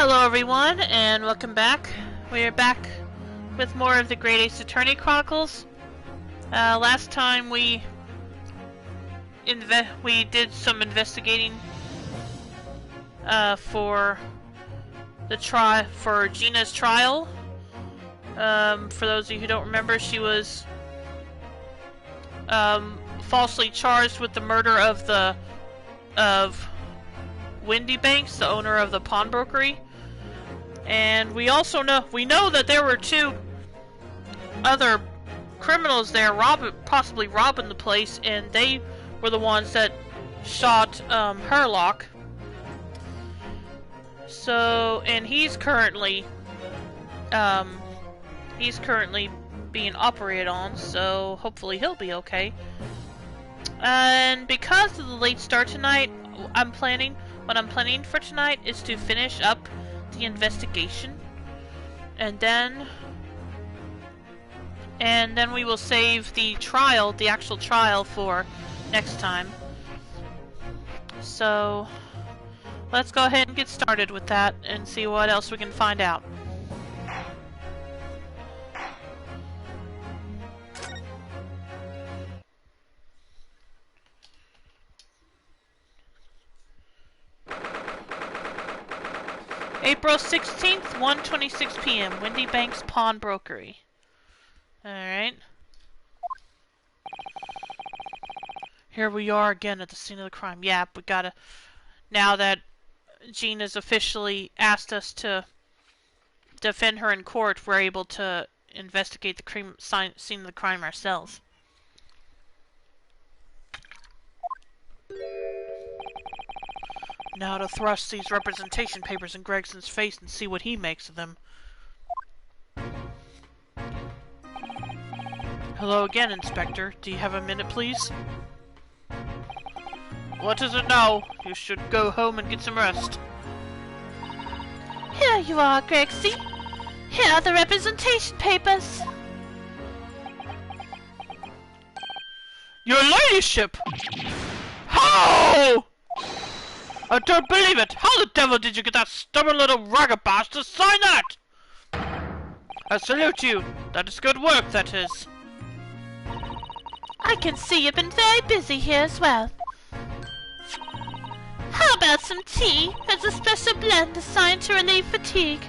Hello everyone, and welcome back. We are back with more of the Great Ace Attorney Chronicles. Last time we did some investigating for Gina's trial. For those of you who don't remember, she was falsely charged with the murder of Windy Banks, the owner of the pawnbrokery. And we know that there were two other criminals there possibly robbing the place, and they were the ones that shot Herlock. So, and he's currently being operated on, so hopefully he'll be okay. And because of the late start tonight, what I'm planning for tonight is to finish up the investigation, and then we will save the actual trial for next time. So let's go ahead and get started with that and see what else we can find out. April 16th, 1:26 p.m. Windy Banks Pawnbrokery. Alright. Here we are again at the scene of the crime. Yeah, we gotta... Now that Gina's officially asked us to defend her in court, we're able to investigate the scene of the crime ourselves. Now to thrust these representation papers in Gregson's face and see what he makes of them. Hello again, Inspector. Do you have a minute, please? What is it now? You should go home and get some rest. Here you are, Gregsy. Here are the representation papers. Your ladyship! How? I don't believe it! How the devil did you get that stubborn little ragabash to sign that? I salute you. That is good work, that is. I can see you've been very busy here as well. How about some tea? There's a special blend designed to relieve fatigue.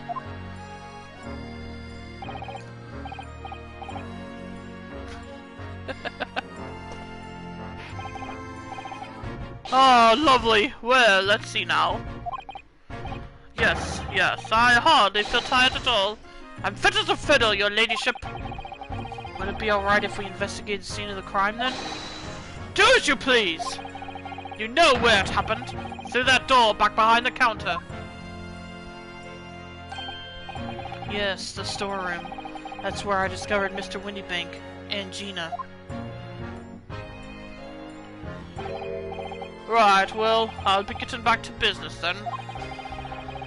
Oh, lovely. Well, let's see now. Yes, I hardly feel tired at all. I'm fit as a fiddle, your ladyship. Would it be alright if we investigate the scene of the crime, then? Do as you please! You know where it happened. Through that door back behind the counter. Yes, the storeroom. That's where I discovered Mr. Windybank and Gina. Right, well, I'll be getting back to business then.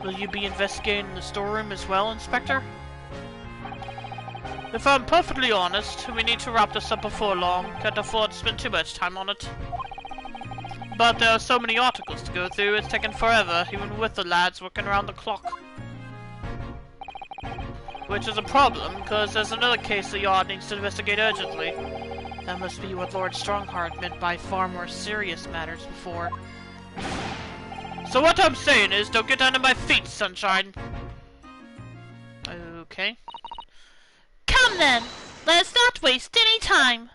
Will you be investigating the storeroom as well, Inspector? If I'm perfectly honest, we need to wrap this up before long. Can't afford to spend too much time on it. But there are so many articles to go through, it's taken forever, even with the lads working around the clock. Which is a problem, because there's another case the yard needs to investigate urgently. That must be what Lord Strongheart meant by far more serious matters before. So what I'm saying is, don't get under my feet, sunshine! Okay. Come then! Let's not waste any time!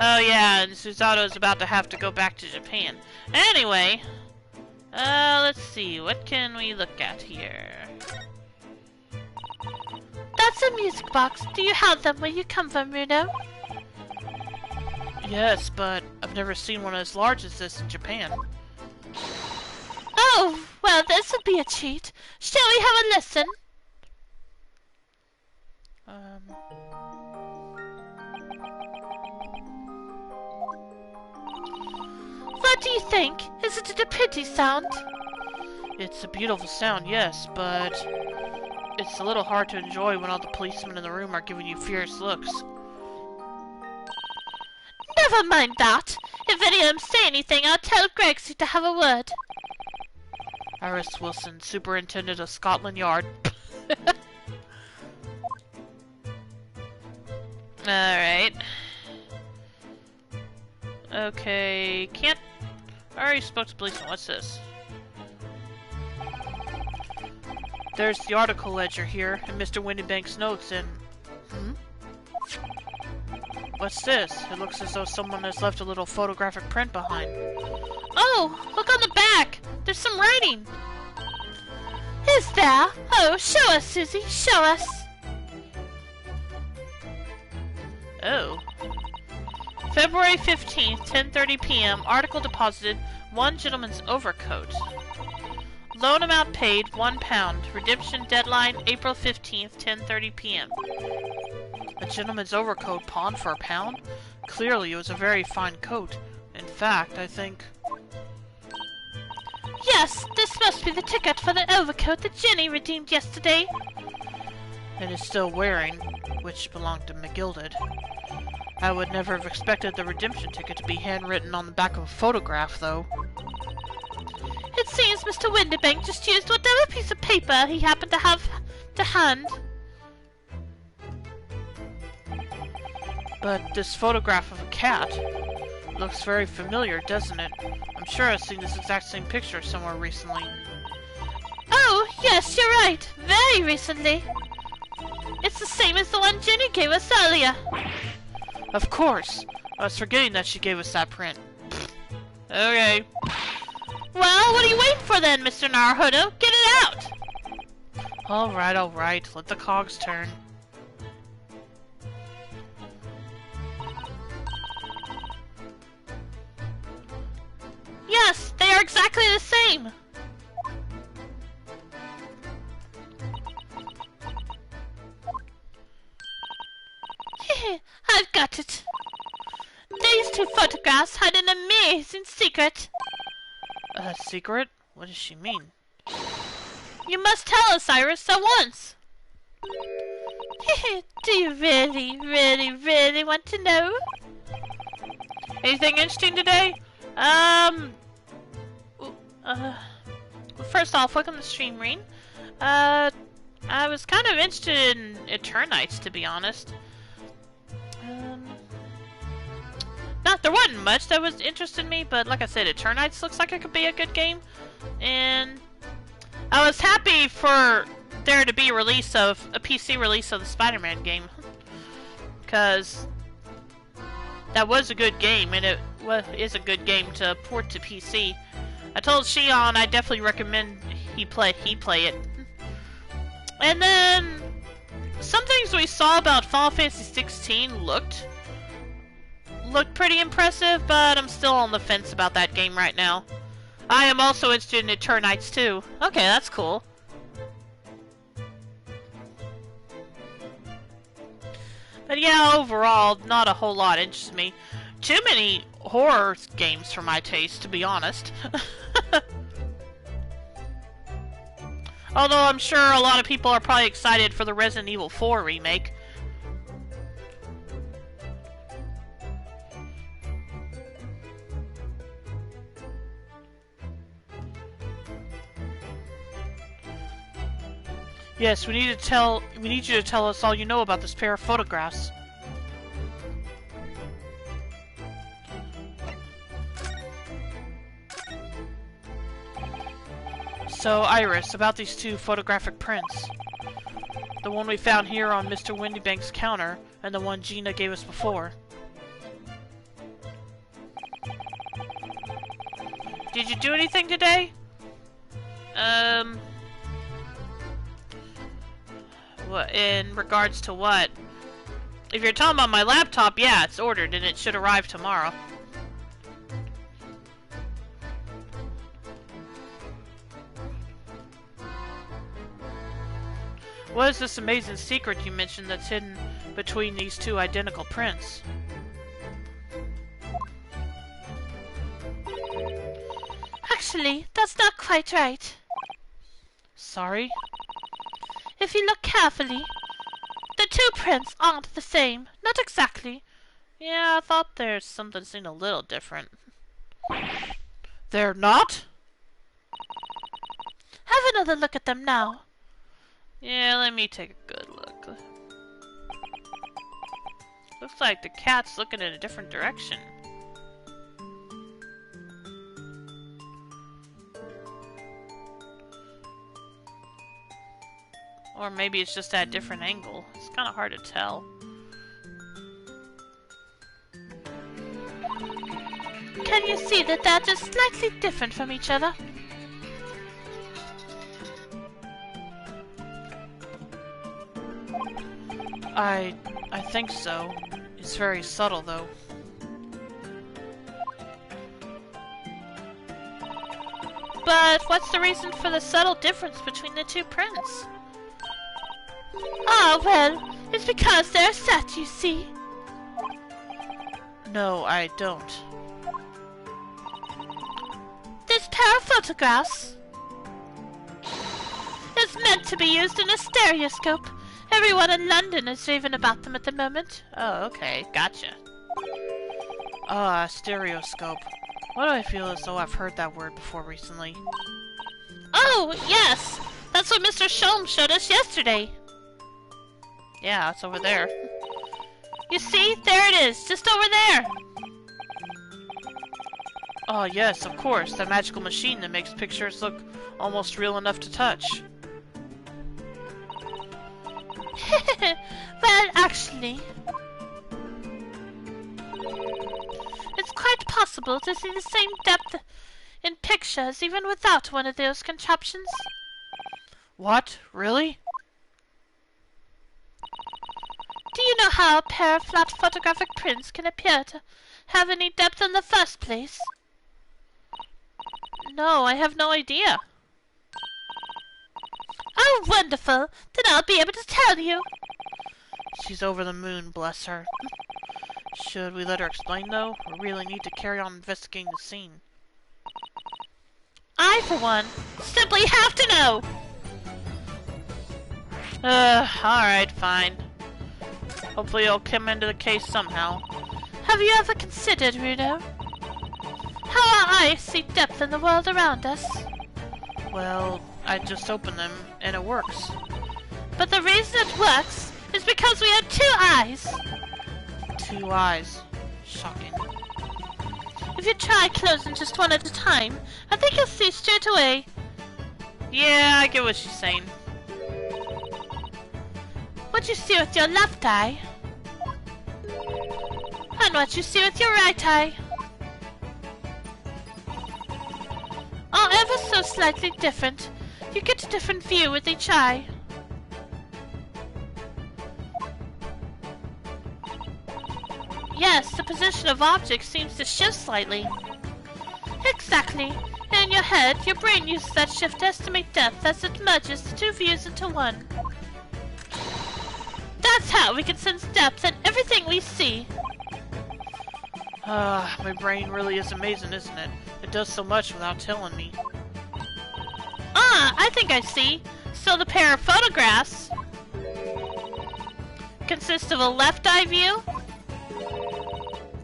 Oh yeah, and Susato's about to have to go back to Japan. Anyway, let's see, what can we look at here? That's a music box. Do you have them where you come from, Runo? Yes, but I've never seen one as large as this in Japan. Oh, well, this would be a treat. Shall we have a listen? What do you think? Isn't it a pretty sound? It's a beautiful sound, yes, but it's a little hard to enjoy when all the policemen in the room are giving you fierce looks. Never mind that. If any of them say anything, I'll tell Gregsy to have a word. Iris Wilson, Superintendent of Scotland Yard. Alright. Okay, can't... I already spoke to policeman. What's this? There's the article ledger here, and Mr. Windybank's notes, and... Hmm? What's this? It looks as though someone has left a little photographic print behind. Oh, look on the back! There's some writing! Is there? Oh, show us, Susie, show us! Oh. February 15th, 10:30 p.m. Article deposited. One gentleman's overcoat. Loan amount paid, £1. Redemption deadline, April 15th, 10:30 p.m. A gentleman's overcoat pawned for £1? Clearly it was a very fine coat. In fact, I think... Yes, this must be the ticket for the overcoat that Jenny redeemed yesterday. And is still wearing, which belonged to McGilded. I would never have expected the redemption ticket to be handwritten on the back of a photograph, though. It seems Mr. Windybank just used whatever piece of paper he happened to have to hand. But this photograph of a cat looks very familiar, doesn't it? I'm sure I've seen this exact same picture somewhere recently. Oh, yes, you're right. Very recently. It's the same as the one Jenny gave us earlier. Of course! I was forgetting that she gave us that print. Okay. Well, what are you waiting for then, Mr. Naruhodo? Get it out! Alright. Let the cogs turn. Yes, they are exactly the same. I've got it. These two photographs had an amazing secret. A secret? What does she mean? You must tell us, Iris, at once. Do you really want to know? Anything interesting today? First off, welcome to Stream Reen. I was kind of interested in Eternites, to be honest. There wasn't much that was interested me, but like I said, Eternites looks like it could be a good game. And I was happy for there to be a PC release of the Spider-Man game. Because that was a good game, and it is a good game to port to PC. I told Shion I definitely recommend he play it. And then some things we saw about Final Fantasy 16 looked pretty impressive, but I'm still on the fence about that game right now. I am also interested in Eternites too. Okay, that's cool. But yeah, overall, not a whole lot interests me. Too many horror games for my taste, to be honest. Although I'm sure a lot of people are probably excited for the Resident Evil 4 remake. Yes, we need you to tell us all you know about this pair of photographs. So, Iris, about these two photographic prints. The one we found here on Mr. Windybank's counter, and the one Gina gave us before. Did you do anything today? What, in regards to what? If you're talking about my laptop, yeah, it's ordered and it should arrive tomorrow. What is this amazing secret you mentioned that's hidden between these two identical prints? Actually, that's not quite right. Sorry? If you look carefully, the two prints aren't the same. Not exactly. Yeah, I thought there's something seemed a little different. They're not? Have another look at them now. Yeah, let me take a good look. Looks like the cat's looking in a different direction. Or maybe it's just at a different angle. It's kind of hard to tell. Can you see that they're just slightly different from each other? I think so. It's very subtle, though. But what's the reason for the subtle difference between the two prints? Ah, well, it's because they're set, you see. No, I don't. This pair of photographs is meant to be used in a stereoscope. Everyone in London is raving about them at the moment. Oh, okay, gotcha. Ah, stereoscope. Why do I feel as though I've heard that word before recently? Oh, yes! That's what Mr. Sholmes showed us yesterday. Yeah, it's over there. You see? There it is, just over there. Oh, yes, of course. That magical machine that makes pictures look almost real enough to touch. Well, actually, it's quite possible to see the same depth in pictures even without one of those contraptions. What? Really? Do you know how a pair of flat photographic prints can appear to have any depth in the first place? No, I have no idea. Oh, wonderful! Then I'll be able to tell you. She's over the moon, bless her. Should we let her explain, though? We really need to carry on investigating the scene. I, for one, simply have to know! Alright, fine. Hopefully it'll come into the case somehow. Have you ever considered, Runo, how our eyes see depth in the world around us? Well, I just opened them, and it works. But the reason it works is because we had 2 eyes. 2 eyes. Shocking. If you try closing just one at a time, I think you'll see straight away. Yeah, I get what she's saying. What you see with your left eye, and what you see with your right eye, are ever so slightly different. You get a different view with each eye. Yes, the position of objects seems to shift slightly. Exactly. In your head, your brain uses that shift to estimate depth as it merges the 2 views into one. That's how we can sense depth in everything we see. My brain really is amazing, isn't it? It does so much without telling me. Ah, I think I see. So the pair of photographs consist of a left eye view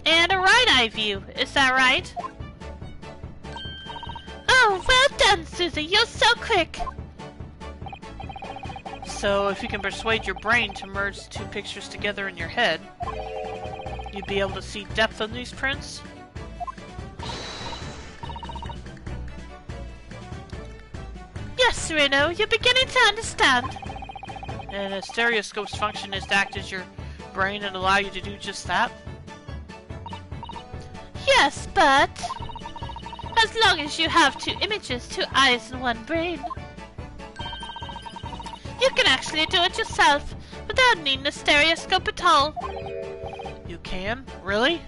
and a right eye view. Is that right? Oh, well done, Susie. You're so quick. So if you can persuade your brain to merge the 2 pictures together in your head, you'd be able to see depth in these prints? Yes, Reno, you're beginning to understand. And a stereoscope's function is to act as your brain and allow you to do just that? Yes, but as long as you have 2 images, 2 eyes, and 1 brain, you can actually do it yourself without needing a stereoscope at all. You can? Really?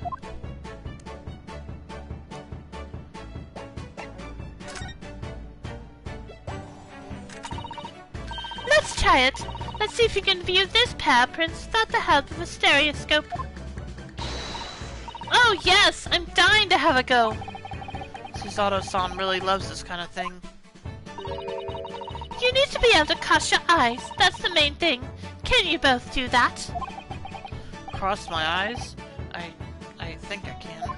Let's try it. Let's see if you can view this pair of prints without the help of a stereoscope. Oh yes, I'm dying to have a go. Susato-san really loves this kind of thing. You need to be able to cross your eyes. That's the main thing. Can you both do that? Cross my eyes? I think I can.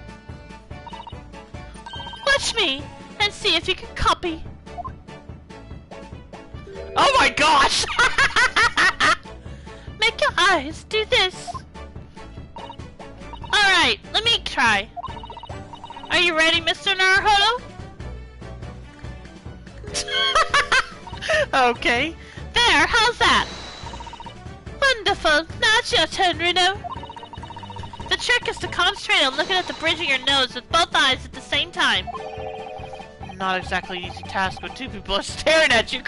Watch me and see if you can copy. gosh! Make your eyes do this. Alright, let me try. Are you ready, Mr. Naruhodo? Okay. There, how's that? Wonderful. Now it's your turn, Runo. The trick is to concentrate on looking at the bridge of your nose with both eyes at the same time. Not exactly an easy task when two people are staring at you.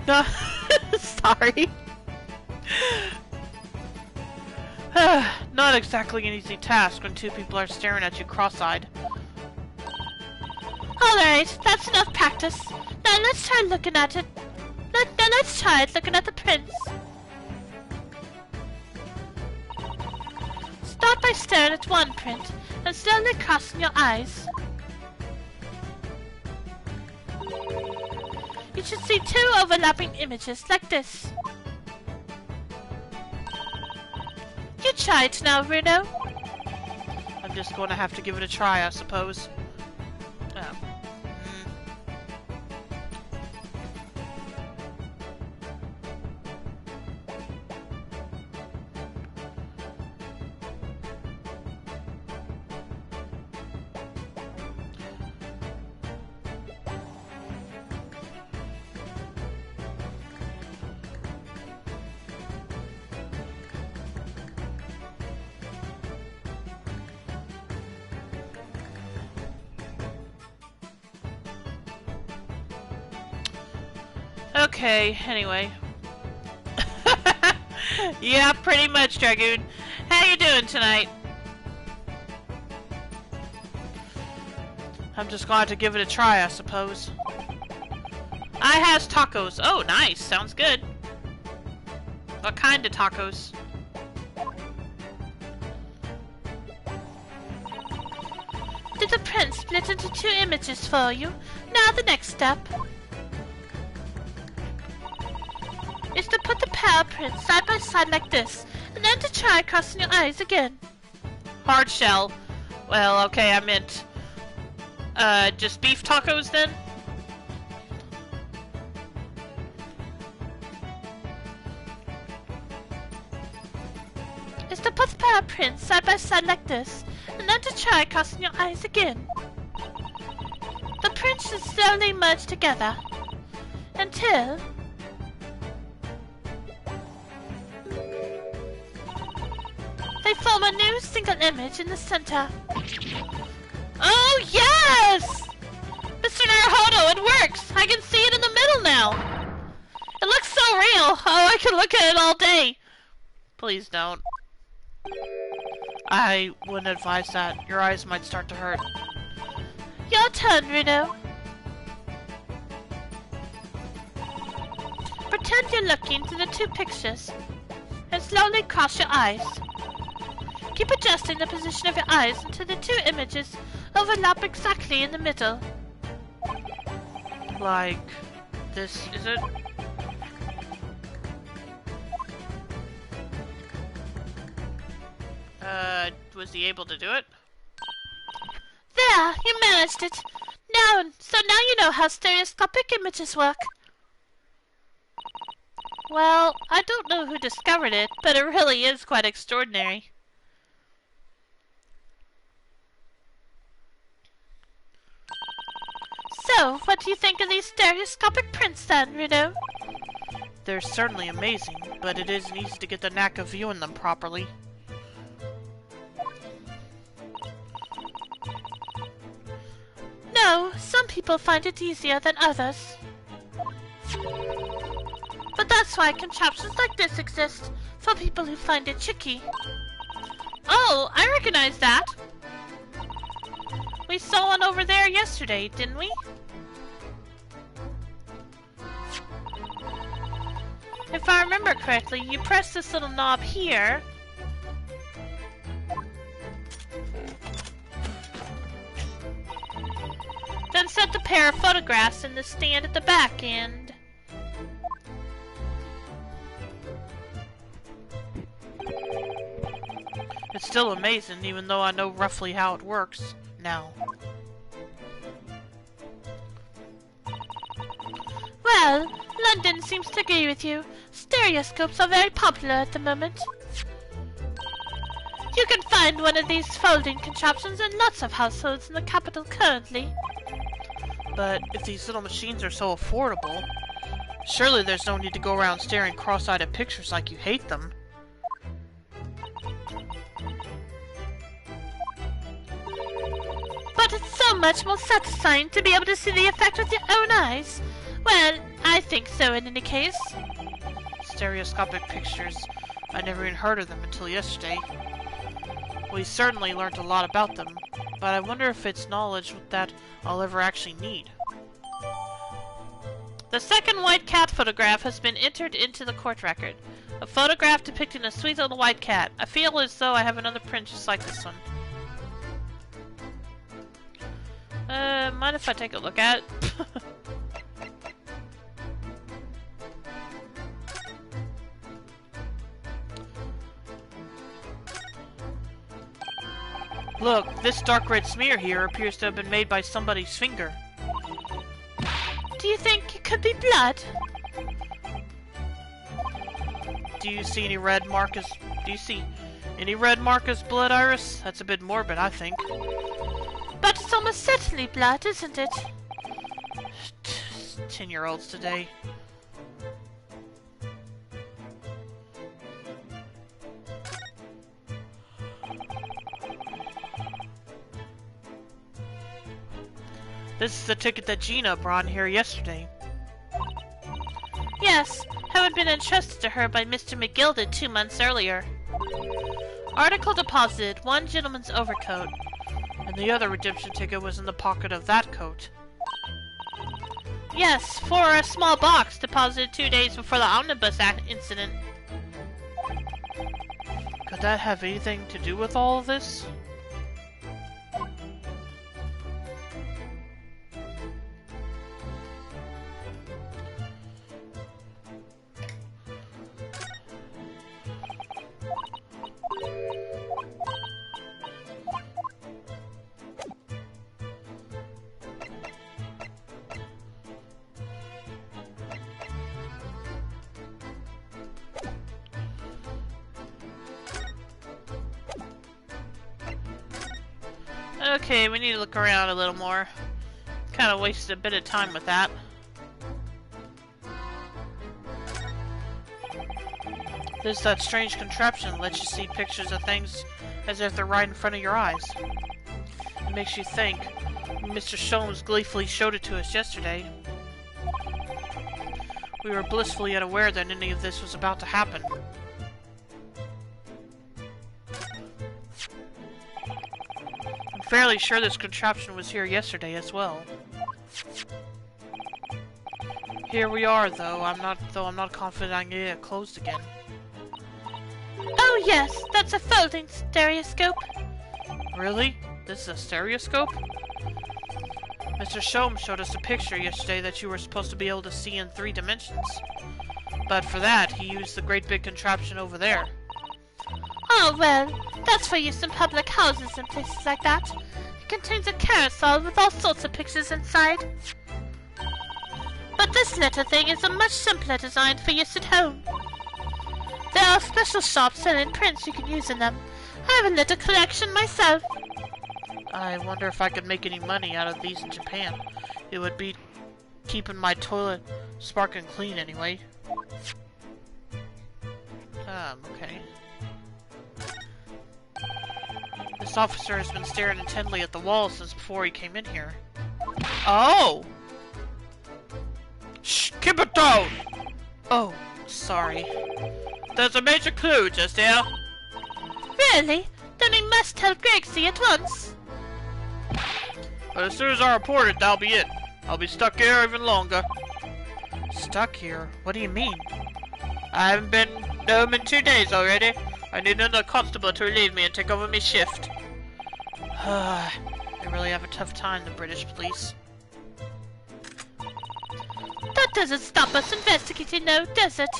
No, sorry. Not exactly an easy task when two people are staring at you cross-eyed. Alright, that's enough practice. Now let's try looking at it. Now let's try it looking at the prince. Start by staring at one print, and slowly crossing your eyes. You should see two overlapping images, like this. You try it now, Runo. I'm just going to have to give it a try, I suppose. Okay, anyway. Yeah, pretty much, Dragoon. How you doing tonight? I'm just going to give it a try, I suppose. I has tacos. Oh, nice. Sounds good. What kind of tacos? Did the print split into two images for you? Now the next step is to put the pair of prints side by side like this, and then to try crossing your eyes again. Hard shell. Well, okay, I meant... just beef tacos then? Is to put the pair of prints side by side like this, and then to try crossing your eyes again. The prints should slowly merge together, until... they form a new single image in the center. Oh, yes! Mr. Naruhodo, it works! I can see it in the middle now! It looks so real! Oh, I could look at it all day! Please don't. I wouldn't advise that. Your eyes might start to hurt. Your turn, Runo. Pretend you're looking through the two pictures, and slowly cross your eyes. Keep adjusting the position of your eyes until the two images overlap exactly in the middle. Like this, is it? Was he able to do it? There, you managed it. So now you know how stereoscopic images work. Well, I don't know who discovered it, but it really is quite extraordinary. So, what do you think of these stereoscopic prints then, Runo? They're certainly amazing, but it isn't easy to get the knack of viewing them properly. No, some people find it easier than others. But that's why contraptions like this exist, for people who find it tricky. Oh, I recognize that! We saw one over there yesterday, didn't we? If I remember correctly, you press this little knob here. Then set the pair of photographs in the stand at the back and... It's still amazing, even though I know roughly how it works now. Well, London seems to agree with you. Stereoscopes are very popular at the moment. You can find one of these folding contraptions in lots of households in the capital currently. But if these little machines are so affordable, surely there's no need to go around staring cross-eyed at pictures like you hate them. But it's so much more satisfying to be able to see the effect with your own eyes. Well, I think so in any case. Stereoscopic pictures, I never even heard of them until yesterday. We certainly learned a lot about them, but I wonder if it's knowledge that I'll ever actually need. The second white cat photograph has been entered into the court record. A photograph depicting a sweet little white cat. I feel as though I have another print just like this one. Mind if I take a look at it? Look, this dark red smear here appears to have been made by somebody's finger. Do you think it could be blood? Do you see any red mark as blood, Iris? That's a bit morbid, I think. But it's almost certainly blood, isn't it? 10-year-olds today. This is the ticket that Gina brought in here yesterday. Yes, had been entrusted to her by Mr. McGilded 2 months earlier. Article deposited, one gentleman's overcoat. And the other redemption ticket was in the pocket of that coat. Yes, for a small box deposited 2 days before the omnibus incident. Could that have anything to do with all of this? Okay, we need to look around a little more. Kind of wasted a bit of time with that. There's that strange contraption that lets you see pictures of things as if they're right in front of your eyes. It makes you think. Mr. Sholmes gleefully showed it to us yesterday. We were blissfully unaware that any of this was about to happen. I'm fairly sure this contraption was here yesterday as well. Here we are, though I'm not confident I can get it closed again. Oh yes, that's a folding stereoscope. Really? This is a stereoscope? Mr. Sholmes showed us a picture yesterday that you were supposed to be able to see in 3 dimensions. But for that, he used the great big contraption over there. Oh well, that's for use in public houses and places like that. It contains a carousel with all sorts of pictures inside. But this little thing is a much simpler design for use at home. There are special shops selling prints you can use in them. I have a little collection myself. I wonder if I could make any money out of these in Japan. It would be keeping my toilet sparkling clean anyway. Okay. This officer has been staring intently at the wall since before he came in here. Oh! Shh! Keep it down! Oh, sorry. There's a major clue just here. Really? Then we must tell Gregsy at once. But as soon as I report it, that'll be it. I'll be stuck here even longer. Stuck here? What do you mean? I haven't been home in 2 days already. I need another constable to relieve me and take over my shift. They really have a tough time, the British police. That doesn't stop us investigating, though, does it?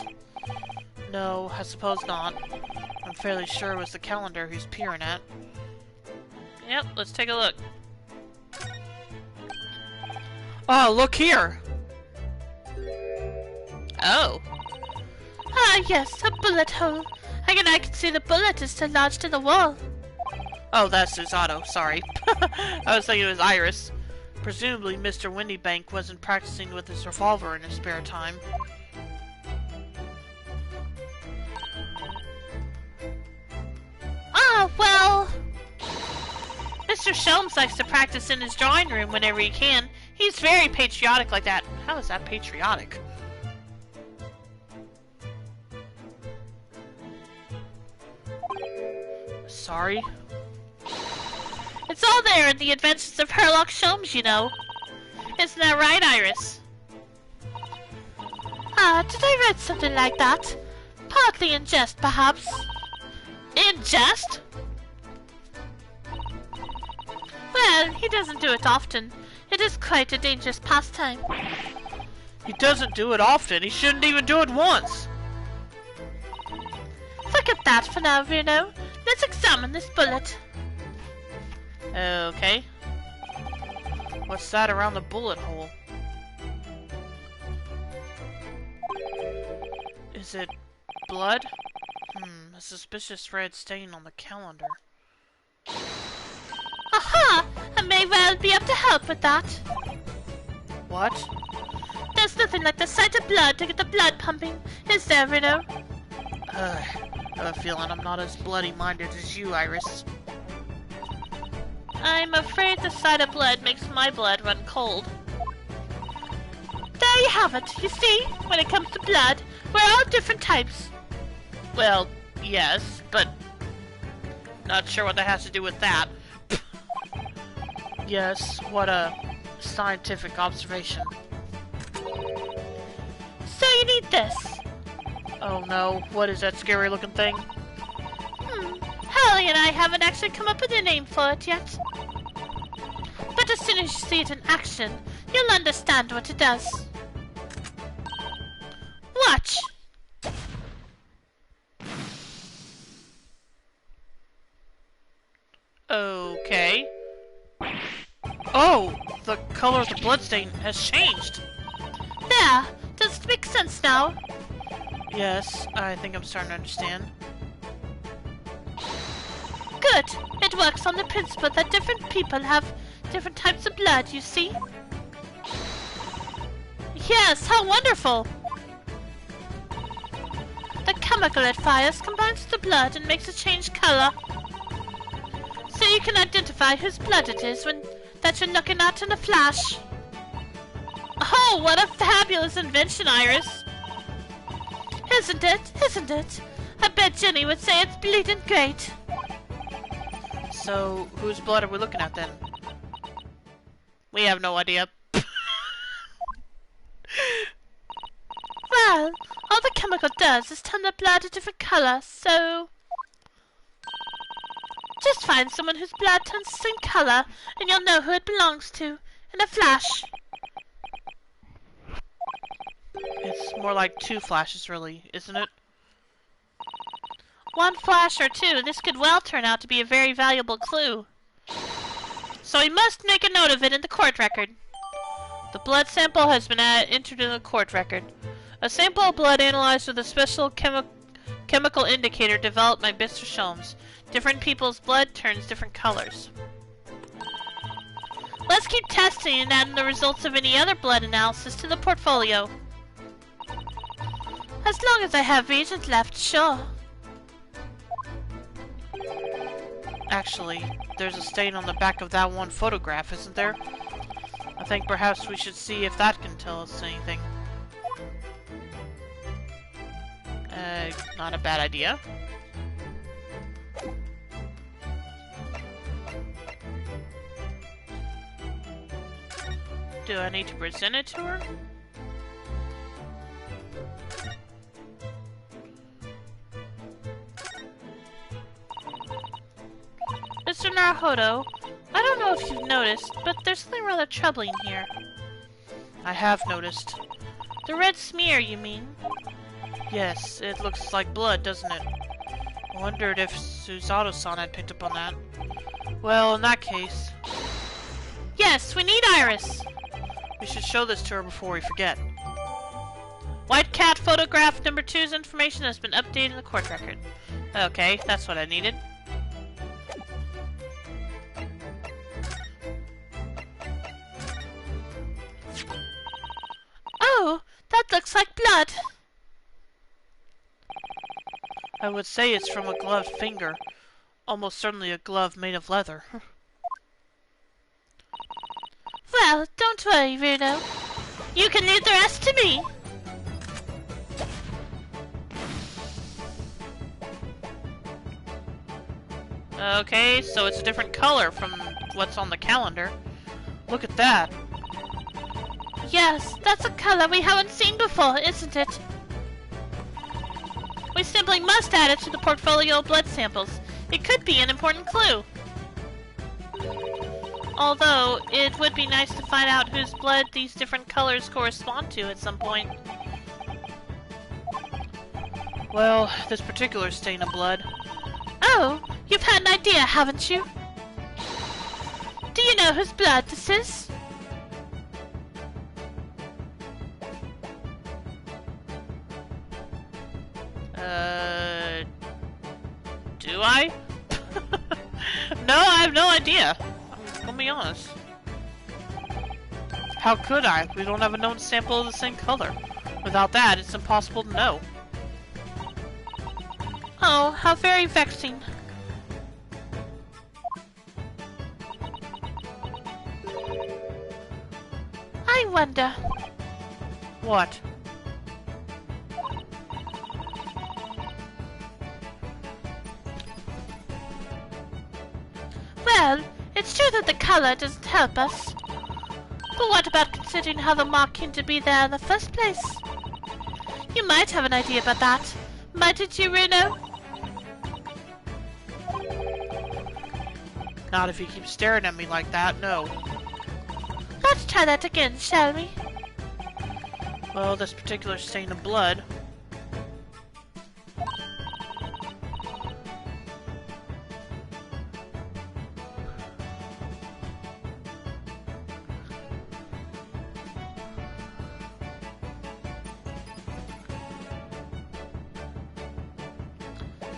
No, I suppose not. I'm fairly sure it was the calendar who's peering at. Yep, let's take a look. Oh, look here! Oh. Ah, yes, a bullet hole. I can see the bullet is still lodged in the wall. Oh, that's Susato. Sorry. I was thinking it was Iris. Presumably, Mr. Windybank wasn't practicing with his revolver in his spare time. Ah, well... Mr. Sholmes likes to practice in his drawing room whenever he can. He's very patriotic like that. How is that patriotic? Sorry? It's all there in the Adventures of Herlock Sholmes, you know. Isn't that right, Iris? Ah, did I read something like that? Partly in jest, perhaps. In jest? Well, he doesn't do it often. It is quite a dangerous pastime. He doesn't do it often. He shouldn't even do it once. Forget that for now, Bruno. Let's examine this bullet. Okay. What's that around the bullet hole? Is it blood? A suspicious red stain on the calendar. Aha! I may well be able to help with that. What? There's nothing like the sight of blood to get the blood pumping, is there, Bruno? I have a feeling I'm not as bloody-minded as you, Iris. I'm afraid the sight of blood makes my blood run cold. There you have it. You see, when it comes to blood, we're all different types. Well, yes, but not sure what that has to do with that. Yes, what a scientific observation. So you need this. Oh no, what is that scary looking thing? Holly and I haven't actually come up with a name for it yet. But as soon as you see it in action, you'll understand what it does. Watch! Okay. Oh! The color of the bloodstain has changed! There! Does it make sense now? Yes, I think I'm starting to understand. Good! It works on the principle that different people have different types of blood, you see? Yes, how wonderful! The chemical it fires combines with the blood and makes it change color. So you can identify whose blood it is that you're looking at in a flash. Oh, what a fabulous invention, Iris! Isn't it? Isn't it? I bet Jenny would say it's bleeding great. So, whose blood are we looking at then? We have no idea. Well, all the chemical does is turn the blood a different color, so... Just find someone whose blood turns the same color, and you'll know who it belongs to, in a flash. It's more like 2 flashes, really, isn't it? 1 flash or 2, this could well turn out to be a very valuable clue. So we must make a note of it in the court record. The blood sample has been entered in the court record. A sample of blood analyzed with a special chemical indicator developed by Mr. Sholmes. Different people's blood turns different colors. Let's keep testing and adding the results of any other blood analysis to the portfolio. As long as I have reagents left, sure. Actually, there's a stain on the back of that one photograph, isn't there? I think perhaps we should see if that can tell us anything. Not a bad idea. Do I need to present it to her? Mr. Naruhodo, I don't know if you've noticed, but there's something rather troubling here. I have noticed. The red smear, you mean? Yes, it looks like blood, doesn't it? I wondered if Susato-san had picked up on that. Well, in that case... Yes, we need Iris! We should show this to her before we forget. White cat photograph number 2's information has been updated in the court record. Okay, that's what I needed. Oh, that looks like blood. I would say it's from a gloved finger. Almost certainly a glove made of leather. Well, don't worry, Bruno. You can leave the rest to me. Okay, so it's a different color from what's on the calendar. Look at that. Yes, that's a color we haven't seen before, isn't it? We simply must add it to the portfolio of blood samples. It could be an important clue. Although, it would be nice to find out whose blood these different colors correspond to at some point. Well, this particular stain of blood. Oh, you've had an idea, haven't you? Do you know whose blood this is? Do I? No, I have no idea. I'm gonna be honest. How could I? We don't have a known sample of the same color. Without that, it's impossible to know. Oh, how very vexing. I wonder. What? Well, it's true that the color doesn't help us. But what about considering how the mark came to be there in the first place? You might have an idea about that. Mightn't you, Bruno? Not if you keep staring at me like that, no. Let's try that again, shall we? Well, this particular stain of blood.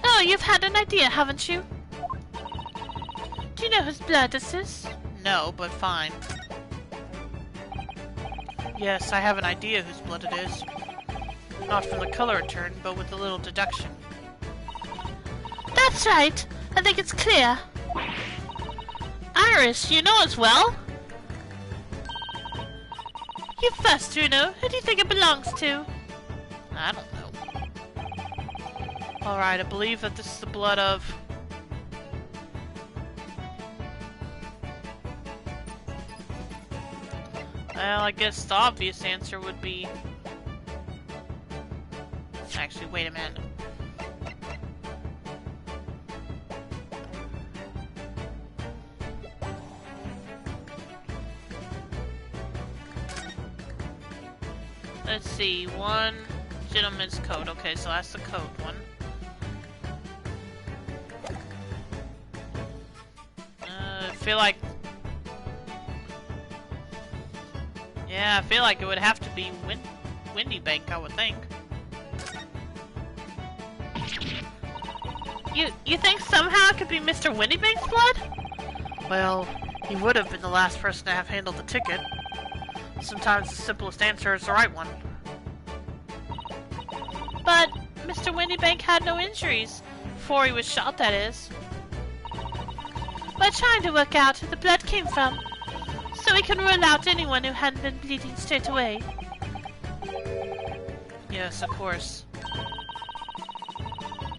Oh, you've had an idea, haven't you? Do you know whose blood this is? No, but fine. Yes, I have an idea whose blood it is. Not from the color it turned, but with a little deduction. That's right. I think it's clear. Iris, you know as well? You first, Bruno. Who do you think it belongs to? I don't know. Alright, I believe that this is the blood of... Well, I guess the obvious answer would be... Actually, wait a minute. Let's see, one gentleman's coat. Okay, so that's the coat one. I feel like... Yeah, I feel like it would have to be Windy Bank, I would think. You think somehow it could be Mr. Windybank's blood? Well, he would have been the last person to have handled the ticket. Sometimes the simplest answer is the right one. But Mr. Windybank had no injuries. Before he was shot, that is. We're trying to work out who the blood came from, so we can rule out anyone who hadn't been bleeding straight away. Yes, of course.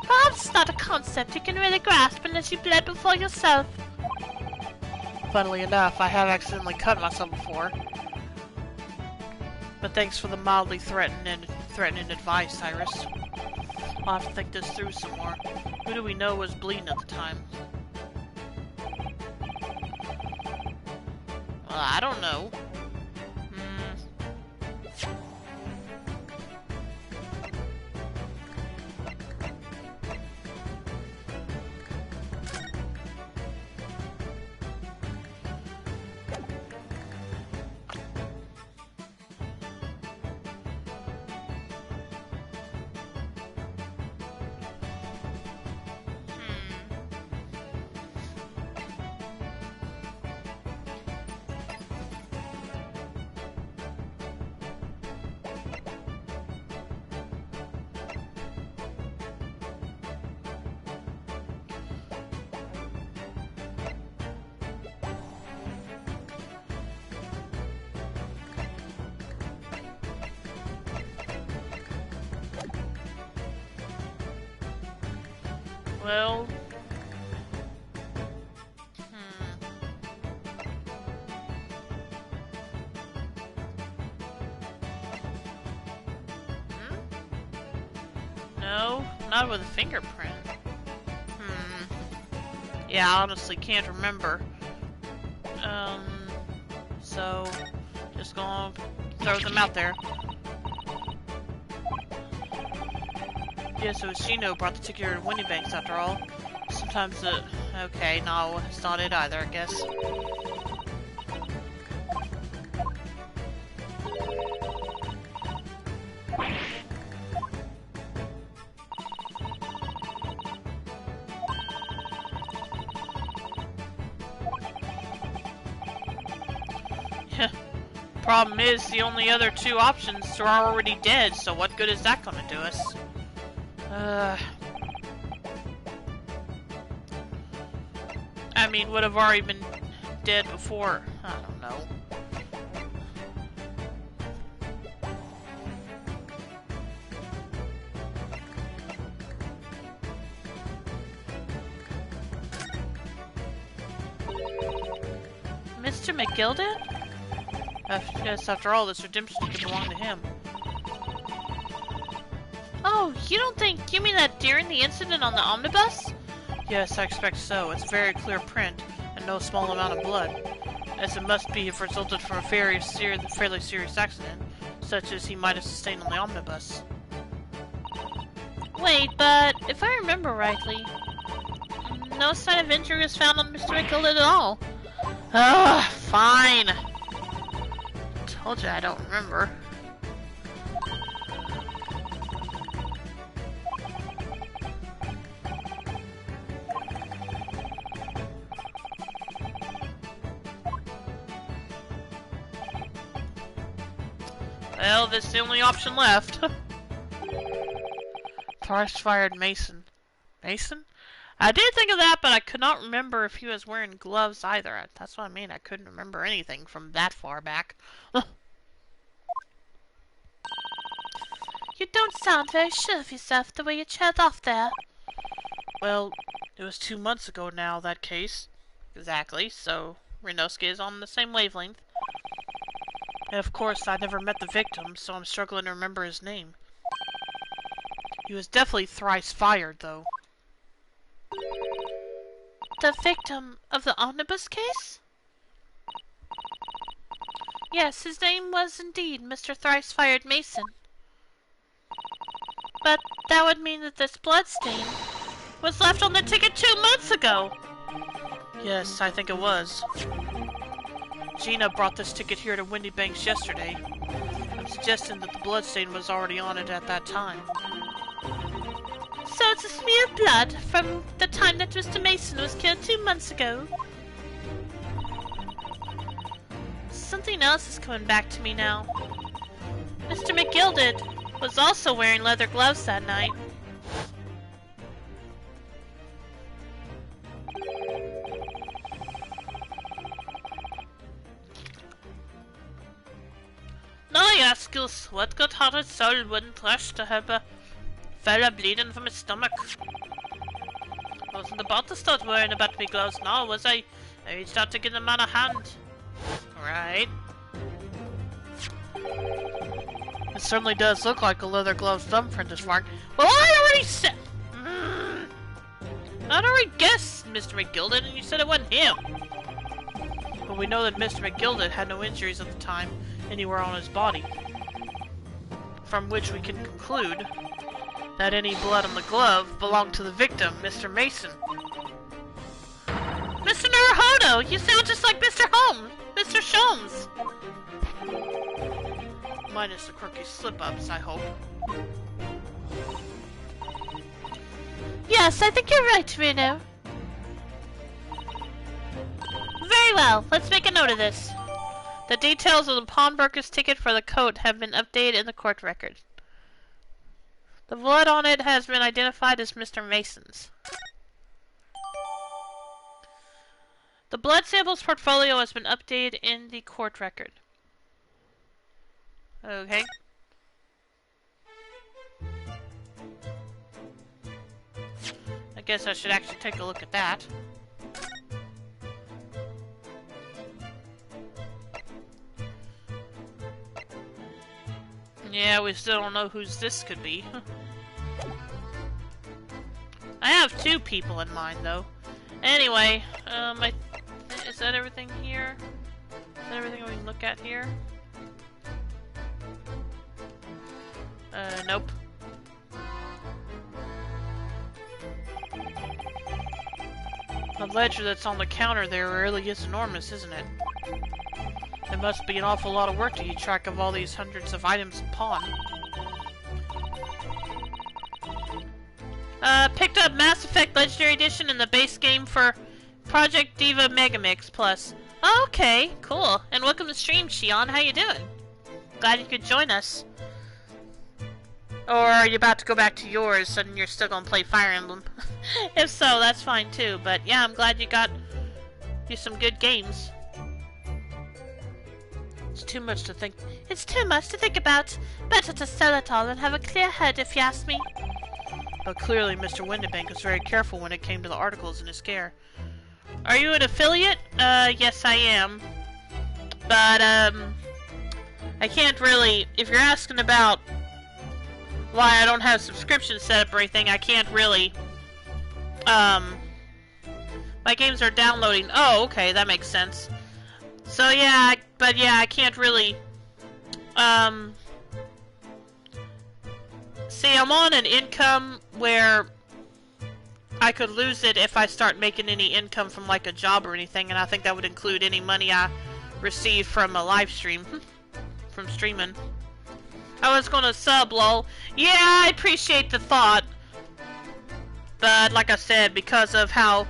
Perhaps it's not a concept you can really grasp unless you bled before yourself. Funnily enough, I have accidentally cut myself before. But thanks for the mildly threatening advice, Iris. I'll have to think this through some more. Who do we know was bleeding at the time? Well, I don't know. Well... No, not with a fingerprint. Yeah, I honestly can't remember. So... Just gonna throw them out there. Yeah, so Shino brought the ticket to Winnie Banks after all. Sometimes the... Okay, no, it's not it either, I guess. Problem is, the only other two options are already dead, so what good is that gonna do us? I mean, would have already been dead before. I don't know. Mr. McGilden? Yes, after all, this redemption could belong to him. Oh, you don't think... You mean that during the incident on the omnibus? Yes, I expect so. It's very clear print, and no small amount of blood. As it must be if resulted from a fairly serious accident, such as he might have sustained on the omnibus. Wait, but if I remember rightly, no sign of injury was found on Mr. McGilden at all. Ah, fine! Told you I don't remember. Well, this is the only option left. Thrice-fired Mason. Mason? I did think of that, but I could not remember if he was wearing gloves either. That's what I mean. I couldn't remember anything from that far back. You don't sound very sure of yourself the way you trailed off there. Well, it was 2 months ago now, that case. Exactly, so Renosuke is on the same wavelength. And of course, I never met the victim, so I'm struggling to remember his name. He was definitely thrice fired, though. The victim of the omnibus case? Yes, his name was indeed Mr. Thrice-Fired Mason. But that would mean that this bloodstain was left on the ticket 2 months ago! Yes, I think it was. Gina brought this ticket here to Windy Banks yesterday. I'm suggesting that the bloodstain was already on it at that time. So it's a smear of blood from the time that Mr. Mason was killed 2 months ago. Something else is coming back to me now. Mr. McGilden was also wearing leather gloves that night. Now I ask you, what good-hearted soul wouldn't rush to help a fella bleeding from his stomach? I wasn't about to start worrying about me gloves now, was I? I reached out to give the man a hand. Right. It certainly does look like a leather glove's thumbprint is marked. Well, I already said... I'd already guessed Mr. McGilden, and you said it wasn't him. But we know that Mr. McGilden had no injuries at the time anywhere on his body. From which we can conclude that any blood on the glove belonged to the victim, Mr. Mason. Mr. Naruhodo, you sound just like Mr. Holmes! Mr. Sholmes! Minus the quirky slip-ups, I hope. Yes, I think you're right, Reno. Very well, let's make a note of this. The details of the pawnbroker's ticket for the coat have been updated in the court record. The blood on it has been identified as Mr. Mason's. The blood samples portfolio has been updated in the court record. Okay. guess I should actually take a look at that. Yeah, we still don't know whose this could be. I have 2 people in mind, though. Anyway, is that everything here? Is that everything we can look at here? Nope. The ledger that's on the counter there really is enormous, isn't it? It must be an awful lot of work to keep track of all these hundreds of items in pawn. Picked up Mass Effect Legendary Edition in the base game for Project Diva Megamix Plus. Oh, okay, cool. And welcome to stream, Shion. How you doing? Glad you could join us. Or are you about to go back to yours and you're still gonna play Fire Emblem? If so, that's fine too. But yeah, I'm glad you got some good games. It's too much to think. It's too much to think about. Better to sell it all and have a clear head, if you ask me. But clearly, Mr. Windibank was very careful when it came to the articles in his care. Are you an affiliate? Yes, I am. But I can't really. If you're asking about why I don't have subscriptions set up or anything, I can't really. My games are downloading. Oh, okay, that makes sense. So yeah, but yeah, I can't really. See, I'm on an income where I could lose it if I start making any income from like a job or anything, and I think that would include any money I receive from a live stream, from streaming. I was gonna sub, lol. Yeah, I appreciate the thought. But like I said, because of how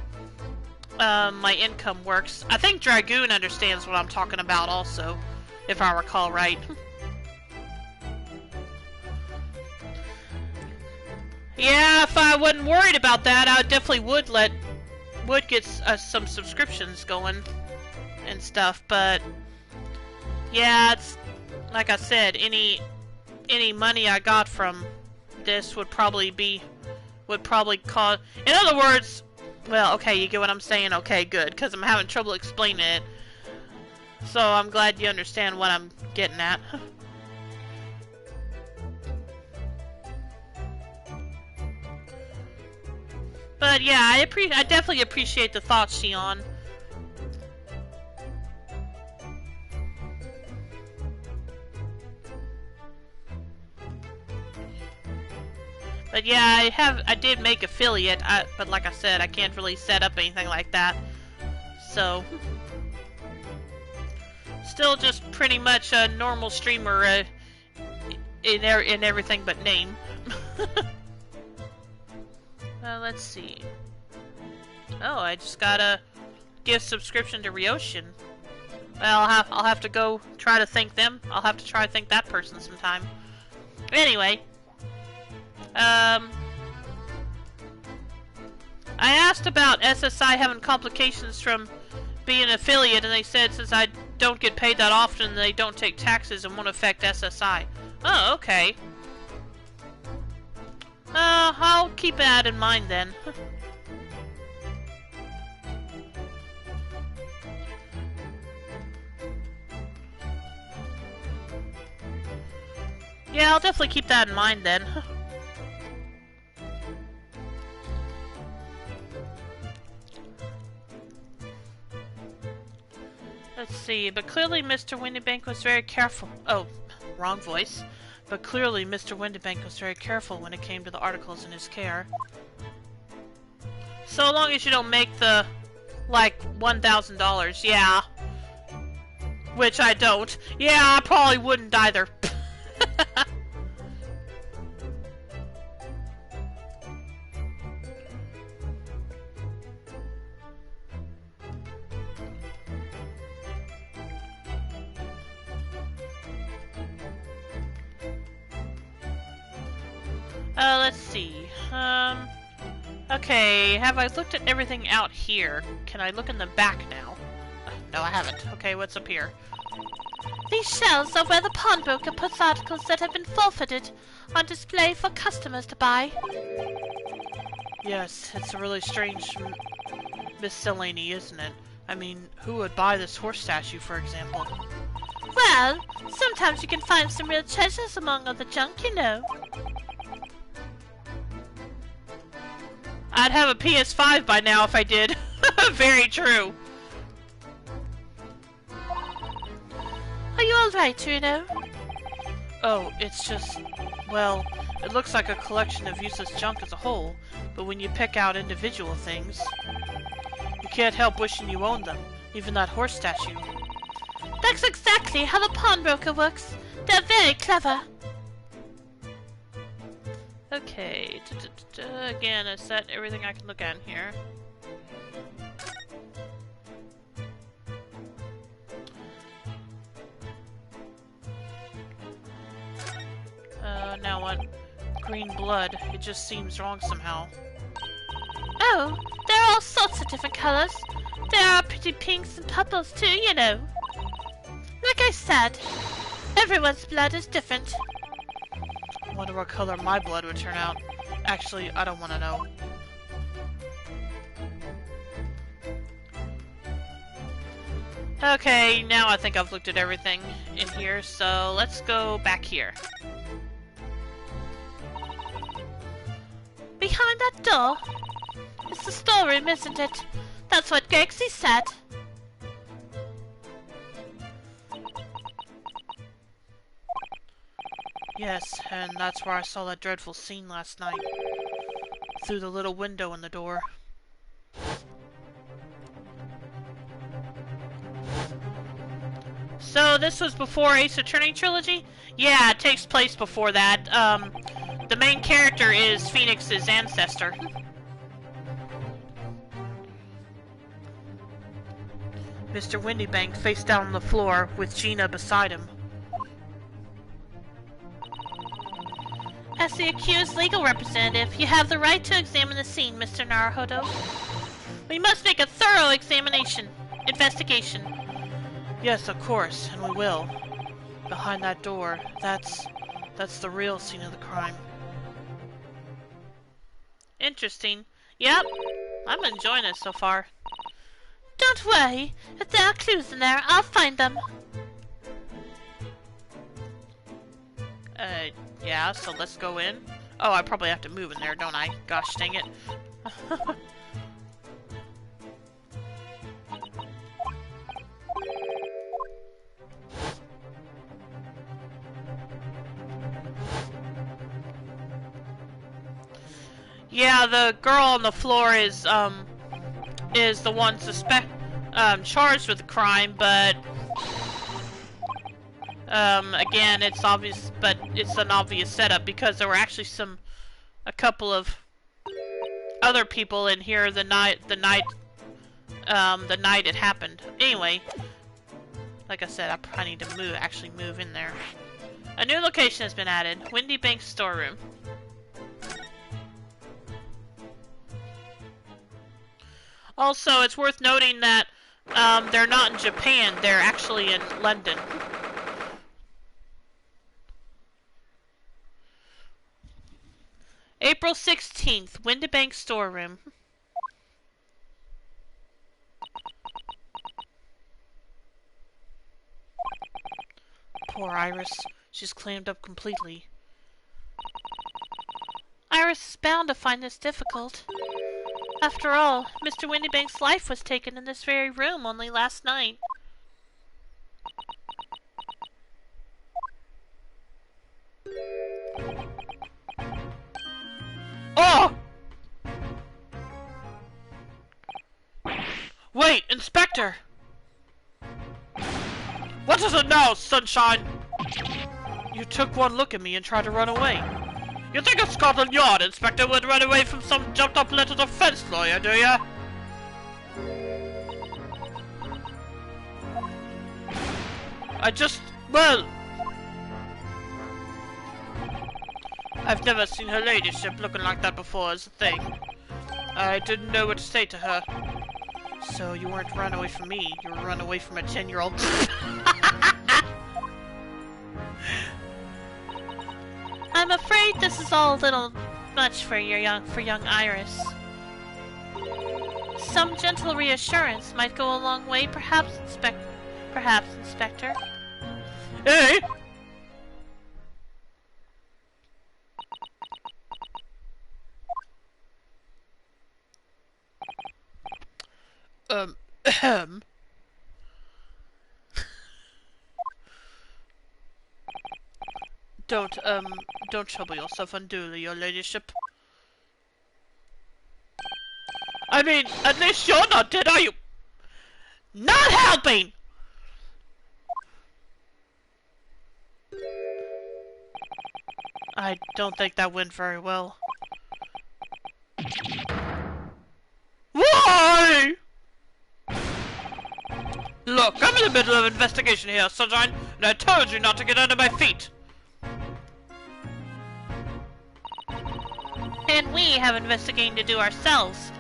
my income works, I think Dragoon understands what I'm talking about also, if I recall right. Yeah, if I wasn't worried about that, I definitely would get some subscriptions going and stuff. But yeah, it's like I said, any money I got from this would probably cause. In other words, well, okay, you get what I'm saying. Okay, good, because I'm having trouble explaining it. So I'm glad you understand what I'm getting at. But yeah, I definitely appreciate the thoughts, Shion. But yeah, I did make affiliate, but like I said, I can't really set up anything like that. So still just pretty much a normal streamer in everything but name. Let's see. Oh, I just gotta give subscription to Ryoshin. Well, I'll have to go try to thank them. I'll have to try to thank that person sometime. Anyway, I asked about SSI having complications from being an affiliate, and they said since I don't get paid that often, they don't take taxes and won't affect SSI. Oh, okay. I'll keep that in mind then. Yeah, I'll definitely keep that in mind then. Let's see, but clearly Mr. Windibank was very careful. Oh, wrong voice. But clearly Mr. Windibank was very careful when it came to the articles in his care. So long as you don't make the, like, $1,000, yeah. Which I don't. Yeah, I probably wouldn't either. Let's see. Okay, have I looked at everything out here? Can I look in the back now? No, I haven't. Okay, what's up here? These shelves are where the pawnbroker puts articles that have been forfeited on display for customers to buy. Yes, it's a really strange miscellany, isn't it? I mean, who would buy this horse statue, for example? Well, sometimes you can find some real treasures among all the junk, you know. I'd have a PS5 by now if I did. Very true. Are you alright, Truno? Oh, it's just... well, it looks like a collection of useless junk as a whole, but when you pick out individual things, you can't help wishing you owned them, even that horse statue. That's exactly how the pawnbroker works. They're very clever. Okay, again, I set everything I can look at in here. Now what? Green blood. It just seems wrong somehow. Oh, there are all sorts of different colors. There are pretty pinks and purples too, you know. Like I said, everyone's blood is different. I wonder what color my blood would turn out. Actually, I don't want to know. Okay, now I think I've looked at everything in here, so let's go back here. Behind that door? It's the storeroom, isn't it? That's what Gerxie said. Yes, and that's where I saw that dreadful scene last night. Through the little window in the door. So this was before Ace Attorney Trilogy? Yeah, it takes place before that. The main character is Phoenix's ancestor. Mr. Windybank face down on the floor with Gina beside him. As the accused legal representative, you have the right to examine the scene, Mr. Naruhodo. We must make a thorough investigation. Yes, of course, and we will. Behind that door, that's the real scene of the crime. Interesting. Yep, I'm enjoying it so far. Don't worry. If there are clues in there, I'll find them. Yeah, so let's go in. Oh, I probably have to move in there, don't I? Gosh dang it. Yeah, the girl on the floor is the one charged with the crime, but again, it's obvious, but it's an obvious setup because there were actually a couple of other people in here the night it happened. Anyway, like I said, I probably need to actually move in there. A new location has been added: Windybank's storeroom. Also, it's worth noting that they're not in Japan; they're actually in London. April 16th, Windybank storeroom. Poor Iris. She's clammed up completely. Iris is bound to find this difficult. After all, Mr. Windybank's life was taken in this very room only last night. Oh! Wait, Inspector! What is it now, Sunshine? You took one look at me and tried to run away. You think a Scotland Yard inspector would run away from some jumped-up letter defense lawyer, do ya? Well... I've never seen her ladyship looking like that before as a thing. I didn't know what to say to her. So you weren't run away from me, you were run away from a 10-year-old. I'm afraid this is all a little much for young Iris. Some gentle reassurance might go a long way, perhaps, Inspector. Hey! Ahem. Don't trouble yourself unduly, your ladyship. I mean, at least you're not dead, are you? Not helping! I don't think that went very well. Why? Look, I'm in the middle of an investigation here, Sunshine, and I told you not to get under my feet. And we have investigating to do ourselves.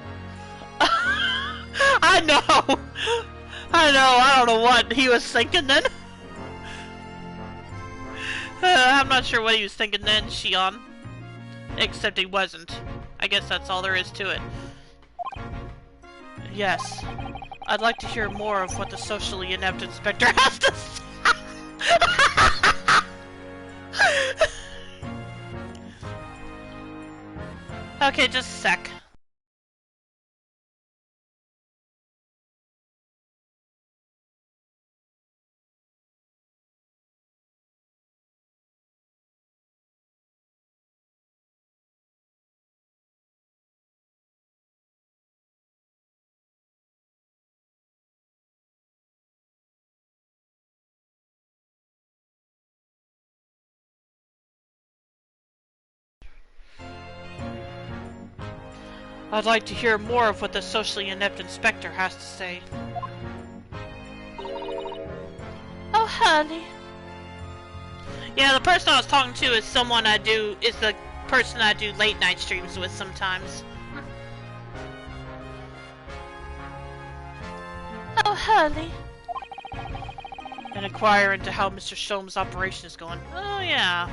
I know! I don't know what he was thinking then. I'm not sure what he was thinking then, Shion. Except he wasn't. I guess that's all there is to it. Yes. I'd like to hear more of what the socially inept inspector has to say. Okay, just a sec. I'd like to hear more of what the socially inept inspector has to say. Oh, Hurley. Yeah, the person I was talking to is the person I do late night streams with sometimes. Oh, Hurley. And inquire into how Mr. Sholm's operation is going. Oh yeah,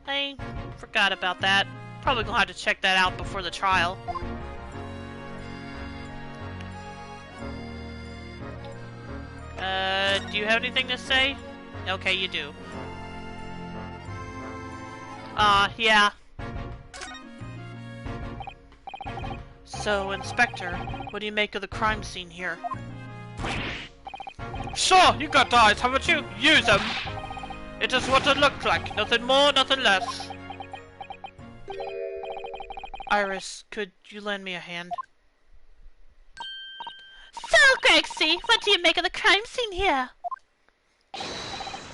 I forgot about that. Probably gonna have to check that out before the trial. Do you have anything to say? Okay, you do. Yeah. So, Inspector, what do you make of the crime scene here? Sure, you got eyes, haven't you? Use them! It is what it looked like, nothing more, nothing less. Iris, could you lend me a hand? So, Grexy, what do you make of the crime scene here?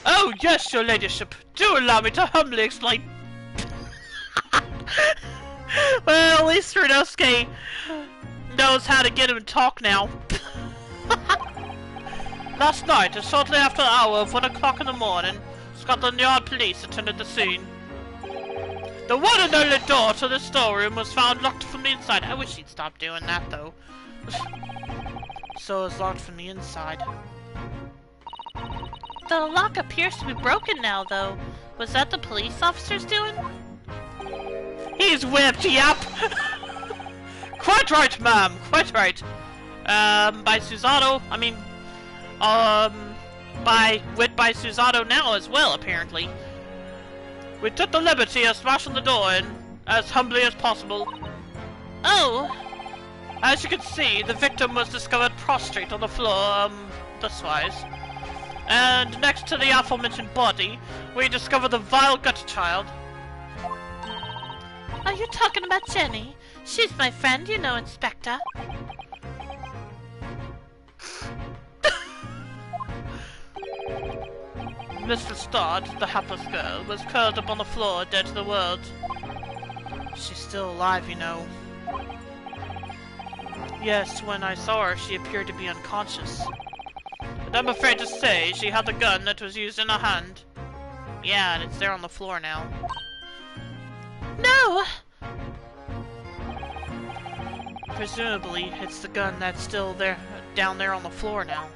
Oh, yes, your ladyship. Do allow me to humbly explain. Well, at least Runosuke knows how to get him to talk now. Last night, shortly after the hour of 1 o'clock in the morning, Scotland Yard police attended the scene. The one and only door to the storeroom was found locked from the inside. I wish he'd stop doing that, though. So it's locked from the inside. The lock appears to be broken now, though. Was that the police officer's doing? He's whipped, yep! Quite right, ma'am, quite right. By Susato, by Susato now as well, apparently. We took the liberty of smashing the door in, as humbly as possible. Oh! As you can see, the victim was discovered prostrate on the floor, this wise. And next to the aforementioned body, we discovered the vile gutter child. Are you talking about Jenny? She's my friend, you know, Inspector. Mr. Stodd, the hapless girl, was curled up on the floor, dead to the world. She's still alive, you know. Yes, when I saw her, she appeared to be unconscious. But I'm afraid to say she had the gun that was used in her hand. Yeah, and it's there on the floor now. No! Presumably, it's the gun that's still there, down there on the floor now.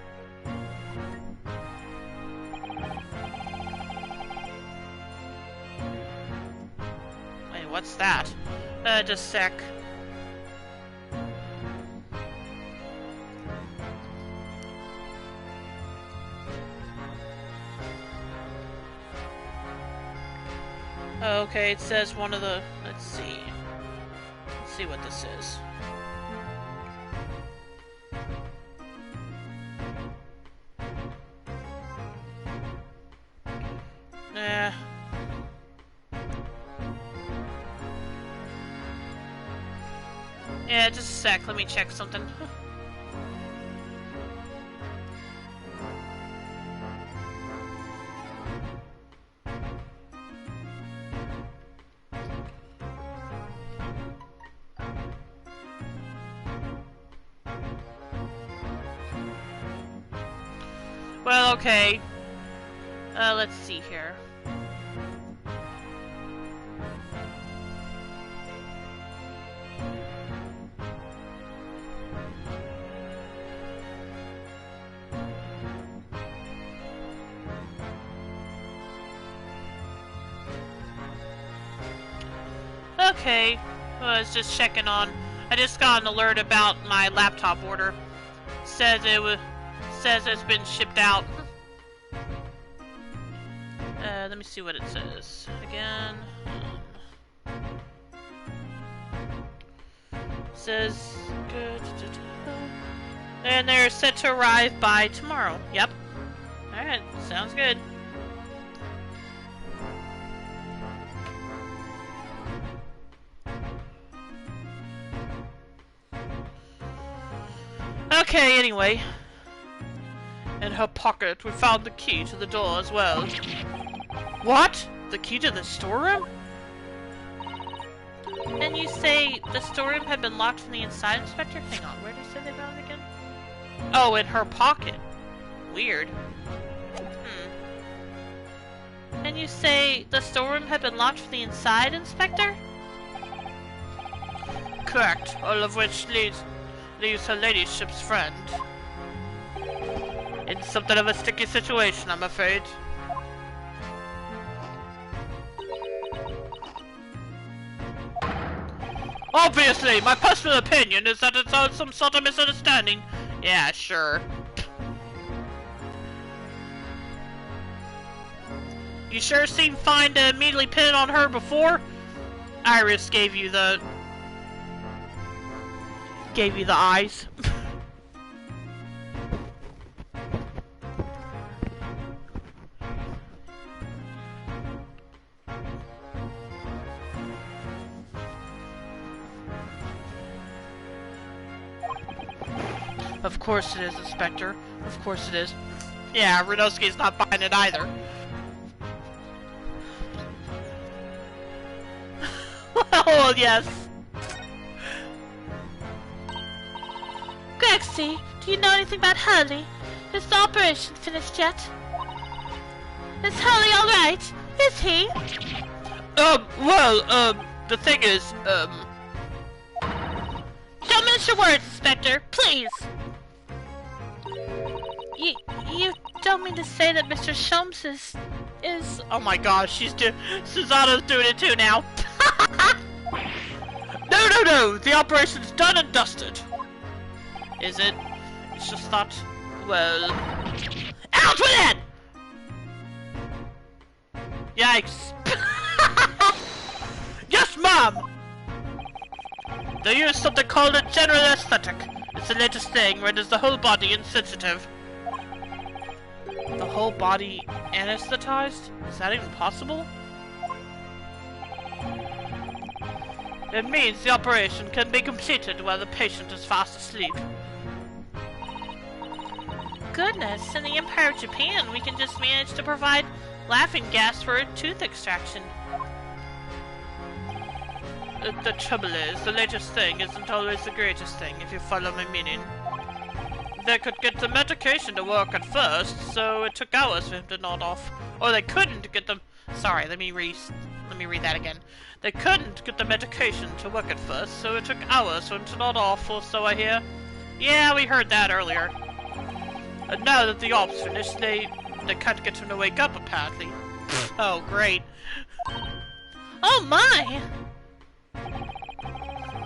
Wait, what's that? Just a sec. Okay, it says one of the... Let's see. Let's see what this is. Nah. Yeah, just a sec. Let me check something. Well, okay. Let's see here. Okay. I was just checking on. I just got an alert about my laptop order. Says it's been shipped out. Let me see what it says again. Says good, and they're set to arrive by tomorrow. Yep. All right, sounds good. Okay, anyway. In her pocket, we found the key to the door as well. What? The key to the storeroom? And you say the storeroom had been locked from the inside, Inspector? Hang on, where did you say they found it again? Oh, in her pocket. Weird. And you say the storeroom had been locked from the inside, Inspector? Correct, all of which leaves her ladyship's friend in something of a sticky situation, I'm afraid. Obviously, my personal opinion is that it's some sort of misunderstanding. Yeah, sure. You sure seemed fine to immediately pin it on her before? Iris gave you the eyes. Of course it is, Inspector. Of course it is. Yeah, Renoski's not buying it either. Well, yes. Grexy, do you know anything about Hurley? Is the operation finished yet? Is Hurley alright? Is he? The thing is, Don't mince your words, Inspector, please! You don't mean to say that Mr. Sholmes is... Oh my gosh, Susanna's doing it too now. No, the operation's done and dusted. Is it? It's just that, well... Out with it! Yikes. Yes, Mom! They use something called a general aesthetic. It's the latest thing, renders the whole body insensitive. The whole body anesthetized? Is that even possible? It means the operation can be completed while the patient is fast asleep. Goodness, in the Empire of Japan, we can just manage to provide laughing gas for a tooth extraction. The trouble is, the latest thing isn't always the greatest thing, if you follow my meaning. They could get the medication to work at first, so it took hours for him to nod off. Or they couldn't get the... Sorry, let me read that again. They couldn't get the medication to work at first, so it took hours for him to nod off, or so I hear. Yeah, we heard that earlier. And now that the op's finished, they can't get him to wake up, apparently. Oh, great. Oh my!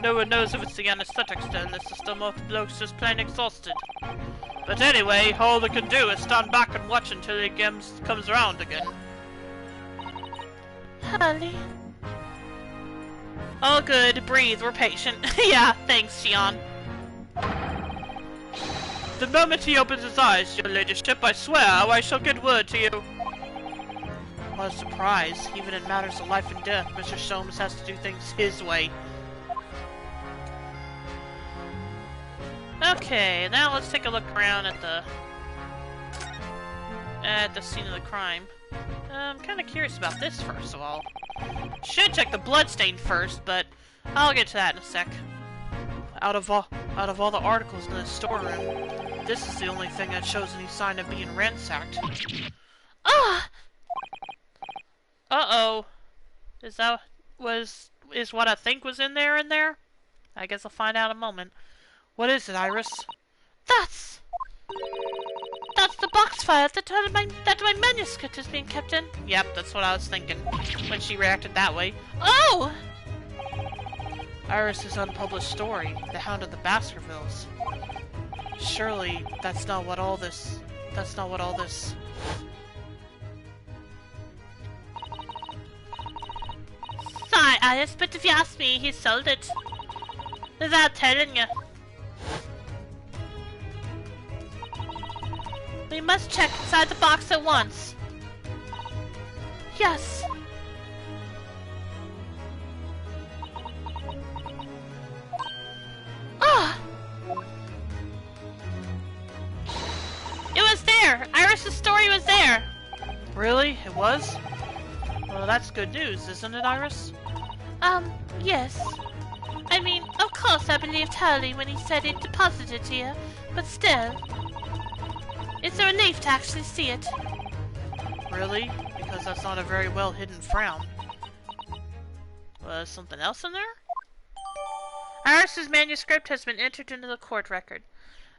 No one knows if it's the anesthetic still in the system or if the bloke's just plain exhausted. But anyway, all they can do is stand back and watch until he comes around again. Hurley. All good. Breathe. We're patient. Yeah, thanks, Xion. The moment he opens his eyes, your ladyship, I swear I shall get word to you. What a surprise. Even in matters of life and death, Mr. Sholmes has to do things his way. Okay, now let's take a look around at the scene of the crime. I'm kind of curious about this first of all. Should check the bloodstain first, but I'll get to that in a sec. Out of all the articles in the storeroom, this is the only thing that shows any sign of being ransacked. Ah! Uh-oh. Is what I think was in there? I guess I'll find out in a moment. What is it, Iris? That's the box file that my manuscript is being kept in. Yep, that's what I was thinking when she reacted that way. Oh! Iris's unpublished story, The Hound of the Baskervilles. Surely that's not what all this. Sorry, Iris, but if you ask me, he sold it. Without telling you. We must check inside the box at once. Yes. Ah! It was there! Iris's story was there! Really? It was? Well, that's good news, isn't it, Iris? Yes. I mean, of course I believed Hurley when he said he'd deposited it here, but still. It's a relief to actually see it. Really? Because that's not a very well hidden frown. Was something else in there? Iris's manuscript has been entered into the court record.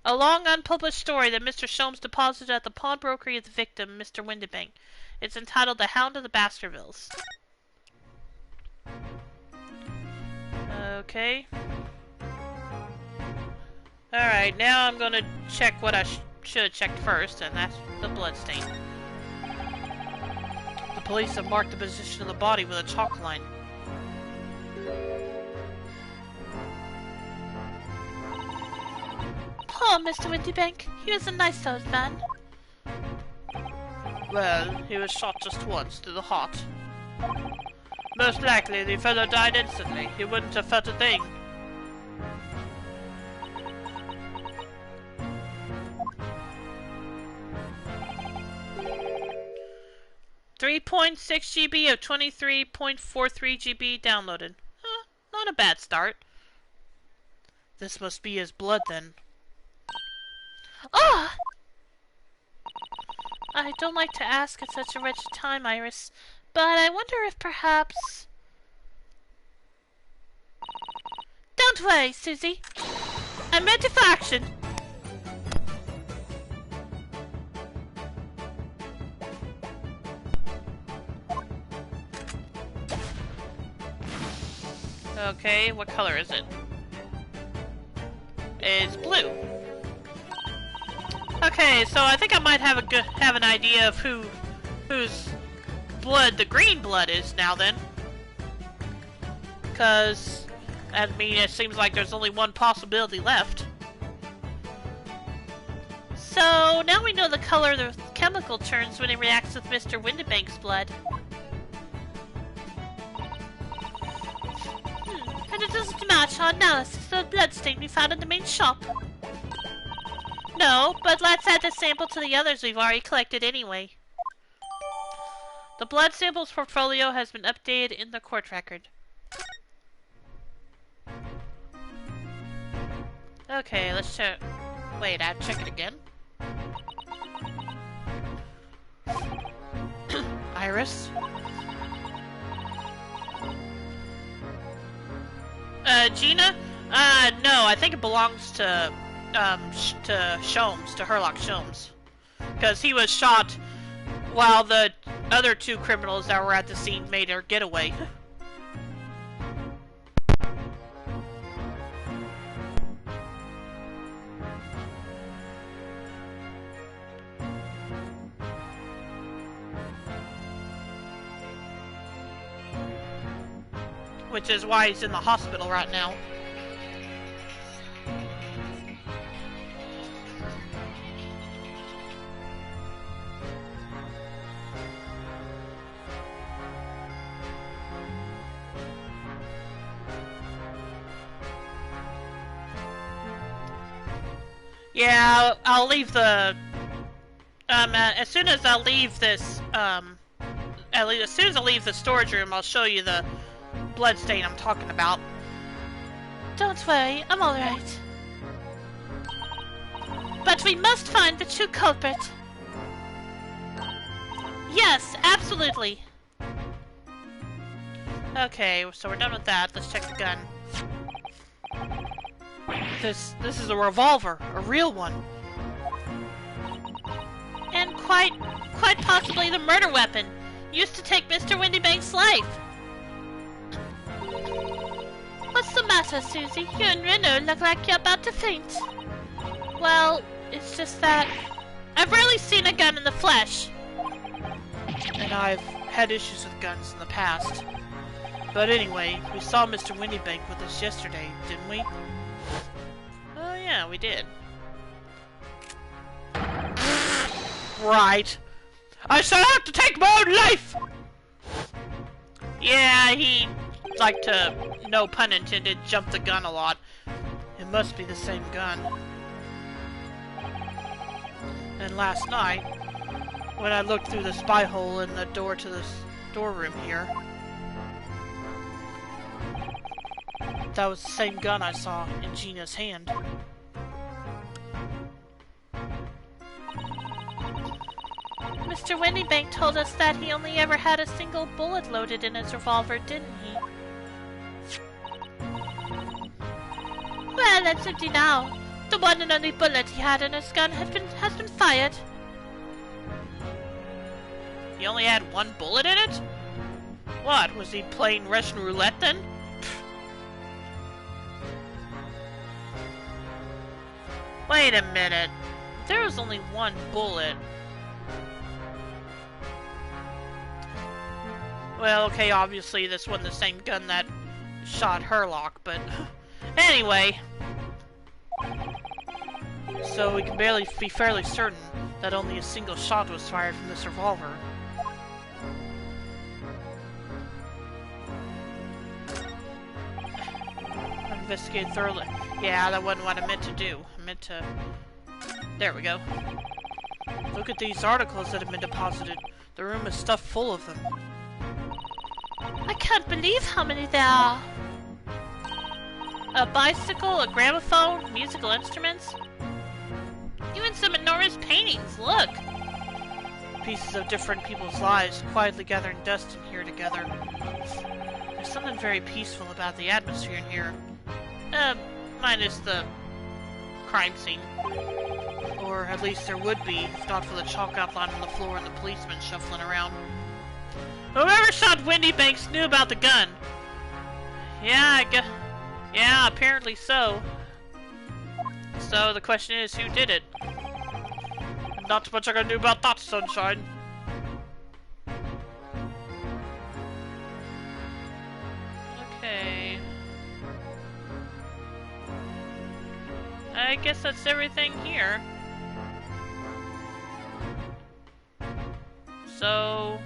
A long unpublished story that Mr. Sholmes deposited at the pawnbrokery of the victim, Mr. Windibank. It's entitled The Hound of the Baskervilles. Okay. Alright, now I'm gonna check what I should have checked first, and that's the bloodstain. The police have marked the position of the body with a chalk line. Poor Mr. Windibank. He was a nice old man. Well, he was shot just once, through the heart. Most likely the fellow died instantly. He wouldn't have felt a thing. .6 GB of 23.43 GB downloaded. Huh, not a bad start. This must be his blood then. Ah! I don't like to ask at such a wretched time, Iris, but I wonder if perhaps... Don't worry, Susie. I'm ready for action. Okay, what color is it? It's blue. Okay, so I think I might have an idea of whose blood the green blood is now then. Because, I mean, it seems like there's only one possibility left. So, now we know the color the chemical turns when it reacts with Mr. Windibank's blood. And it doesn't match our analysis of the bloodstain we found in the main shop. No, but let's add the sample to the others we've already collected anyway. The blood samples portfolio has been updated in the court record. Okay, let's check. Wait, I'll check it again. Iris? Gina? No, I think it belongs to Sholmes, to Herlock Sholmes. Because he was shot while the other two criminals that were at the scene made their getaway. which is why he's in the hospital right now. Yeah, I'll leave the, as soon as I leave this, as soon as I leave the storage room, I'll show you the bloodstain I'm talking about. Don't worry, I'm alright. But we must find the true culprit. Yes, absolutely. Okay, so we're done with that. Let's check the gun. This is a revolver, a real one. And quite possibly the murder weapon used to take Mr. Windybank's life. What's the matter, Susie? You and Reno look like you're about to faint. Well, it's just that I've rarely seen a gun in the flesh. And I've had issues with guns in the past. But anyway, we saw Mr. Windybank with us yesterday, didn't we? Oh yeah, we did. Right. I set out to take my own life! Yeah, he liked to, no pun intended, jump the gun a lot. It must be the same gun. And last night, when I looked through the spy hole in the door to this storeroom here, that was the same gun I saw in Gina's hand. Mr. Windybank told us that he only ever had a single bullet loaded in his revolver, didn't he? Well, that's empty now. The one and only bullet he had in his gun has been fired. He only had one bullet in it? What, was he playing Russian roulette then? Wait a minute. There was only one bullet. Well, okay, obviously this wasn't the same gun that shot Herlock, but anyway. So we can barely be fairly certain that only a single shot was fired from this revolver. Investigate thoroughly. Yeah, that wasn't what I meant to do. I meant to... There we go. Look at these articles that have been deposited. The room is stuffed full of them. I can't believe how many there are. A bicycle, a gramophone, musical instruments. Even some enormous paintings, look! Pieces of different people's lives quietly gathering dust in here together. There's something very peaceful about the atmosphere in here. Minus the crime scene. Or at least there would be, if not for the chalk outline on the floor and the policeman shuffling around. Whoever shot Windybanks knew about the gun. Yeah, yeah, apparently so. So the question is, who did it? Not much I can do about that, sunshine. Okay. I guess that's everything here. So...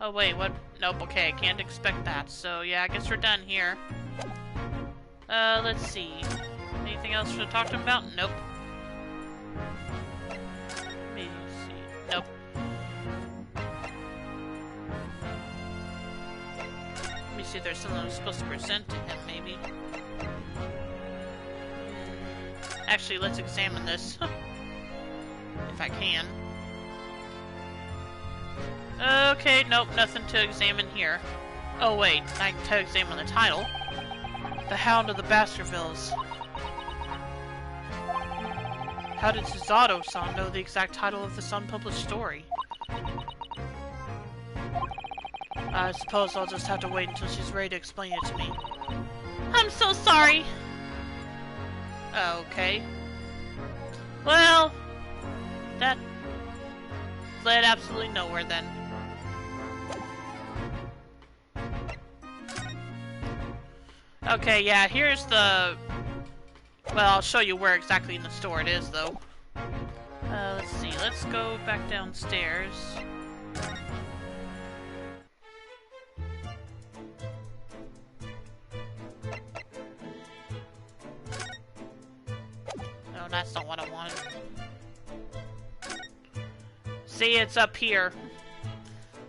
Oh wait, what? Nope, okay, I can't expect that. So yeah, I guess we're done here. Let's see. Anything else to talk to him about? Nope. Let me see. Nope. Let me see if there's something I'm supposed to present to him, maybe. Actually, let's examine this. If I can. Okay, nope, nothing to examine here. Oh wait, I can examine the title. The Hound of the Baskervilles. How did Suzato-san know the exact title of this unpublished story? I suppose I'll just have to wait until she's ready to explain it to me. I'm so sorry. Okay. Well, that led absolutely nowhere then. Okay, yeah, here's the... Well, I'll show you where exactly in the store it is, though. Let's see. Let's go back downstairs. No, that's not what I want. See, it's up here.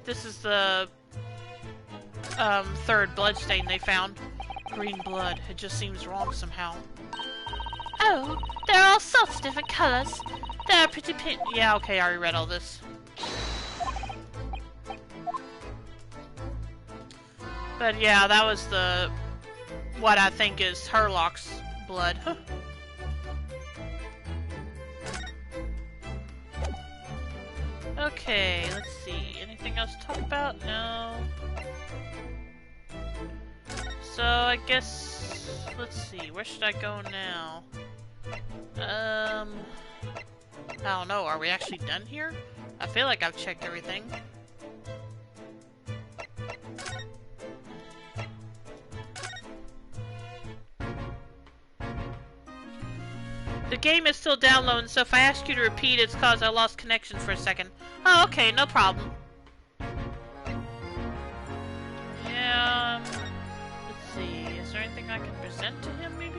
This is the third bloodstain they found. Green blood. It just seems wrong somehow. Oh, there are all sorts of different colors. They're pretty pink. Yeah, okay, I already read all this. But yeah, that was the... what I think is Herlock's blood. Okay, let's see. Anything else to talk about? No. So, I guess... let's see. Where should I go now? I don't know. Are we actually done here? I feel like I've checked everything. The game is still downloading, so if I ask you to repeat, it's cause I lost connection for a second. Oh, okay, no problem. Yeah, let's see. Is there anything I can present to him, maybe?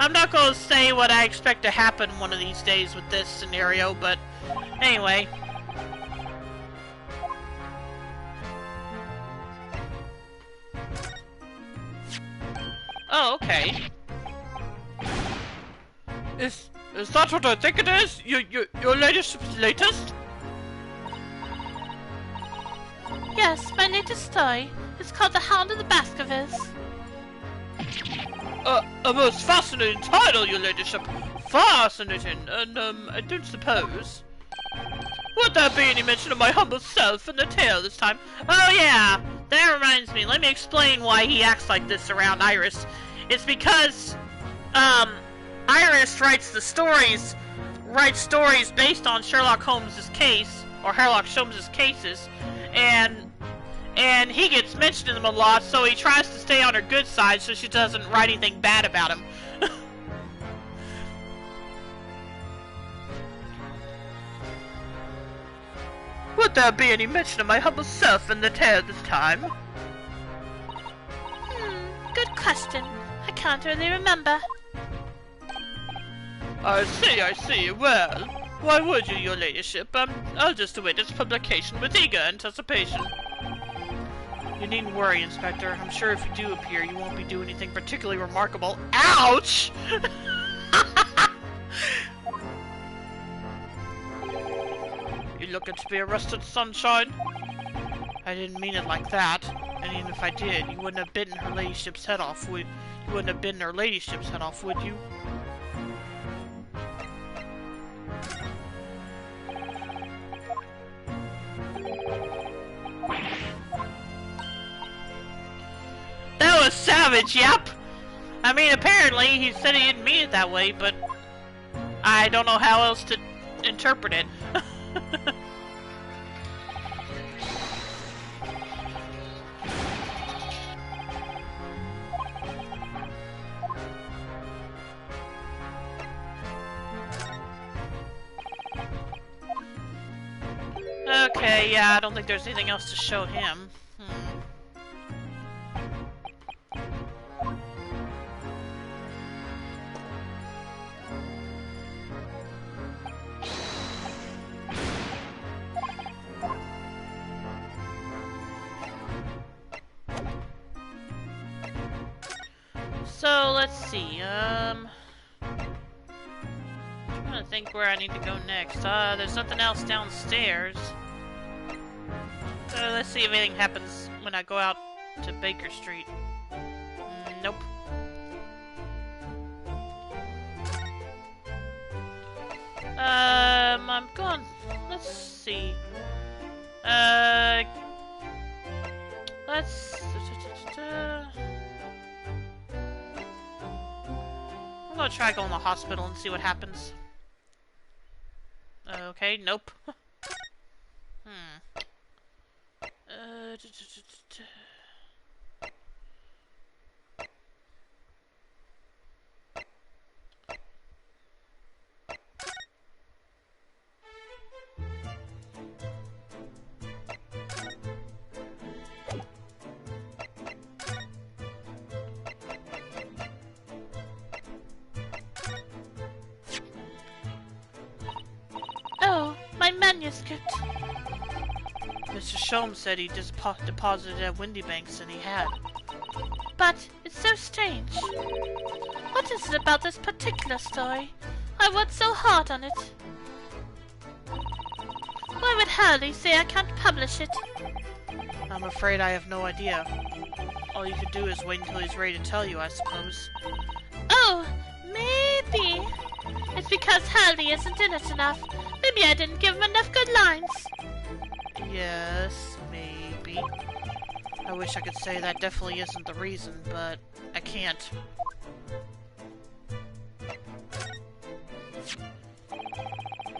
I'm not gonna say what I expect to happen one of these days with this scenario, but anyway. Oh, okay. Is that what I think it is? Your ladyship's latest? Yes, my latest story. It's called The Hound of the Baskervilles. A most fascinating title, your ladyship. Fascinating, and, I don't suppose... Would there be any mention of my humble self in the tale this time? Oh yeah! That reminds me, let me explain why he acts like this around Iris. It's because, Iris writes stories based on Sherlock Holmes' case, or Sherlock Holmes' cases, and he gets mentioned in them a lot, so he tries to stay on her good side so she doesn't write anything bad about him. Would there be any mention of my humble self in the tale this time? Good question. I can't really remember. I see. Well, why would you, your ladyship? I'll just await its publication with eager anticipation. You needn't worry, Inspector. I'm sure if you do appear, you won't be doing anything particularly remarkable. Ouch! You looking to be arrested, Sunshine? I didn't mean it like that. And even if I did, you wouldn't have bitten her ladyship's head off, would you? That was savage, yep! I mean, apparently he said he didn't mean it that way, but I don't know how else to interpret it. Okay, yeah, I don't think there's anything else to show him. So, let's see, I'm trying to think where I need to go next. There's nothing else downstairs. Let's see if anything happens when I go out to Baker Street. Nope. I'm going. Let's see. Let's. I'm gonna try going to the hospital and see what happens. Okay, nope. Oh, my manuscript. Mr. Sholmes said he just deposited at Windy Banks, and he had. But it's so strange. What is it about this particular story? I worked so hard on it. Why would Hurley say I can't publish it? I'm afraid I have no idea. All you could do is wait until he's ready to tell you, I suppose. Oh, maybe. It's because Hurley isn't in it enough. Maybe I didn't give him enough good lines. Yes, maybe. I wish I could say that definitely isn't the reason, but I can't.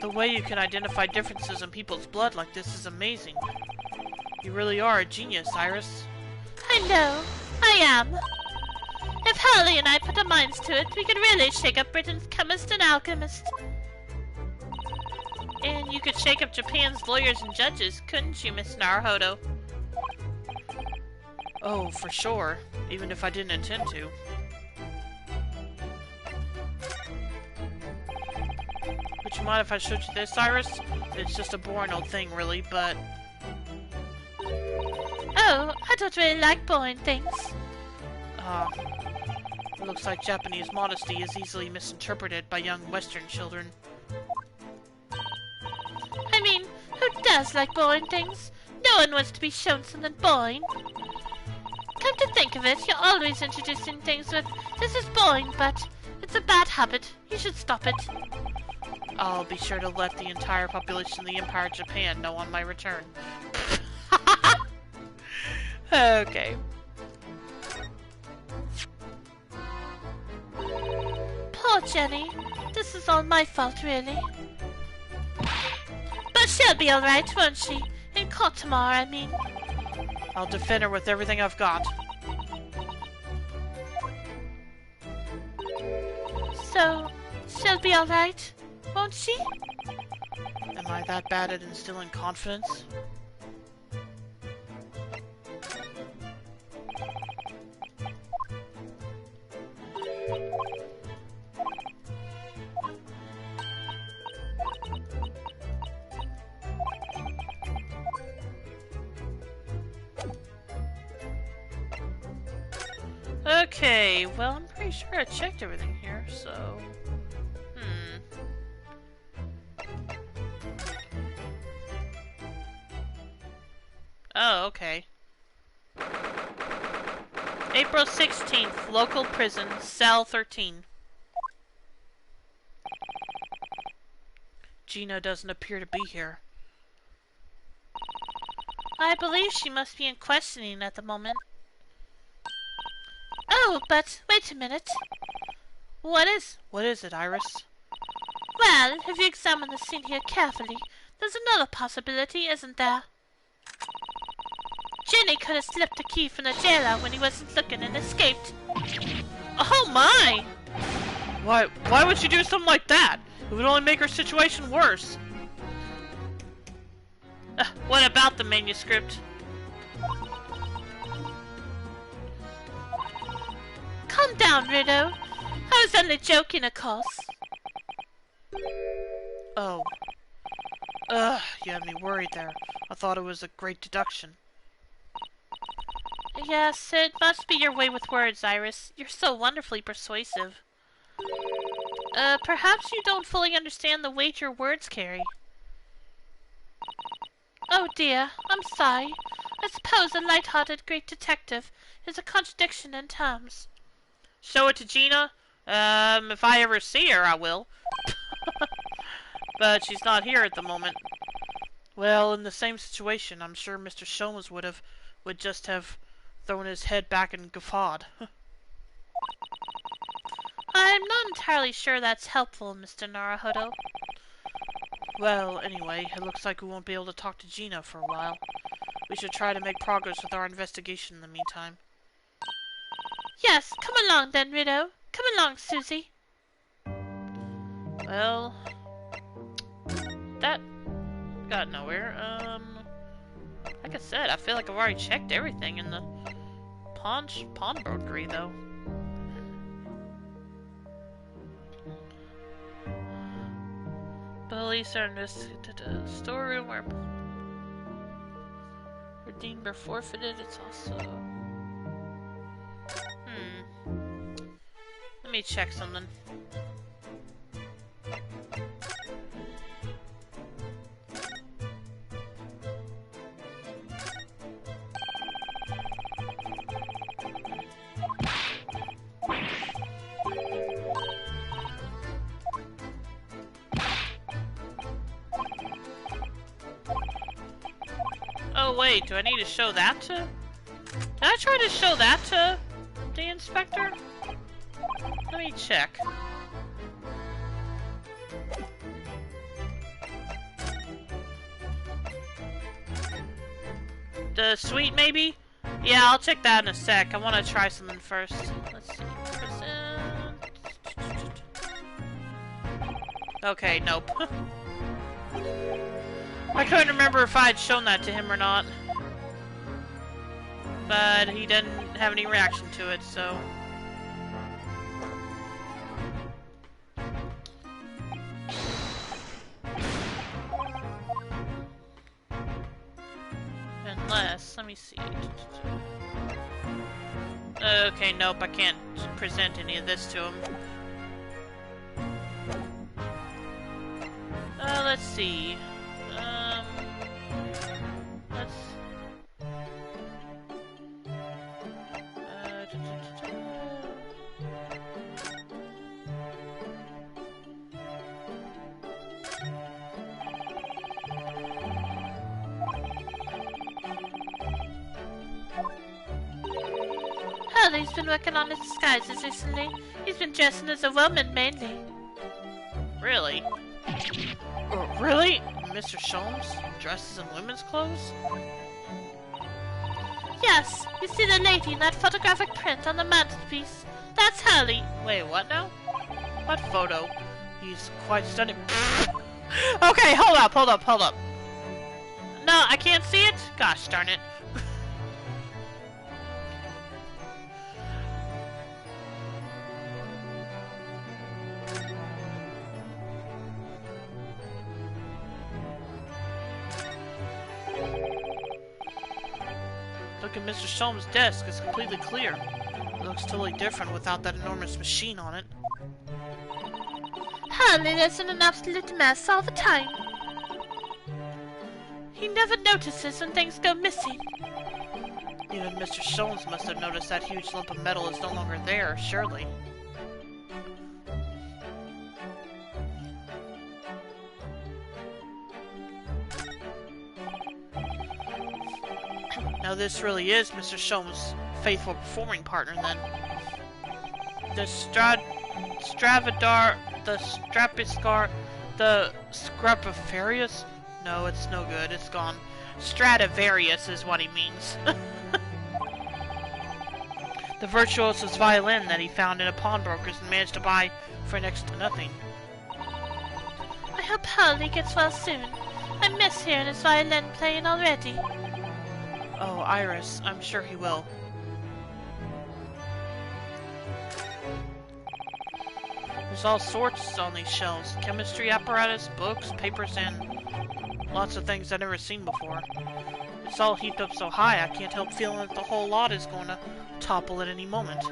The way you can identify differences in people's blood like this is amazing. You really are a genius, Iris. I know. I am. If Hurley and I put our minds to it, we could really shake up Britain's chemist and alchemist. And you could shake up Japan's lawyers and judges, couldn't you, Miss Naruhodo? Oh, for sure. Even if I didn't intend to. Would you mind if I showed you this, Iris? It's just a boring old thing, really, but... Oh, I don't really like boring things. It looks like Japanese modesty is easily misinterpreted by young Western children. I mean, who does like boring things? No one wants to be shown something boring. Come to think of it, you're always introducing things with, this is boring, but it's a bad habit. You should stop it. I'll be sure to let the entire population of the Empire of Japan know on my return. Okay. Poor Jenny. This is all my fault, really. But she'll be alright, won't she? In court tomorrow, I mean. I'll defend her with everything I've got. So, she'll be alright, won't she? Am I that bad at instilling confidence? Okay, well, I'm pretty sure I checked everything here, so... Oh, okay. April 16th, local prison, cell 13. Gina doesn't appear to be here. I believe she must be in questioning at the moment. Oh, but wait a minute. What is it, Iris? Well, if you examine the scene here carefully, there's another possibility, isn't there? Ginny could have slipped a key from the jailer when he wasn't looking and escaped. Oh my! Why would she do something like that? It would only make her situation worse. What about the manuscript? Calm down, Rido. I was only joking, of course. Oh. You had me worried there. I thought it was a great deduction. Yes, it must be your way with words, Iris. You're so wonderfully persuasive. Perhaps you don't fully understand the weight your words carry. Oh dear, I'm sorry. I suppose a light-hearted great detective is a contradiction in terms. Show it to Gina. If I ever see her, I will. But she's not here at the moment. Well, in the same situation, I'm sure Mr. Sholmes would just have thrown his head back and guffawed. I'm not entirely sure that's helpful, Mr. Naruhodo. Well, anyway, it looks like we won't be able to talk to Gina for a while. We should try to make progress with our investigation in the meantime. Yes, come along then, Rido. Come along, Susie. Well, that got nowhere. Like I said, I feel like I've already checked everything in the pawnbrokery, though. Police are investigated a storeroom where redeemed or forfeited. It's also... Let me check something. Oh wait, do I need to show that to... Did I try to show that to the inspector? Let me check. The suite, maybe? Yeah, I'll check that in a sec. I want to try something first. Let's see. Present. Okay, nope. I couldn't remember if I had shown that to him or not. But he didn't have any reaction to it, so... Unless, let me see. Okay, nope, I can't present any of this to him. Let's see. Let's... Hurley's been working on his disguises recently. He's been dressing as a woman, mainly. Really? Really? Mr. Sholmes dresses in women's clothes? Yes, you see the lady in that photographic print on the mantelpiece? That's Hurley. Wait, what now? What photo? He's quite stunning. Okay, hold up. No, I can't see it? Gosh darn it. Look at Mr. Sholmes' desk. It's completely clear. It looks totally different without that enormous machine on it. Hurley lives in an absolute mess all the time. He never notices when things go missing. Even Mr. Sholmes must have noticed that huge lump of metal is no longer there, surely. Now this really is Mr. Sholmes' faithful performing partner, then. The Scrapifarius? No, it's no good, it's gone. Stradivarius is what he means. The virtuoso's violin that he found in a pawnbroker's and managed to buy for next to nothing. I hope Hurley gets well soon. I miss hearing his violin playing already. Oh, Iris, I'm sure he will. There's all sorts on these shelves. Chemistry apparatus, books, papers, and lots of things I've never seen before. It's all heaped up so high, I can't help feeling that the whole lot is going to topple at any moment.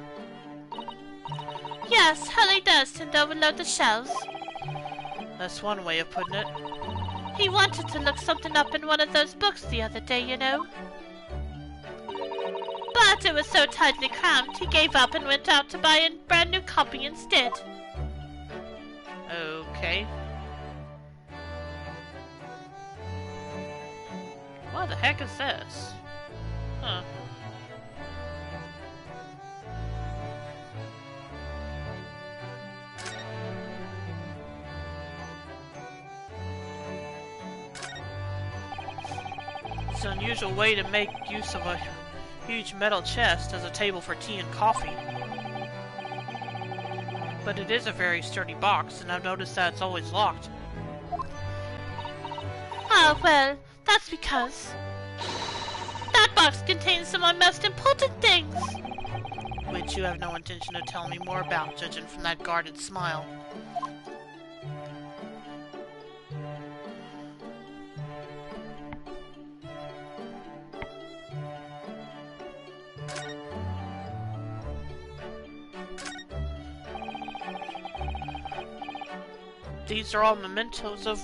Yes, Hurley does tend to overload the shelves. That's one way of putting it. He wanted to look something up in one of those books the other day, you know. But it was so tightly crammed, he gave up and went out to buy a brand new copy instead. Okay. What the heck is this? Huh. It's an unusual way to make use of a huge metal chest as a table for tea and coffee. But it is a very sturdy box, and I've noticed that it's always locked. Ah, well, that's because that box contains some of my most important things. Which you have no intention of telling me more about, judging from that guarded smile. These are all mementos of...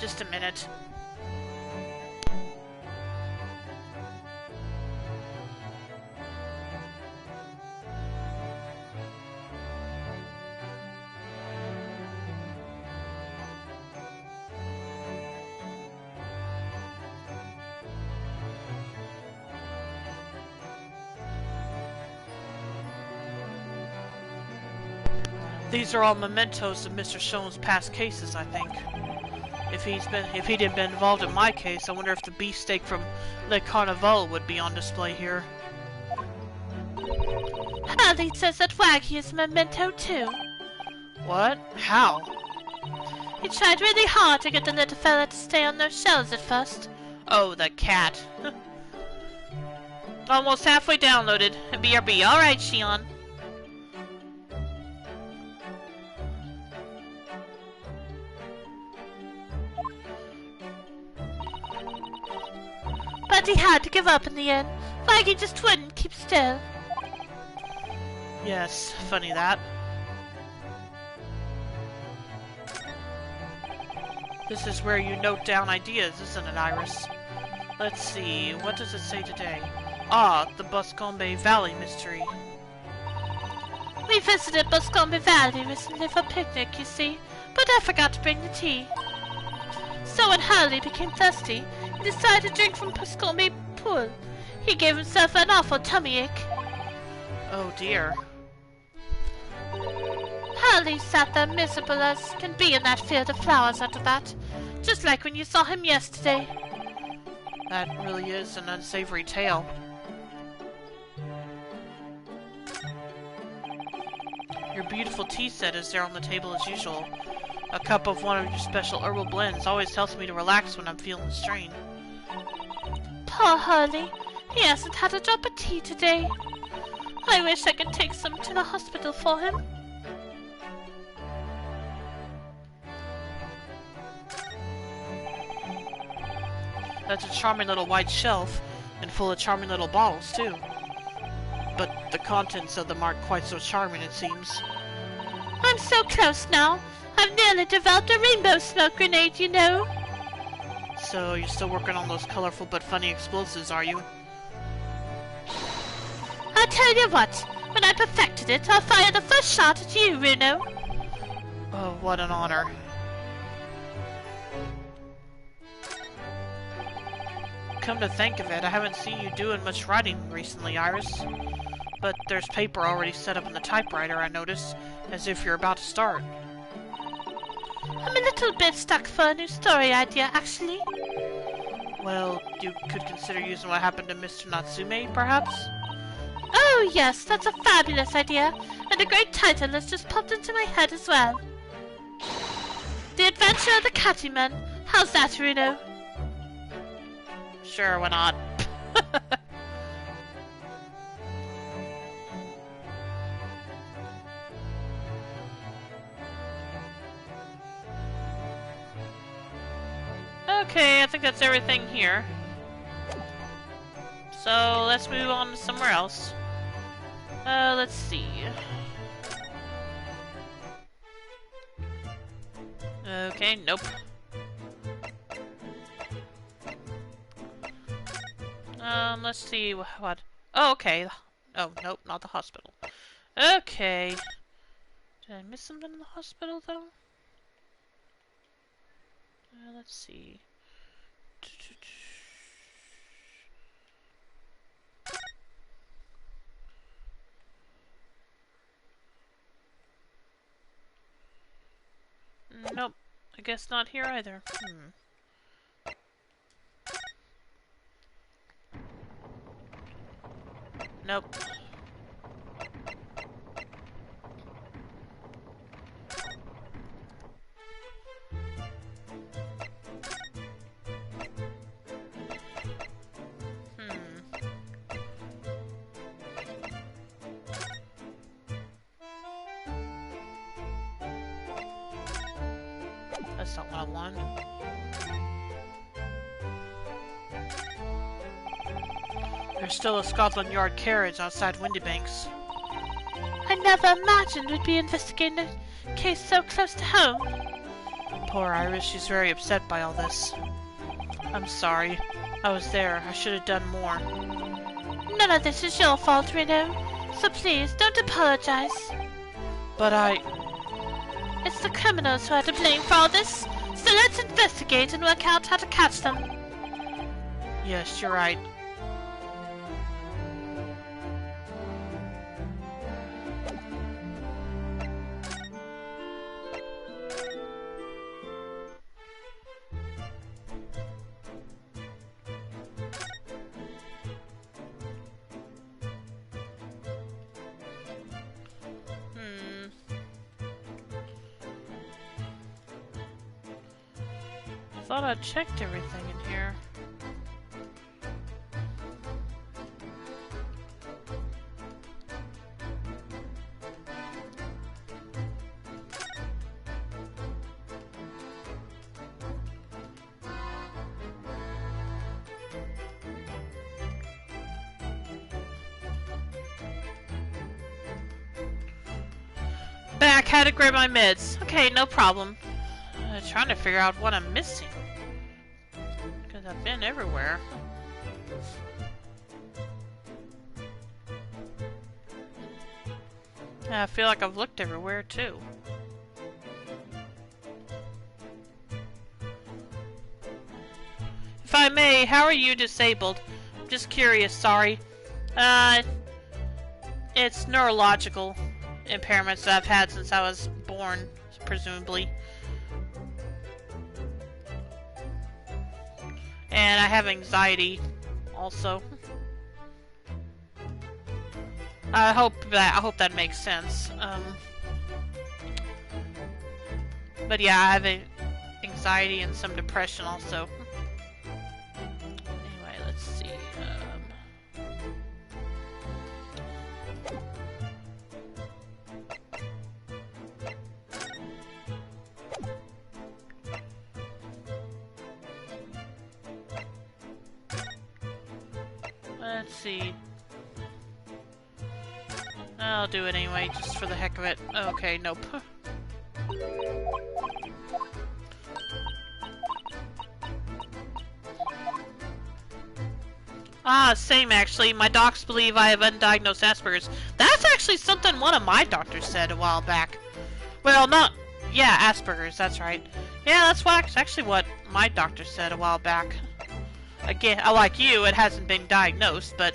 Just a minute. These are all mementos of Mr. Shone's past cases, I think. If he'd been involved in my case, I wonder if the beefsteak from Le Carnival would be on display here. Hurley says that Waggy is a memento too. What? How? He tried really hard to get the little fella to stay on those shelves at first. Oh, the cat. Almost halfway downloaded. BRB. Alright, Shion. But he had to give up in the end. Waggy just wouldn't keep still. Yes, funny that. This is where you note down ideas, isn't it, Iris? Let's see, what does it say today? Ah, the Buscombe Valley mystery. We visited Buscombe Valley recently for a picnic, you see, but I forgot to bring the tea. So when Hurley became thirsty, he decided to drink from Buscombe Pool. He gave himself an awful tummy ache. Oh dear. Hurley sat there miserable as can be in that field of flowers after that, just like when you saw him yesterday. That really is an unsavory tale. Your beautiful tea set is there on the table as usual. A cup of one of your special herbal blends always helps me to relax when I'm feeling the strain. Poor Hurley. He hasn't had a drop of tea today. I wish I could take some to the hospital for him. That's a charming little white shelf, and full of charming little bottles, too. But the contents of them aren't quite so charming, it seems. I'm so close now. I've nearly developed a rainbow smoke grenade, you know. So, you're still working on those colorful but funny explosives, are you? I'll tell you what. When I perfected it, I'll fire the first shot at you, Runo. Oh, what an honor. Come to think of it, I haven't seen you doing much writing recently, Iris. But there's paper already set up in the typewriter, I noticed, as if you're about to start. I'm a little bit stuck for a new story idea, actually. Well, you could consider using what happened to Mr. Natsume, perhaps? Oh yes, that's a fabulous idea, and a great title has just popped into my head as well. The Adventure of the Cattyman. How's that, Runo? Sure, why not? Okay, I think that's everything here. So let's move on to somewhere else. Let's see. Okay, nope. Let's see what. Oh, okay. Oh, nope, not the hospital. Okay. Did I miss something in the hospital though? Let's see. Nope. I guess not here either. Nope. That's not what I want. There's still a Scotland Yard carriage outside Windybanks. I never imagined we'd be investigating a case so close to home. Poor Iris, she's very upset by all this. I'm sorry. I was there. I should have done more. None of this is your fault, Reno. So please, don't apologize. But It's the criminals who are to blame for all this, so let's investigate and work out how to catch them. Yes, you're right. Thought I checked everything in here. Back, had to grab my meds. Okay, no problem. Trying to figure out what I'm missing. Because I've been everywhere. I feel like I've looked everywhere too. If I may, how are you disabled? I'm just curious, sorry. It's neurological impairments that I've had since I was born, presumably. And I have anxiety, also. I hope that makes sense. But yeah, I have anxiety and some depression also. Anyway, let's see. Let's see. I'll do it anyway, just for the heck of it. Okay, nope. Same actually. My docs believe I have undiagnosed Asperger's. That's actually something one of my doctors said a while back. Well, yeah, Asperger's, that's right. Yeah, that's actually what my doctor said a while back. Again, like you, it hasn't been diagnosed, but...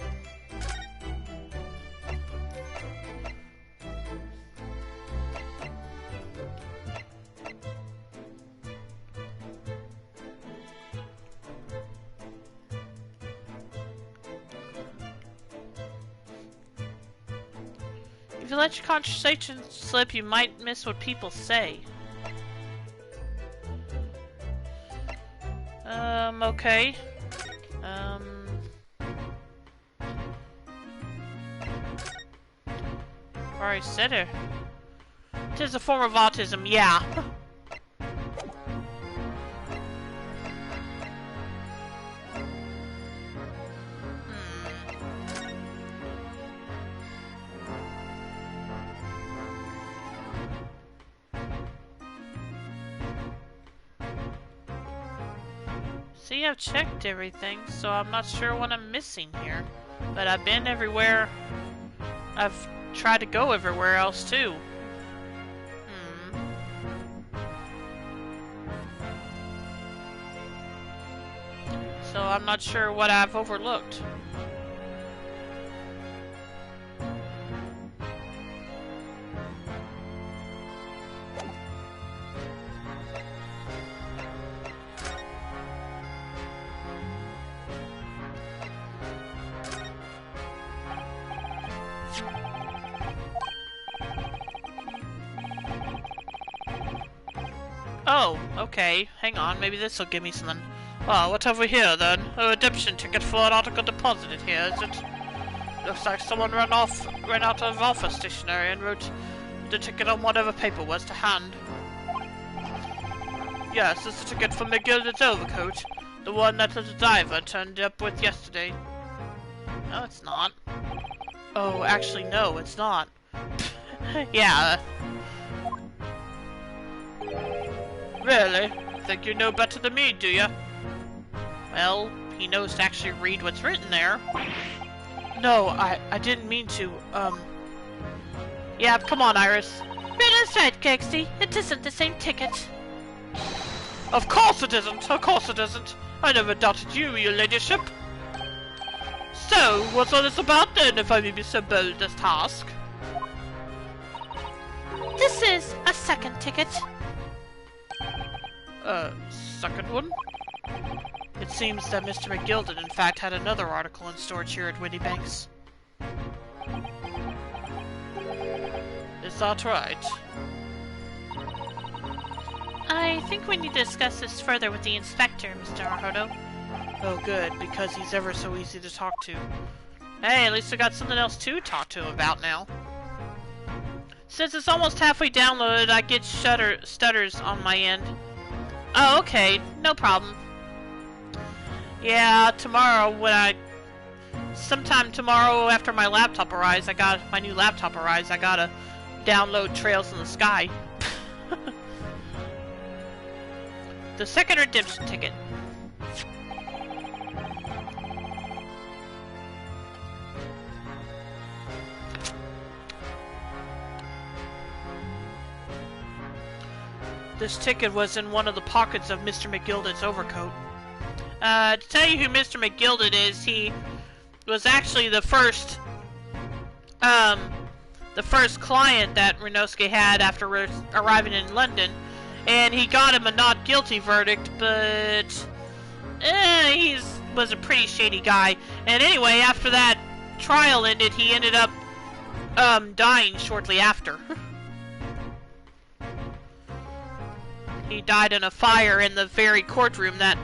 If you let your conversation slip, you might miss what people say. Okay. Already said it. It is a form of autism, yeah. See, I've checked everything, so I'm not sure what I'm missing here. But I've been everywhere. I've tried to go everywhere else, too. So I'm not sure what I've overlooked. Oh, okay. Hang on, maybe this will give me something. Well, what have we here, then? A redemption ticket for an article deposited here, is it? Looks like someone ran out of office stationery and wrote the ticket on whatever paper was to hand. Yes, it's a ticket for McGilded's overcoat. The one that the diver turned up with yesterday. No, it's not. Oh, actually, no, it's not. Yeah. Really? Think you know better than me, do you? Well, he knows to actually read what's written there. No, I didn't mean to, Yeah, come on, Iris. Rena's right, Gexy. It isn't the same ticket. Of course it isn't! Of course it isn't! I never doubted you, your ladyship! So, what's all this about then, if I may be so bold as to ask? This is a second ticket. Second one? It seems that Mr. McGilded, in fact, had another article in storage here at Windy Banks. Is that right? I think we need to discuss this further with the inspector, Mr. Arhodo. Oh good, because he's ever so easy to talk to. Hey, at least I got something else to talk to him about now. Since it's almost halfway downloaded, I get stutters on my end. Oh, okay, no problem. Yeah, tomorrow sometime tomorrow after my laptop arrives, my new laptop arrives, I gotta download Trails in the Sky. The second redemption ticket. This ticket was in one of the pockets of Mr. McGilded's overcoat. To tell you who Mr. McGilded is, he was actually the first client that Renosuke had after arriving in London, and he got him a not guilty verdict, but he was a pretty shady guy. And anyway, after that trial ended, he ended up dying shortly after. He died in a fire in the very courtroom that...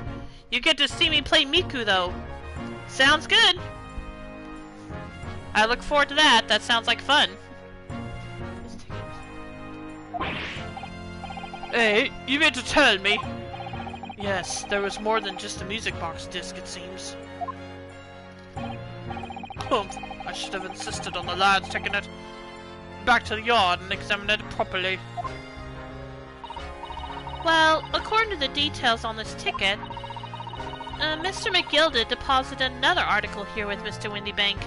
You get to see me play Miku, though. Sounds good. I look forward to that. That sounds like fun. Hey, you mean to tell me? Yes, there was more than just a music box disc, it seems. I should have insisted on the lads taking it back to the yard and examining it properly. Well, according to the details on this ticket, Mr. McGilded deposited another article here with Mr. Windybank.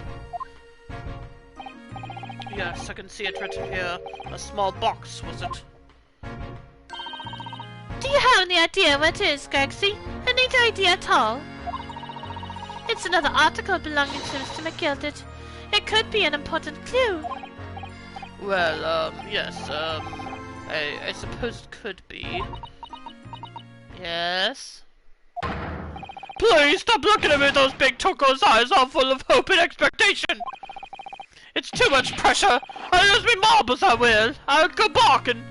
Yes, I can see it written here. A small box, was it? Do you have any idea what it is, Gexy? Any idea at all? It's another article belonging to Mr. McGilded. It could be an important clue. Well, yes, I suppose it could be. Yes? Please stop looking at me with those big turquoise eyes all full of hope and expectation! It's too much pressure! I'll lose me marbles, I will! I'll go barking!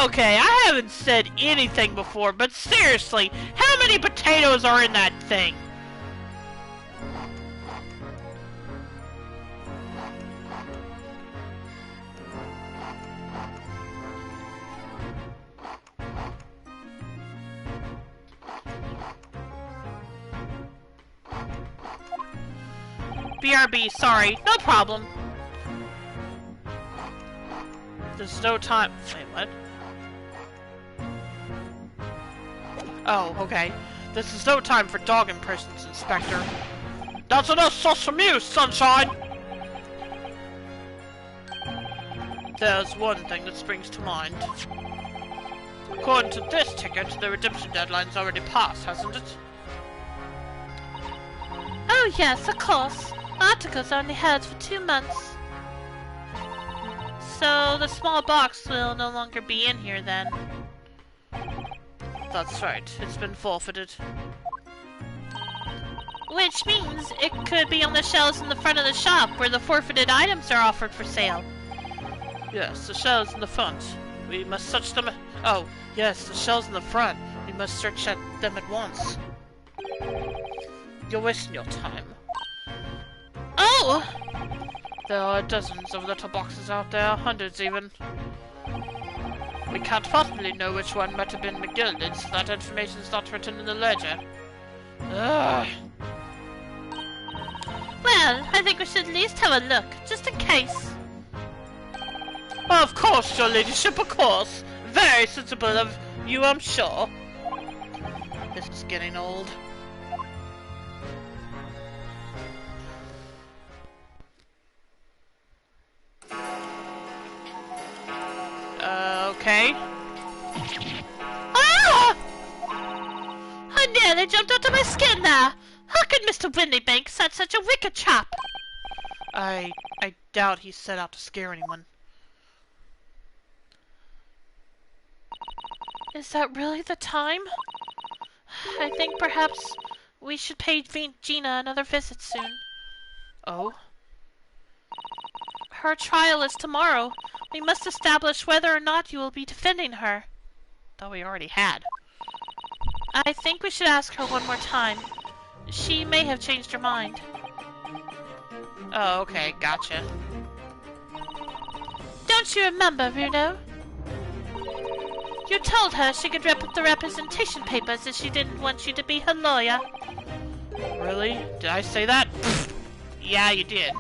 Okay, I haven't said anything before, but seriously, how many potatoes are in that thing? BRB, sorry, no problem. There's no time. Wait, what? Oh, okay. This is no time for dog impressions, Inspector. That's enough sauce from you, Sunshine! There's one thing that springs to mind. According to this ticket, the redemption deadline's already passed, hasn't it? Oh yes, of course. Articles only held for 2 months. So the small box will no longer be in here then. That's right, it's been forfeited. Which means it could be on the shelves in the front of the shop where the forfeited items are offered for sale. Yes, the shelves in the front. We must search them. Oh, yes, the shelves in the front. We must search at them at once. You're wasting your time. Oh! There are dozens of little boxes out there, hundreds even. We can't possibly know which one might have been McGilded, so that information's not written in the ledger. Ugh. Well, I think we should at least have a look, just in case. Of course, your ladyship, of course. Very sensible of you, I'm sure. This is getting old. Okay. Ah! I nearly jumped out of my skin there. How could Mr. Windybank set such a wicked trap? I doubt he set out to scare anyone. Is that really the time? I think perhaps we should pay Gina another visit soon. Oh? Her trial is tomorrow. We must establish whether or not you will be defending her. Thought we already had. I think we should ask her one more time. She may have changed her mind. Oh, okay, gotcha. Don't you remember, Bruno? You told her she could rip up the representation papers if she didn't want you to be her lawyer. Really? Did I say that? Yeah, you did.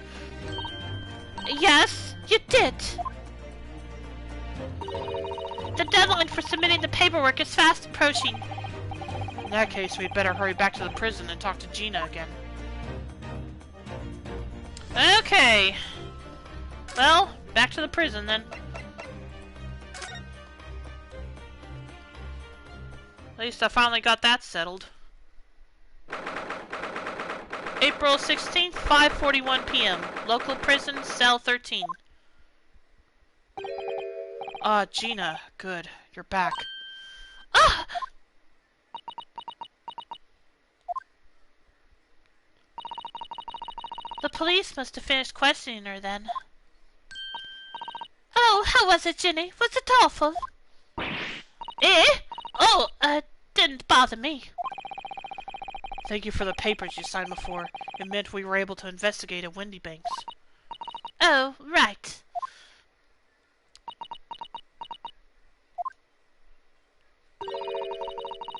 Yes, you did. The deadline for submitting the paperwork is fast approaching. In that case, we'd better hurry back to the prison and talk to Gina again. Okay. Well, back to the prison then. At least I finally got that settled. April 16th, 5:41 p.m. Local prison, cell 13. Ah, Gina. Good. You're back. Ah! The police must have finished questioning her then. Oh, how was it, Ginny? Was it awful? Eh? Oh, didn't bother me. Thank you for the papers you signed before. It meant we were able to investigate at Windybanks. Oh, right.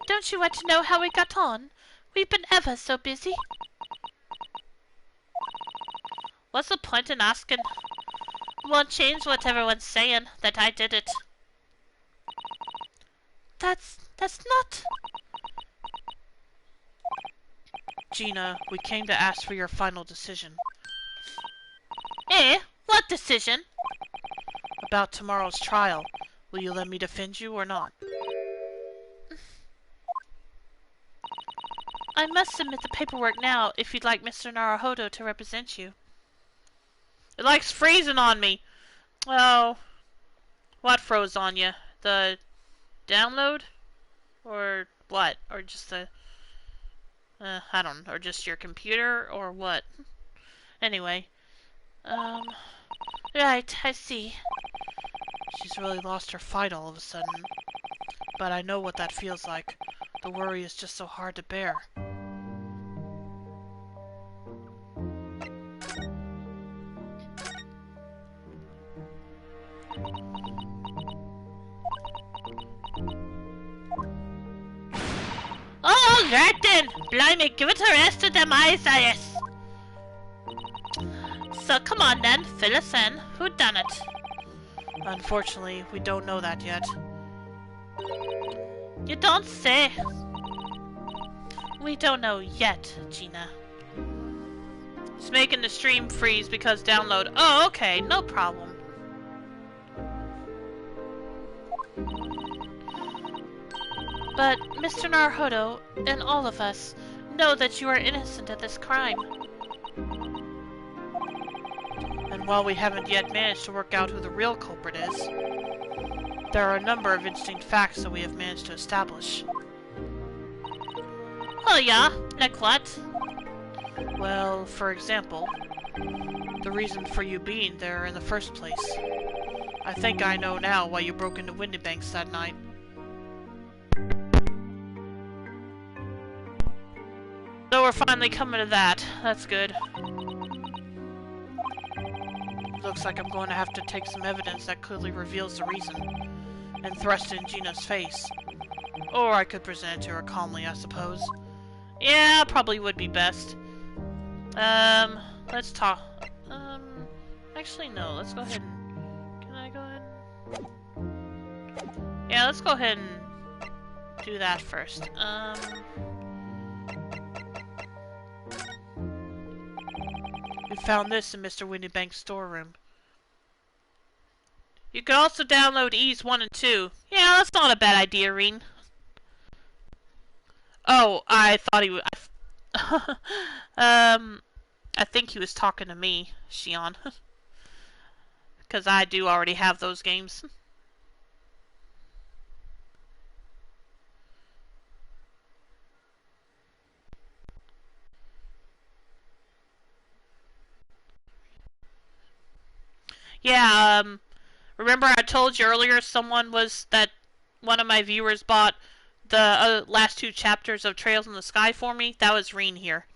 Don't you want to know how we got on? We've been ever so busy. What's the point in asking? It won't change what everyone's saying, that I did it. That's not... Gina, we came to ask for your final decision. Eh? What decision? About tomorrow's trial. Will you let me defend you or not? I must submit the paperwork now if you'd like Mr. Naruhodo to represent you. It likes freezing on me. Oh. What froze on you? The download? Or what? Or just the... I don't know. Or just your computer? Or what? Anyway. Right, I see. She's really lost her fight all of a sudden. But I know what that feels like. The worry is just so hard to bear. All right then! Blimey, give it a rest of them eyes, yes. So come on then, fill us in. Who done it? Unfortunately, we don't know that yet. You don't say. We don't know yet, Gina. It's making the stream freeze because download. Oh, okay, no problem. But Mr. Naruhodo and all of us know that you are innocent of this crime. And while we haven't yet managed to work out who the real culprit is, there are a number of interesting facts that we have managed to establish. Oh yeah? Like what? Well, for example, the reason for you being there in the first place. I think I know now why you broke into Windybanks that night. So we're finally coming to that. That's good. Looks like I'm going to have to take some evidence that clearly reveals the reason, and thrust it in Gina's face. Or I could present it to her calmly, I suppose. Yeah, probably would be best. Let's talk. Actually no, let's go ahead and... Can I go ahead and... Yeah, let's go ahead and do that first. We found this in Mr. Windybank's storeroom. You can also download E's 1 and 2. Yeah, that's not a bad idea, Reen. Oh, I thought he was... I think he was talking to me, Shion. Because I do already have those games. Yeah, remember I told you earlier one of my viewers bought the last 2 chapters of Trails in the Sky for me? That was Reen here.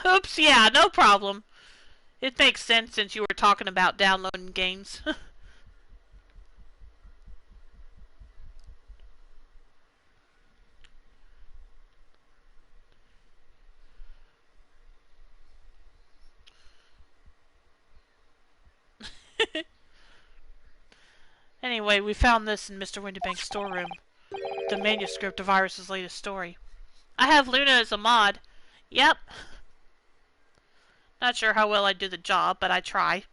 Oops, yeah, no problem. It makes sense since you were talking about downloading games. Anyway, we found this in Mr. Windybank's storeroom. The manuscript of Iris's latest story. I have Luna as a mod. Yep. Not sure how well I do the job, but I try.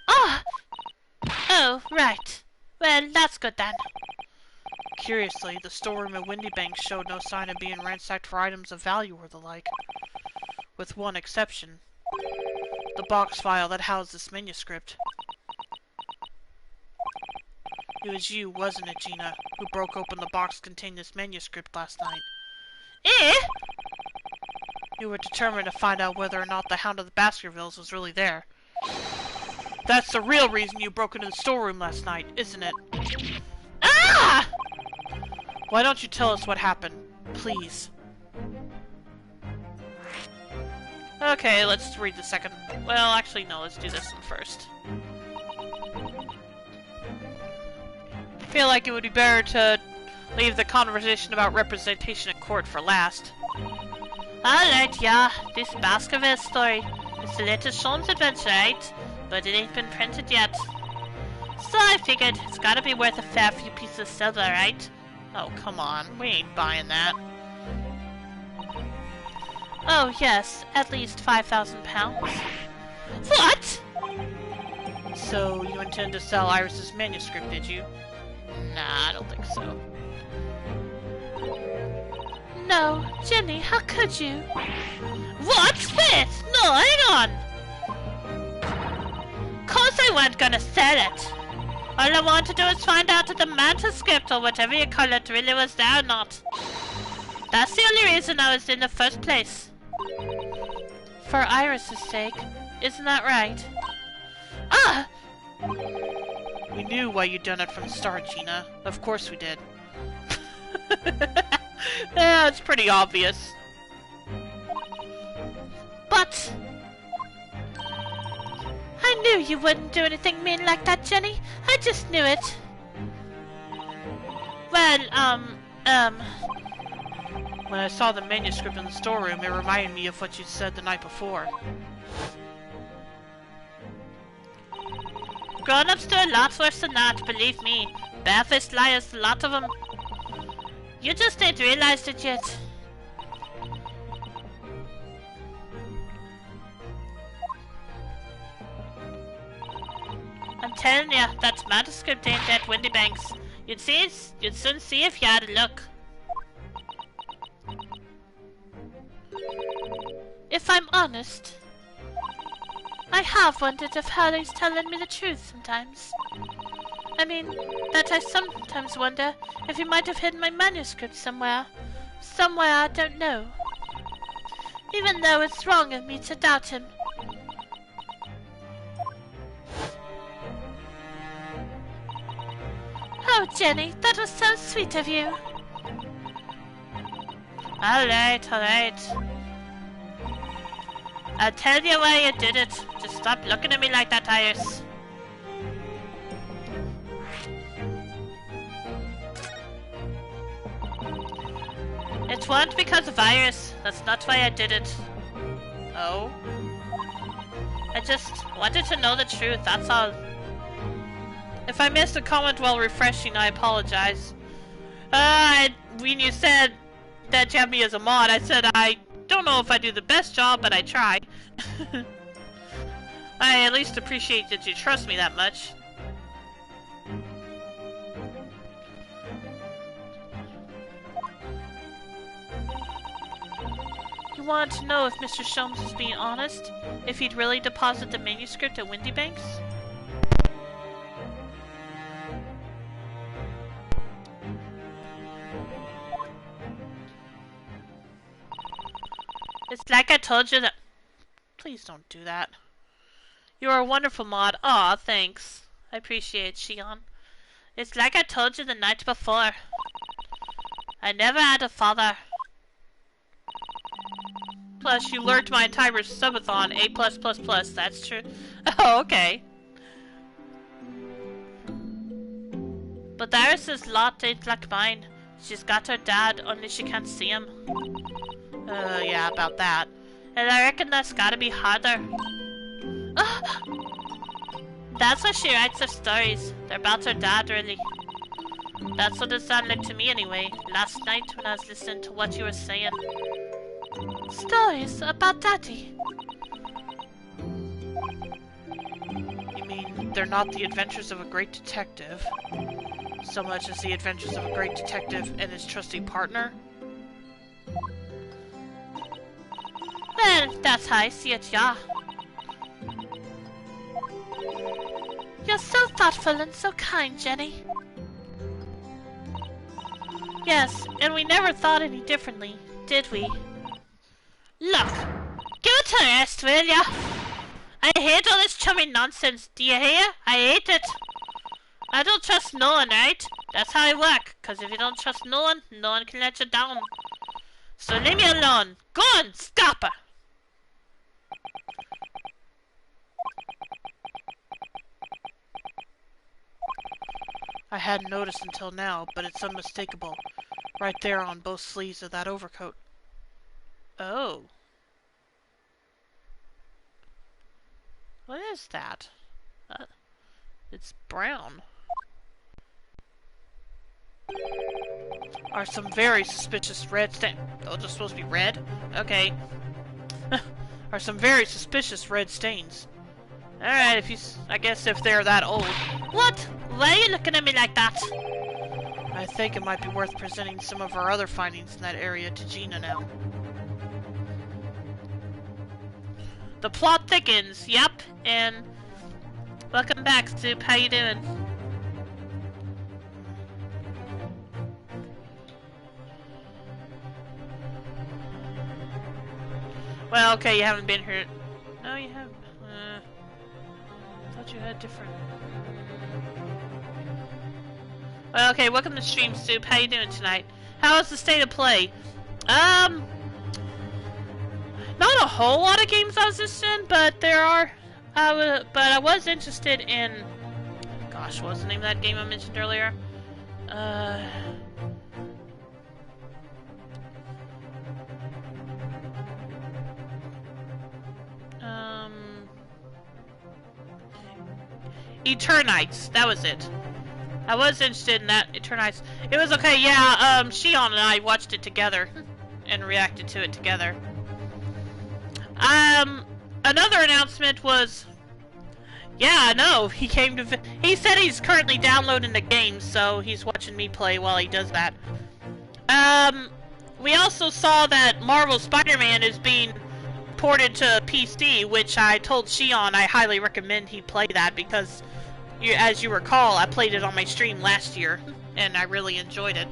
Ah! Oh, right. Well, that's good then. Curiously, the storeroom at Windybanks showed no sign of being ransacked for items of value or the like. With one exception. The box file that housed this manuscript. It was you, wasn't it, Gina, who broke open the box containing this manuscript last night? Eh? You were determined to find out whether or not the Hound of the Baskervilles was really there. That's the real reason you broke into the storeroom last night, isn't it? Ah! Why don't you tell us what happened, please? Okay, let's read the second. Well, actually, no, let's do this one first. I feel like it would be better to leave the conversation about representation in court for last. Alright, yeah, this Baskerville story. It's the latest Sholmes adventure, right? But it ain't been printed yet. So I figured it's gotta be worth a fair few pieces of silver, right? Oh, come on. We ain't buying that. Oh, yes. At least 5,000 pounds. What?! So, you intend to sell Iris's manuscript, did you? Nah, I don't think so. No, Jenny, how could you? What's this? No, hang on! Course I weren't gonna sell it! All I want to do is find out if the manuscript or whatever you call it really was there or not. That's the only reason I was in the first place. For Iris's sake, isn't that right? Ah! We knew why you'd done it from the start, Gina. Of course we did. Yeah, it's pretty obvious. But... I knew you wouldn't do anything mean like that, Jenny. I just knew it. Well, When I saw the manuscript in the storeroom, it reminded me of what you said the night before. Grown-ups do a lot worse than that, believe me. Barefaced liars, a lot of them. You just ain't realized it yet. I'm telling ya, that manuscript ain't at Windy Banks. You'd soon see if you had a look. If I'm honest, I have wondered if Harley's telling me the truth sometimes. I mean, that I sometimes wonder if he might have hidden my manuscript somewhere. Somewhere I don't know. Even though it's wrong of me to doubt him. Oh, Jenny, that was so sweet of you. Alright, alright. I'll tell you why you did it. Just stop looking at me like that, Iris. It wasn't because of Iris. That's not why I did it. Oh? I just wanted to know the truth, that's all. If I missed a comment while refreshing, I apologize. When you said that you have me as a mod, I said I don't know if I do the best job, but I try. I at least appreciate that you trust me that much. You want to know if Mr. Sholmes was being honest? If he'd really deposited the manuscript at Windy Banks? It's like I told you that... Please don't do that. You are a wonderful mod. Aw, thanks. I appreciate it, Shion. It's like I told you the night before. I never had a father. Plus, you learned my entire subathon A+++. That's true. Oh, okay. But Iris's lot ain't like mine. She's got her dad, only she can't see him. Yeah, about that. And I reckon that's gotta be harder. That's why she writes her stories. They're about her dad, really. That's what it sounded like to me anyway, last night when I was listening to what you were saying. Stories about Daddy? You mean they're not the adventures of a great detective, so much as the adventures of a great detective and his trusty partner? Well, that's how I see it, yeah. You're so thoughtful and so kind, Jenny. Yes, and we never thought any differently, did we? Look, give it to the rest, will ya? I hate all this chummy nonsense, do you hear? I hate it. I don't trust no one, right? That's how I work, cause if you don't trust no one can let you down. So leave me alone. Go on, stop her! I hadn't noticed until now, but it's unmistakable. Right there on both sleeves of that overcoat. Oh. What is that? It's brown. Are some very suspicious red stains. Oh, they're supposed to be red? Okay. Are some very suspicious red stains. Alright, I guess if they're that old. What? Why are you looking at me like that? I think it might be worth presenting some of our other findings in that area to Gina now. The plot thickens, yep, and welcome back, Stoop. How you doing? Well, okay, you haven't been here. No, you haven't. Thought you had different. Well, okay, welcome to Stream Soup. How you doing tonight? How is the state of play? Not a whole lot of games I was interested in, but there are. But I was interested in. Gosh, what was the name of that game I mentioned earlier? Eternites. That was it. I was interested in that. Eternites. It was okay, yeah, Shion and I watched it together. And reacted to it together. Another announcement was... Yeah, no, he came to... He said he's currently downloading the game, so he's watching me play while he does that. We also saw that Marvel Spider-Man is being ported to PC, which I told Shion I highly recommend he play that because... as you recall, I played it on my stream last year, and I really enjoyed it.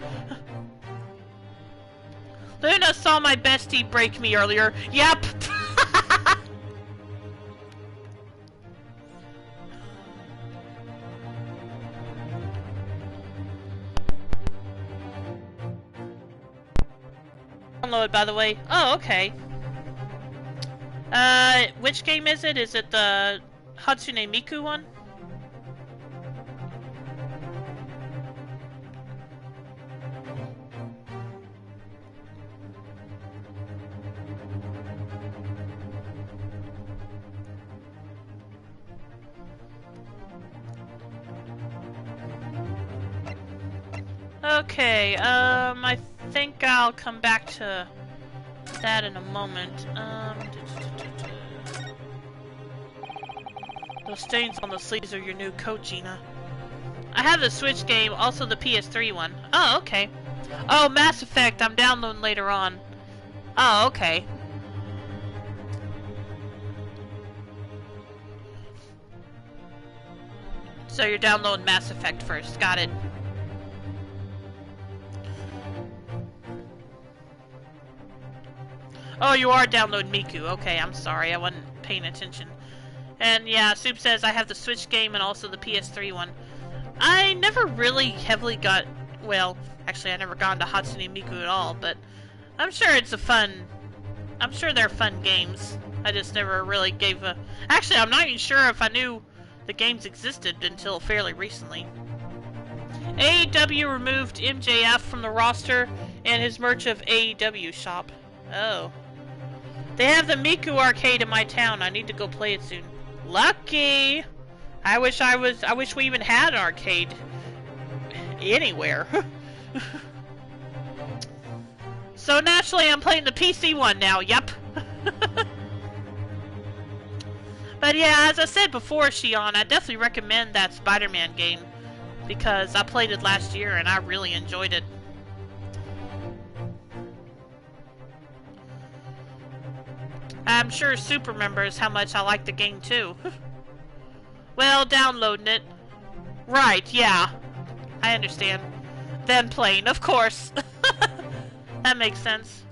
Luna saw my bestie break me earlier. Yep! Download, by the way. Oh, okay. Which game is it? Is it the Hatsune Miku one? Okay, I think I'll come back to that in a moment. Those stains on the sleeves are your new coat, Gina. I have the Switch game, also the PS3 one. Oh, okay. Oh, Mass Effect, I'm downloading later on. Oh, okay. So you're downloading Mass Effect first, got it. Oh, you are downloading Miku. Okay, I'm sorry. I wasn't paying attention. And yeah, Soup says I have the Switch game and also the PS3 one. I never really heavily got... Well, actually I never got into Hatsune Miku at all, but I'm sure it's a fun... I'm sure they're fun games. I just never really gave a... Actually, I'm not even sure if I knew the games existed until fairly recently. AEW removed MJF from the roster and his merch of AEW shop. Oh. They have the Miku arcade in my town. I need to go play it soon. Lucky! I wish we even had an arcade anywhere. So naturally I'm playing the PC one now, yep. But yeah, as I said before, Shion, I definitely recommend that Spider-Man game. Because I played it last year and I really enjoyed it. I'm sure Soup remembers how much I like the game too. Well, downloading it. Right, yeah. I understand. Then playing, of course. That makes sense.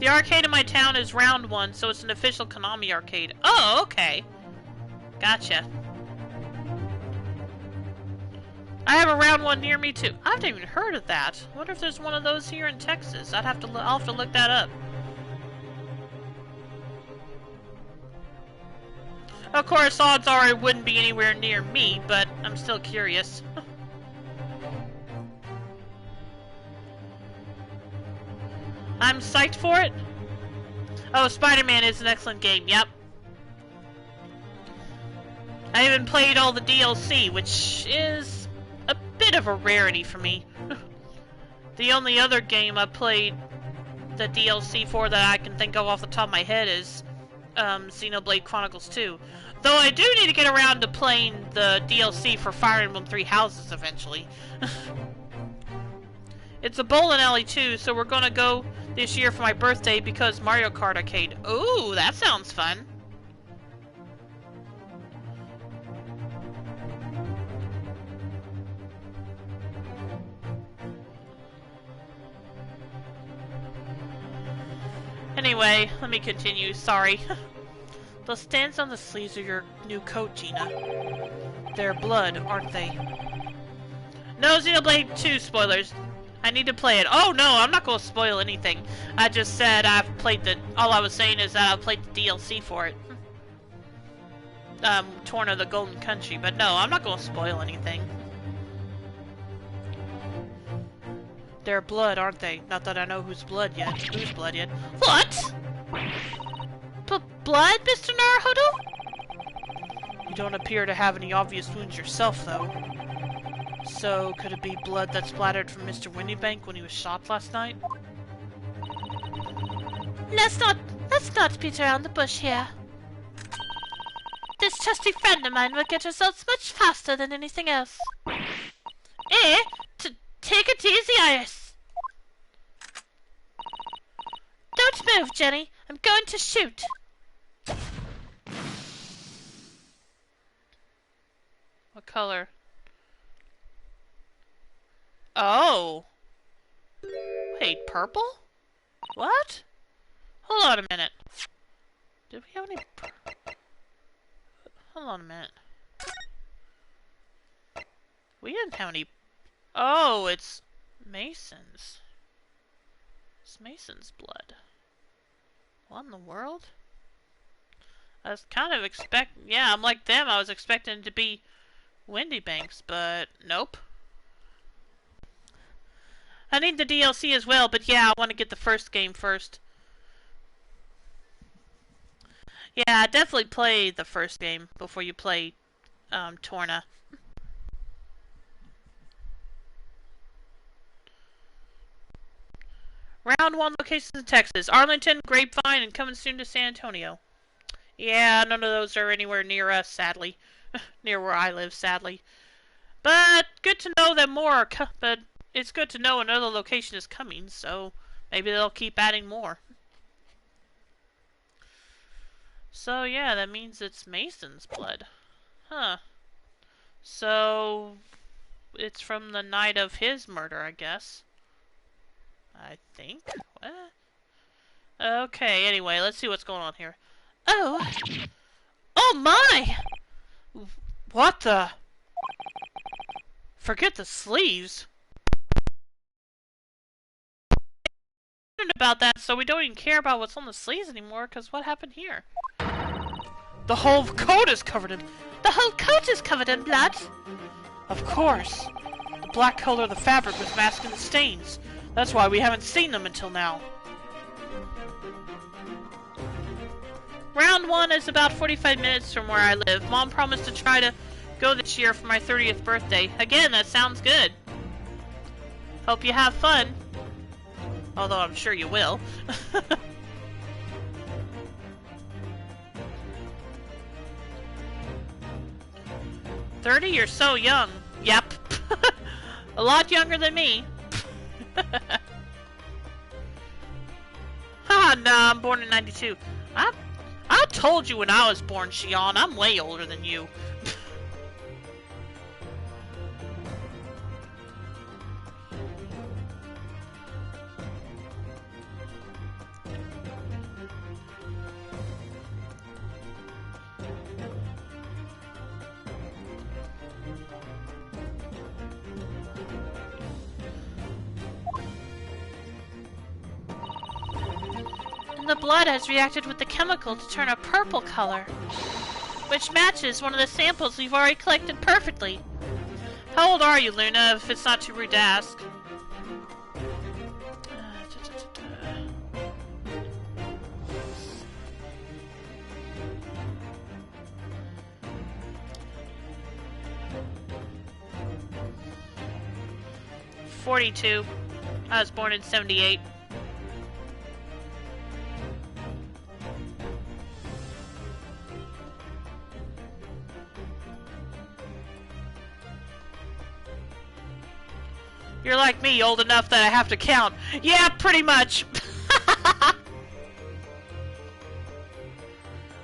The arcade in my town is round one, so it's an official Konami arcade. Oh, okay. Gotcha. I have a round one near me too. I haven't even heard of that. I wonder if there's one of those here in Texas. I'll have to look that up. Of course, odds are it wouldn't be anywhere near me, but I'm still curious. I'm psyched for it. Oh, Spider-Man is an excellent game, yep. I even played all the DLC, which is a bit of a rarity for me. The only other game I played the DLC for that I can think of off the top of my head is Xenoblade Chronicles 2. Though I do need to get around to playing the DLC for Fire Emblem Three Houses eventually. It's a bowling alley too, so we're gonna go this year for my birthday because Mario Kart Arcade. Ooh, that sounds fun. Anyway, let me continue. Sorry. Those stains on the sleeves of your new coat, Gina. They're blood, aren't they? No, Xenoblade 2 spoilers. I need to play it. Oh no, I'm not going to spoil anything. I just said I've played the... All I was saying is that I've played the DLC for it. Torn of the Golden Country. But no, I'm not going to spoil anything. They're blood, aren't they? Not that I know whose blood yet. What? Blood, Mr. Naruhodo? You don't appear to have any obvious wounds yourself, though. So, could it be blood that splattered from Mr. Windybank when he was shot last night? Let's not beat around the bush here. This trusty friend of mine will get results much faster than anything else. Take it easy, Iris. Don't move, Jenny. I'm going to shoot. What color? Oh! Wait, purple? What? Hold on a minute. Did we have any... Hold on a minute. We didn't have any... Oh, it's Mason's. It's Mason's blood. What in the world? I was kind of yeah, I'm like them. I was expecting it to be Windybank's, but nope. I need the DLC as well, but yeah, I want to get the first game first. Yeah, definitely play the first game before you play Torna. Round 1 locations in Texas. Arlington, Grapevine, and coming soon to San Antonio. Yeah, none of those are anywhere near us, sadly. Near where I live, sadly. But good to know that more are but it's good to know another location is coming, so maybe they'll keep adding more. So yeah, that means it's Mason's blood. Huh. So it's from the night of his murder, I guess. I think. What? Okay, anyway, let's see what's going on here. Oh! Oh my! What the? Forget the sleeves. About that, so we don't even care about what's on the sleeves anymore, because what happened here? The whole coat is covered in... The whole coat is covered in blood! Of course. The black color of the fabric was masking the stains. That's why we haven't seen them until now. Round 1 is about 45 minutes from where I live. Mom promised to try to go this year for my 30th birthday. Again, that sounds good. Hope you have fun. Although I'm sure you will. 30? You're so young. Yep. A lot younger than me. Haha, nah, I'm born in 92. I told you when I was born, Shion, I'm way older than you. The blood has reacted with the chemical to turn a purple color, which matches one of the samples we've already collected perfectly. How old are you, Luna, if it's not too rude to ask? "42. I was born in 78. You're like me, old enough that I have to count. Yeah, pretty much.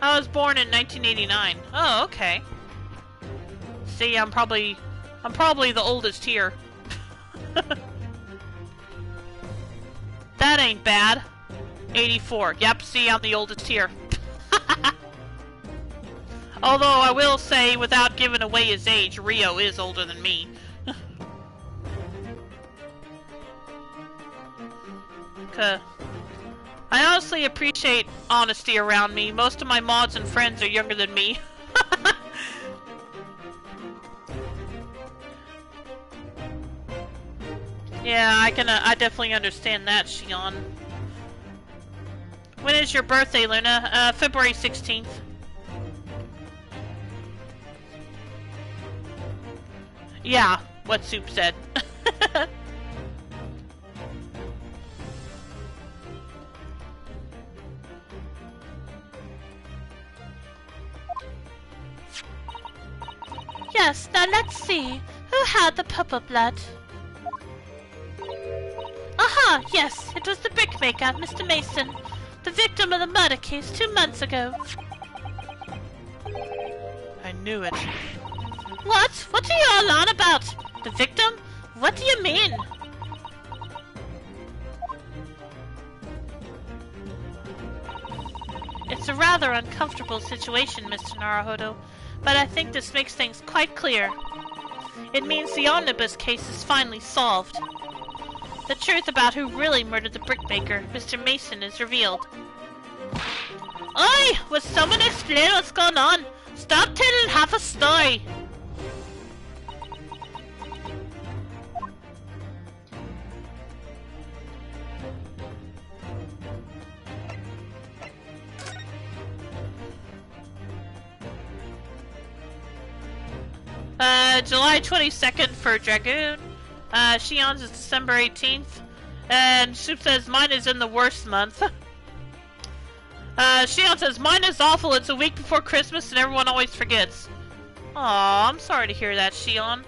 I was born in 1989. Oh, okay. See, I'm probably the oldest here. That ain't bad. 84. Yep, see, I'm the oldest here. Although I will say, without giving away his age, Rio is older than me. I honestly appreciate honesty around me. Most of my mods and friends are younger than me. Yeah, I definitely understand that, Shion. When is your birthday, Luna? February 16th. Yeah, what Soup said. Yes, now let's see. Who had the purple blood? Aha, yes, it was the brickmaker, Mr. Mason, the victim of the murder case 2 months ago. I knew it. What? What are you all on about? The victim? What do you mean? It's a rather uncomfortable situation, Mr. Naruhodo, but I think this makes things quite clear. It means the omnibus case is finally solved. The truth about who really murdered the brickmaker, Mr. Mason, is revealed. Oi! Will someone explain what's going on? Stop telling half a story! July 22nd for Dragoon. Shion's is December 18th. And Soup says mine is in the worst month. Shion says mine is awful. It's a week before Christmas and everyone always forgets. Aw, I'm sorry to hear that, Shion.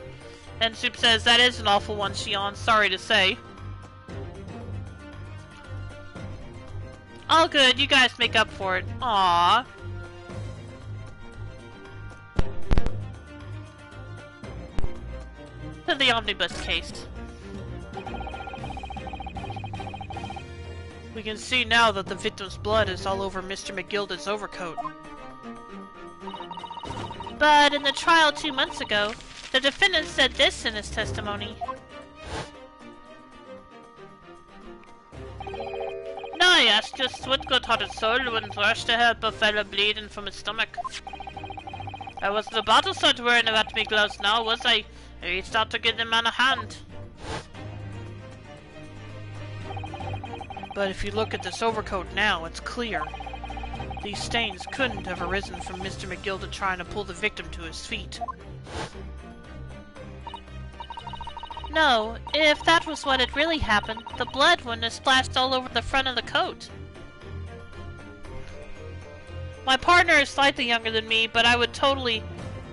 And Soup says that is an awful one, Shion. Sorry to say. All good. You guys make up for it. Aw. To the omnibus case. We can see now that the victim's blood is all over Mr. McGilda's overcoat. But in the trial 2 months ago, the defendant said this in his testimony. No, I asked just what good-hearted soul wouldn't rush to help a fella bleeding from his stomach. I wasn't about to start worrying about me gloves now, was I? I reached out to give the man a hand. But if you look at this overcoat now, it's clear. These stains couldn't have arisen from Mr. McGilda trying to pull the victim to his feet. No, if that was what had really happened, the blood wouldn't have splashed all over the front of the coat. My partner is slightly younger than me, but I would totally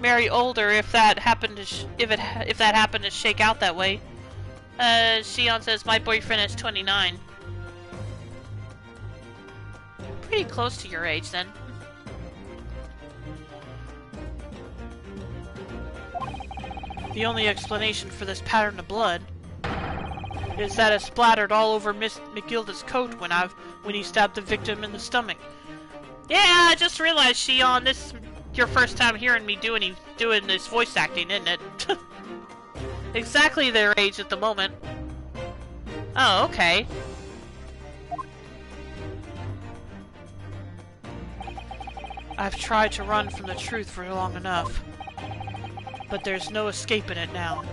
marry older if that happened to if that happened to shake out that way. Shion says my boyfriend is 29. Pretty close to your age, then. The only explanation for this pattern of blood is that it splattered all over Miss McGilda's coat when he stabbed the victim in the stomach. Yeah, I just realized, Shion, this is your first time hearing me doing this voice acting, isn't it? Exactly their age at the moment. Oh, okay. I've tried to run from the truth for long enough, but there's no escaping it now.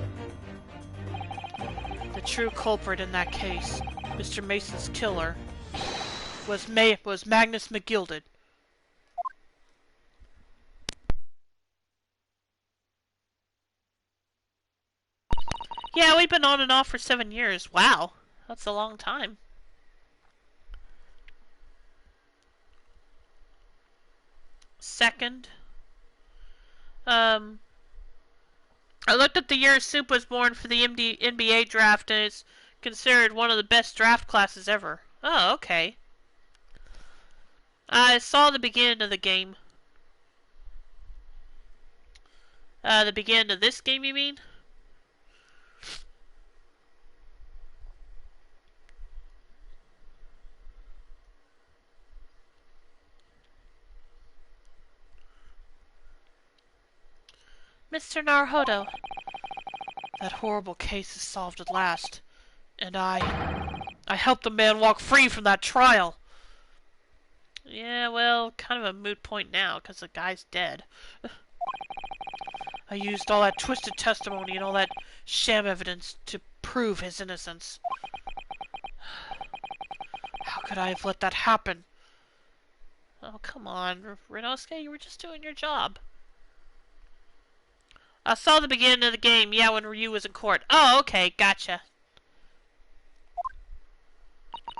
The true culprit in that case, Mr. Mason's killer, was Magnus McGilded. Yeah, we've been on and off for 7 years. Wow, that's a long time. Second. I looked at the year Soup was born for the NBA draft, and it's considered one of the best draft classes ever. Oh, okay. I saw the beginning of the game. The beginning of this game, you mean? Mr. Naruhodo. That horrible case is solved at last. And I helped the man walk free from that trial. Yeah, well, kind of a moot point now, because the guy's dead. I used all that twisted testimony and all that sham evidence to prove his innocence. How could I have let that happen? Oh, come on, Renosuke, you were just doing your job. I saw the beginning of the game, yeah, when Ryu was in court. Oh, okay, gotcha.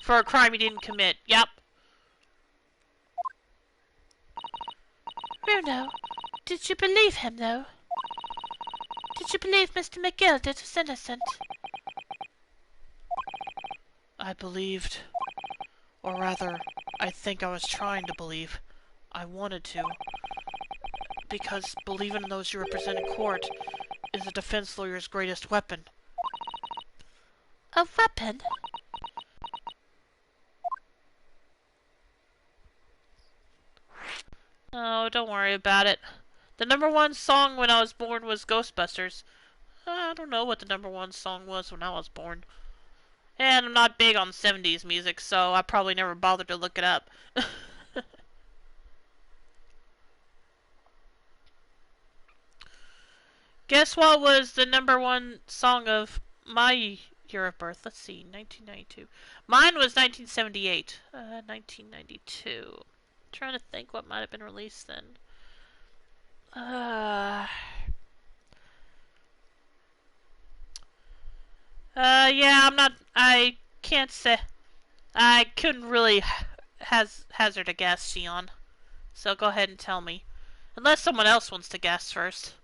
For a crime he didn't commit, yep. Runo, did you believe him, though? Did you believe Mr. McGildet was innocent? I believed. Or rather, I think I was trying to believe. I wanted to. Because believing in those you represent in court is a defense lawyer's greatest weapon. A weapon? Oh, don't worry about it. The #1 song when I was born was Ghostbusters. I don't know what the #1 song was when I was born. And I'm not big on 70s music, so I probably never bothered to look it up. Guess what was the #1 song of my year of birth? Let's see, 1992. Mine was 1978. 1992. Trying to think what might have been released then. Yeah, I can't say. I couldn't really hazard a guess, Shion. So go ahead and tell me. Unless someone else wants to guess first.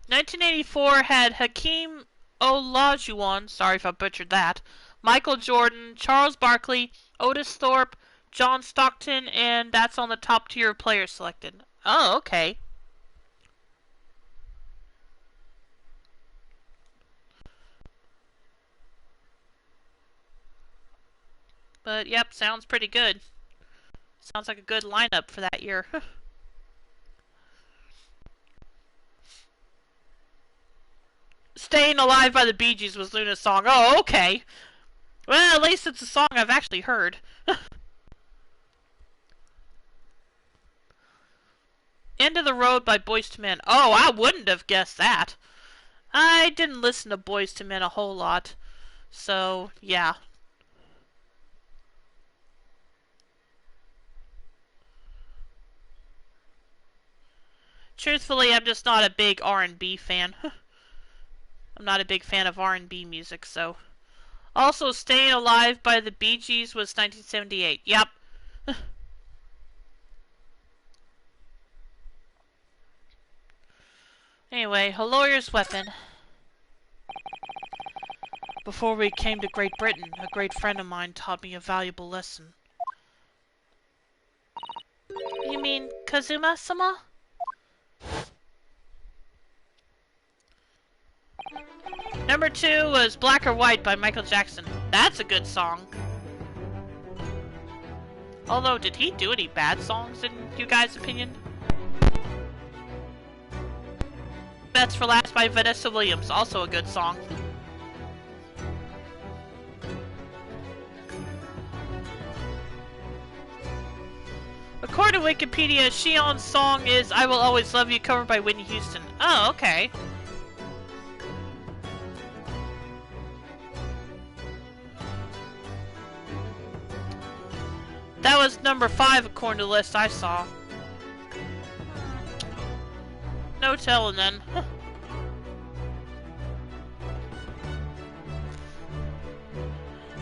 1984 had Hakeem Olajuwon, sorry if I butchered that, Michael Jordan, Charles Barkley, Otis Thorpe, John Stockton, and that's on the top tier players selected. Oh, okay. But, yep, sounds pretty good. Sounds like a good lineup for that year. Staying Alive by the Bee Gees was Luna's song. Oh, okay. Well, at least it's a song I've actually heard. End of the Road by Boyz II Men. Oh, I wouldn't have guessed that. I didn't listen to Boyz II Men a whole lot. So, yeah. Truthfully, I'm just not a big R&B fan. I'm not a big fan of R&B music, so. Also, Staying Alive by the Bee Gees was 1978. Yep. Anyway, a lawyer's weapon. Before we came to Great Britain, a great friend of mine taught me a valuable lesson. You mean Kazuma-sama? #2 was Black or White by Michael Jackson. That's a good song. Although, did he do any bad songs in you guys' opinion? Best for Last by Vanessa Williams, also a good song. According to Wikipedia, Shion's song is I Will Always Love You, covered by Whitney Houston. Oh, okay. That was #5 according to the list I saw. No telling then.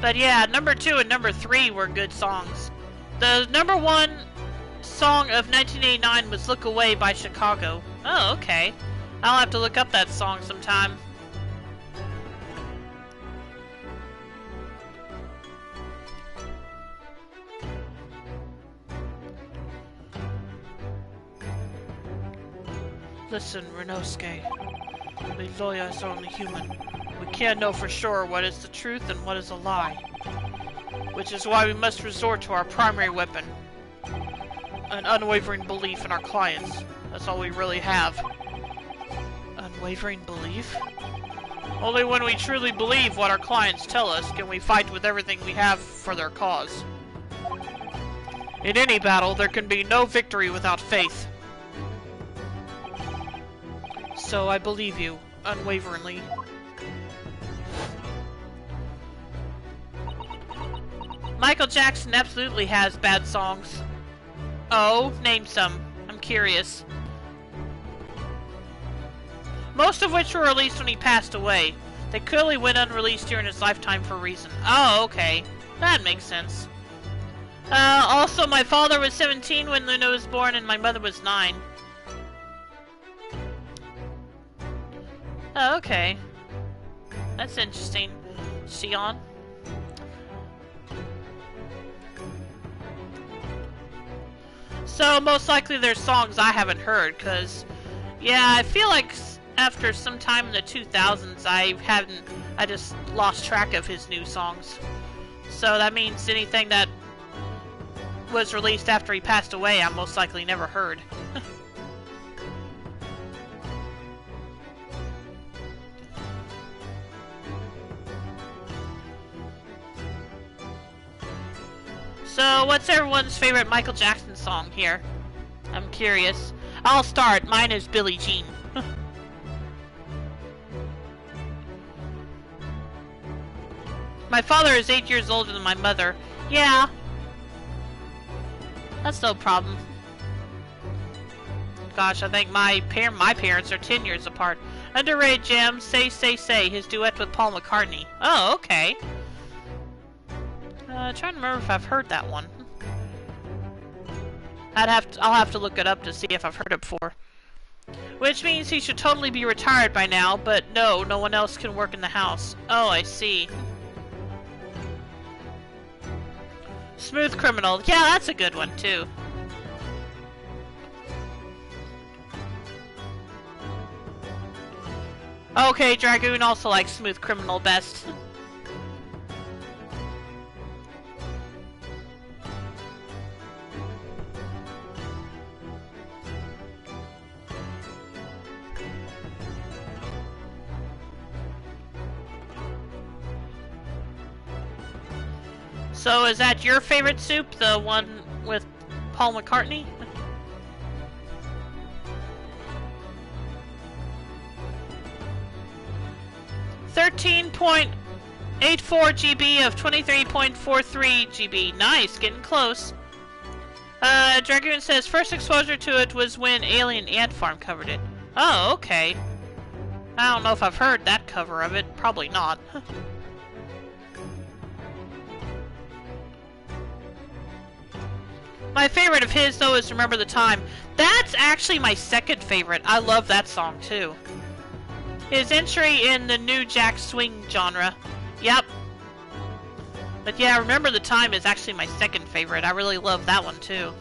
But yeah, #2 and #3 were good songs. The #1 song of 1989 was Look Away by Chicago. Oh, okay. I'll have to look up that song sometime. Listen, Renosuke. We lawyers are only human. We can't know for sure what is the truth and what is a lie. Which is why we must resort to our primary weapon. An unwavering belief in our clients. That's all we really have. Unwavering belief? Only when we truly believe what our clients tell us can we fight with everything we have for their cause. In any battle, there can be no victory without faith. So I believe you, unwaveringly. Michael Jackson absolutely has bad songs. Oh, name some. I'm curious. Most of which were released when he passed away. They clearly went unreleased during his lifetime for a reason. Oh, okay. That makes sense. Also, my father was 17 when Luna was born, and my mother was 9. Oh, okay. That's interesting. Xion. So, most likely there's songs I haven't heard, because, yeah, I feel like after some time in the 2000s, I just lost track of his new songs. So that means anything that was released after he passed away, I most likely never heard. So, what's everyone's favorite Michael Jackson song here? I'm curious. I'll start. Mine is Billie Jean. My father is 8 years older than my mother. Yeah. That's no problem. Gosh, I think my parents are 10 years apart. Underrated gem, Say Say Say, his duet with Paul McCartney. Oh, okay. Trying to remember if I've heard that one. I'll have to look it up to see if I've heard it before. Which means he should totally be retired by now, but no one else can work in the house. Oh, I see. Smooth Criminal. Yeah, that's a good one, too. Okay, Dragoon also likes Smooth Criminal best. So, is that your favorite soup? The one with Paul McCartney? .84 GB of 23.43 GB. Nice, getting close. Dragoon says first exposure to it was when Alien Ant Farm covered it. Oh, okay. I don't know if I've heard that cover of it. Probably not. My favorite of his, though, is Remember the Time. That's actually my second favorite. I love that song, too. His entry in the new Jack Swing genre. Yep. But yeah, Remember the Time is actually my second favorite. I really love that one, too.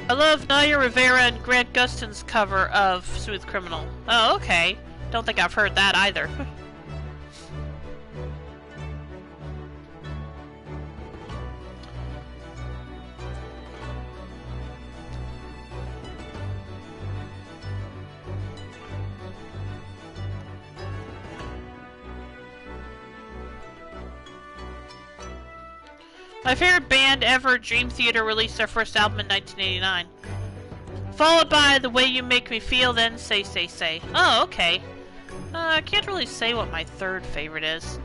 I love Naya Rivera and Grant Gustin's cover of Smooth Criminal. Oh, okay. Don't think I've heard that either. My favorite band ever, Dream Theater, released their first album in 1989. Followed by The Way You Make Me Feel, then Say Say Say. Oh, okay. I can't really say what my third favorite is.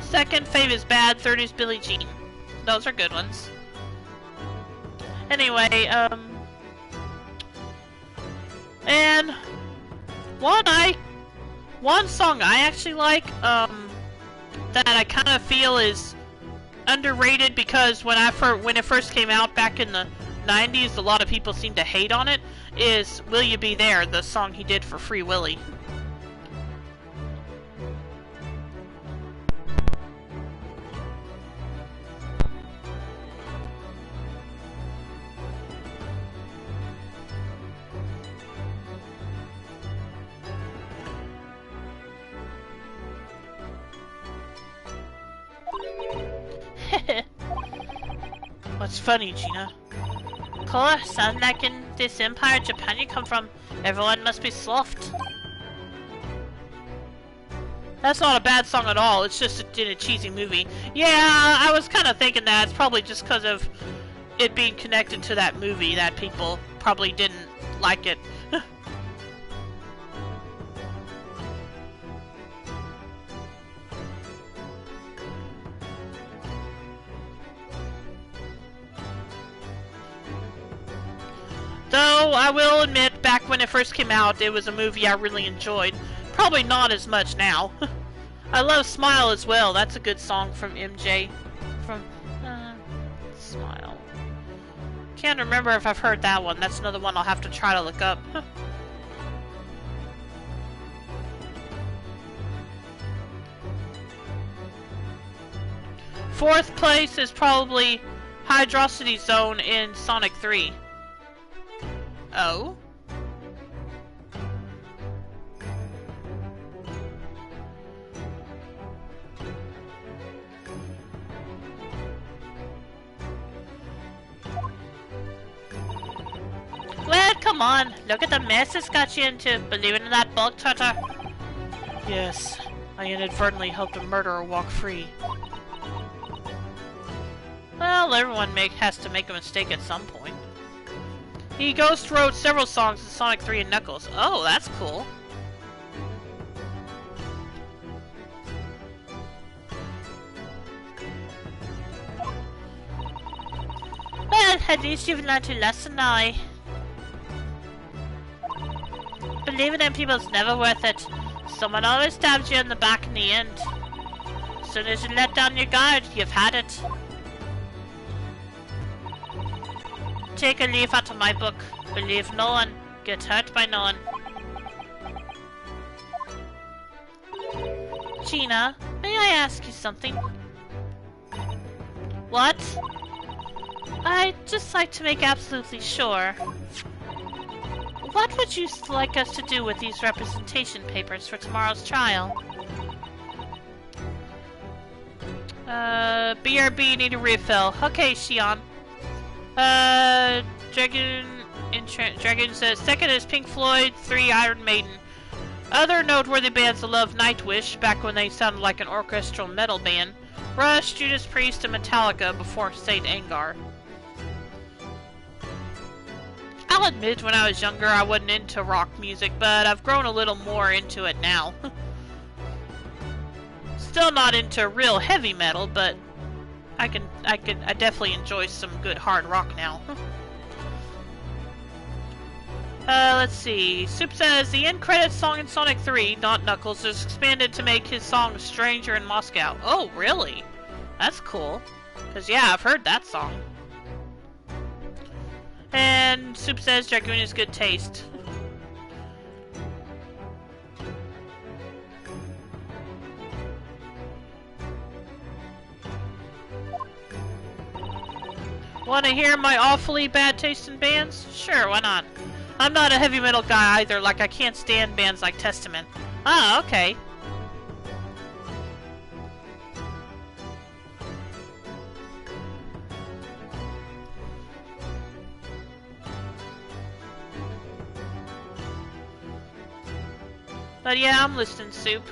Second fave is Bad, third is Billie Jean. Those are good ones. Anyway, and one song I actually like, that I kind of feel is underrated because when it first came out back in the 90s, a lot of people seem to hate on it, is Will You Be There, the song he did for Free Willy. What's funny, Gina? Of course, sounds like in this empire Japan you come from, everyone must be soft. That's not a bad song at all, it's just in a cheesy movie. Yeah, I was kind of thinking that. It's probably just because of it being connected to that movie that people probably didn't like it. Though, I will admit, back when it first came out, it was a movie I really enjoyed. Probably not as much now. I love Smile as well. That's a good song from MJ. From, Smile. Can't remember if I've heard that one. That's another one I'll have to try to look up. Fourth place is probably Hydrocity Zone in Sonic 3. Oh? Well, come on, look at the mess it's got you into, believing in that bug turtle. Yes, I inadvertently helped a murderer walk free. Well, everyone has to make a mistake at some point. He ghost wrote several songs in Sonic 3 and Knuckles. Oh, that's cool. Well, at least you've learned your lesson now. Believing in people's never worth it. Someone always stabs you in the back in the end. As soon as you let down your guard, you've had it. Take a leaf out of my book. Believe no one. Get hurt by no one. Gina, may I ask you something? What? I'd just like to make absolutely sure. What would you like us to do with these representation papers for tomorrow's trial? BRB need a refill. Okay, Shion. Dragon says, second is Pink Floyd, 3 Iron Maiden. Other noteworthy bands that love Nightwish, back when they sounded like an orchestral metal band. Rush, Judas Priest, and Metallica before Saint Anger. I'll admit, when I was younger, I wasn't into rock music, but I've grown a little more into it now. Still not into real heavy metal, but I definitely enjoy some good hard rock now. Let's see. Soup says, the end credits song in Sonic 3, not Knuckles, is expanded to make his song Stranger in Moscow. Oh, really? That's cool. Because, yeah, I've heard that song. And Soup says, Dragoon is good taste. Want to hear my awfully bad taste in bands? Sure, why not? I'm not a heavy metal guy either, like I can't stand bands like Testament. Ah, okay. But yeah, I'm listening, Soup.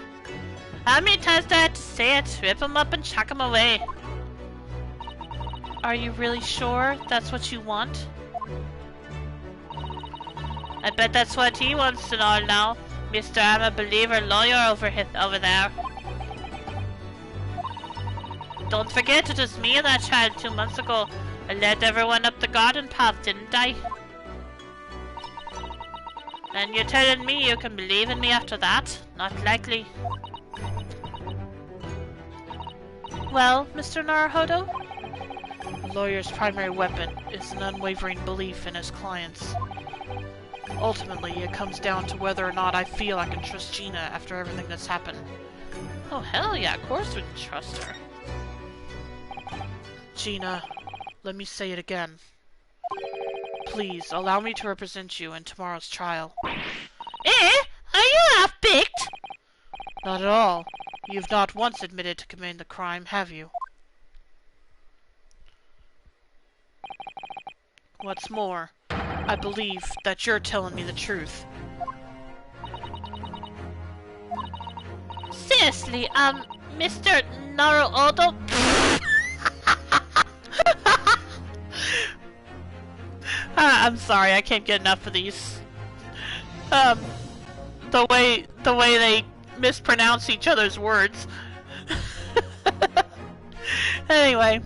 How many times do I have to say it? Rip them up and chuck them away. Are you really sure that's what you want? I bet that's what he wants to know now. Mr. I'm a believer lawyer over there. Don't forget, it was me and that child 2 months ago. I led everyone up the garden path, didn't I? And you're telling me you can believe in me after that? Not likely. Well, Mr. Naruhodo? A lawyer's primary weapon is an unwavering belief in his clients. Ultimately, it comes down to whether or not I feel I can trust Gina after everything that's happened. Oh, hell yeah, of course we can trust her. Gina, let me say it again. Please, allow me to represent you in tomorrow's trial. Are you half-baked? Not at all. You've not once admitted to committing the crime, have you? What's more, I believe that you're telling me the truth. Seriously, Mr. Naruodo? I'm sorry, I can't get enough of these. The way they mispronounce each other's words. Anyway.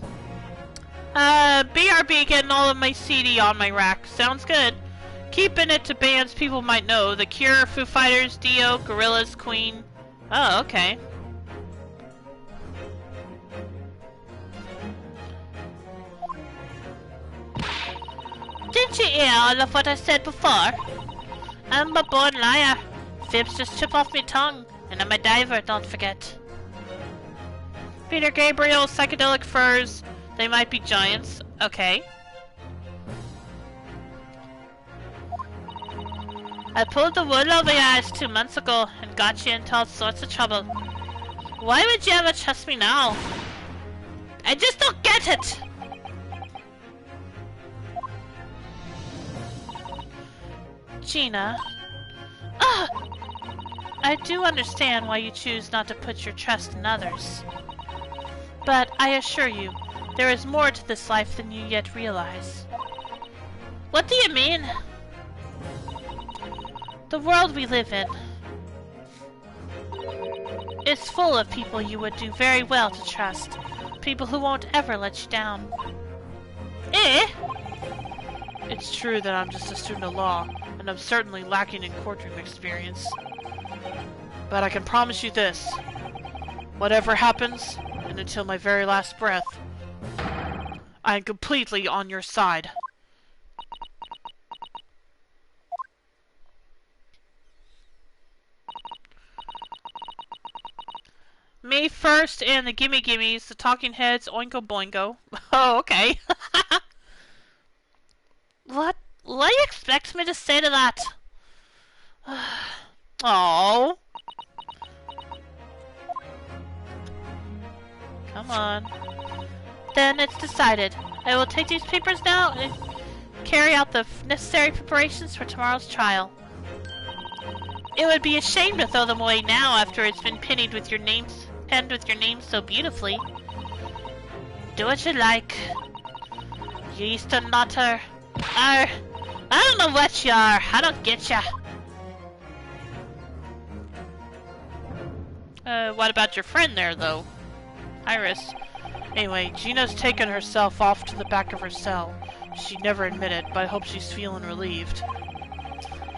BRB getting all of my CD on my rack. Sounds good. Keeping it to bands people might know. The Cure, Foo Fighters, Dio, Gorillaz, Queen. Oh, okay. Didn't you hear all of what I said before? I'm a born liar. Fibs just chip off my tongue. And I'm a diver, don't forget. Peter Gabriel, Psychedelic Furs. They might be giants. Okay. I pulled the wool over your eyes 2 months ago and got you into all sorts of trouble. Why would you ever trust me now? I just don't get it! Gina. I do understand why you choose not to put your trust in others. But I assure you, there is more to this life than you yet realize. What do you mean? The world we live in is full of people you would do very well to trust. People who won't ever let you down. Eh? It's true that I'm just a student of law, and I'm certainly lacking in courtroom experience. But I can promise you this. Whatever happens, and until my very last breath, I am completely on your side. Me first and the Gimme Gimmes, the Talking Heads, Oingo Boingo. Oh, okay. What do you expect me to say to that? Oh. Come on. Then it's decided. I will take these papers now and carry out the necessary preparations for tomorrow's trial. It would be a shame to throw them away now after it's been penned with your name so beautifully. Do what you like. You Eastern Nutter. I don't know what you are. I don't get ya. What about your friend there, though? Iris. Anyway, Gina's taken herself off to the back of her cell. She never admitted, but I hope she's feeling relieved.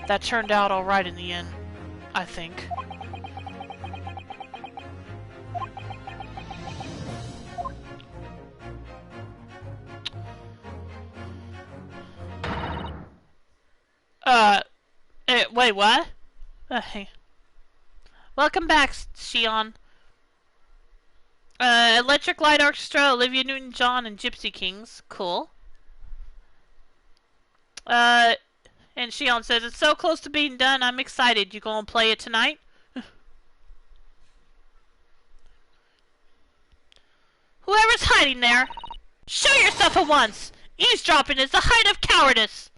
That turned out alright in the end, I think. Wait, what? Hey. Welcome back, Shion. Electric Light Orchestra, Olivia Newton-John, and Gypsy Kings. Cool. And Shion says, it's so close to being done, I'm excited. You gonna play it tonight? Whoever's hiding there, show yourself at once! Eavesdropping is the height of cowardice!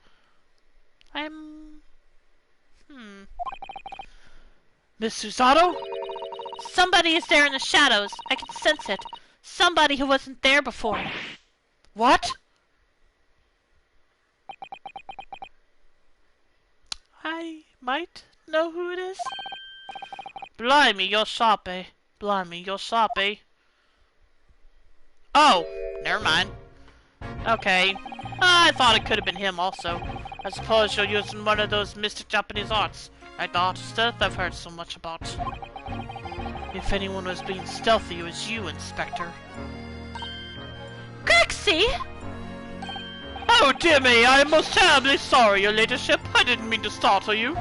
Miss Susato? Somebody is there in the shadows. I can sense it. Somebody who wasn't there before. What? I might know who it is. Blimey, you're sharp, eh? Blimey, you're sharp, eh? Oh, never mind. Okay. I thought it could have been him also. I suppose you're using one of those mystic Japanese arts. Like the art of stealth I've heard so much about. If anyone was being stealthy, it was you, Inspector. Grixie! Oh dear me, I am most terribly sorry, your ladyship. I didn't mean to startle you.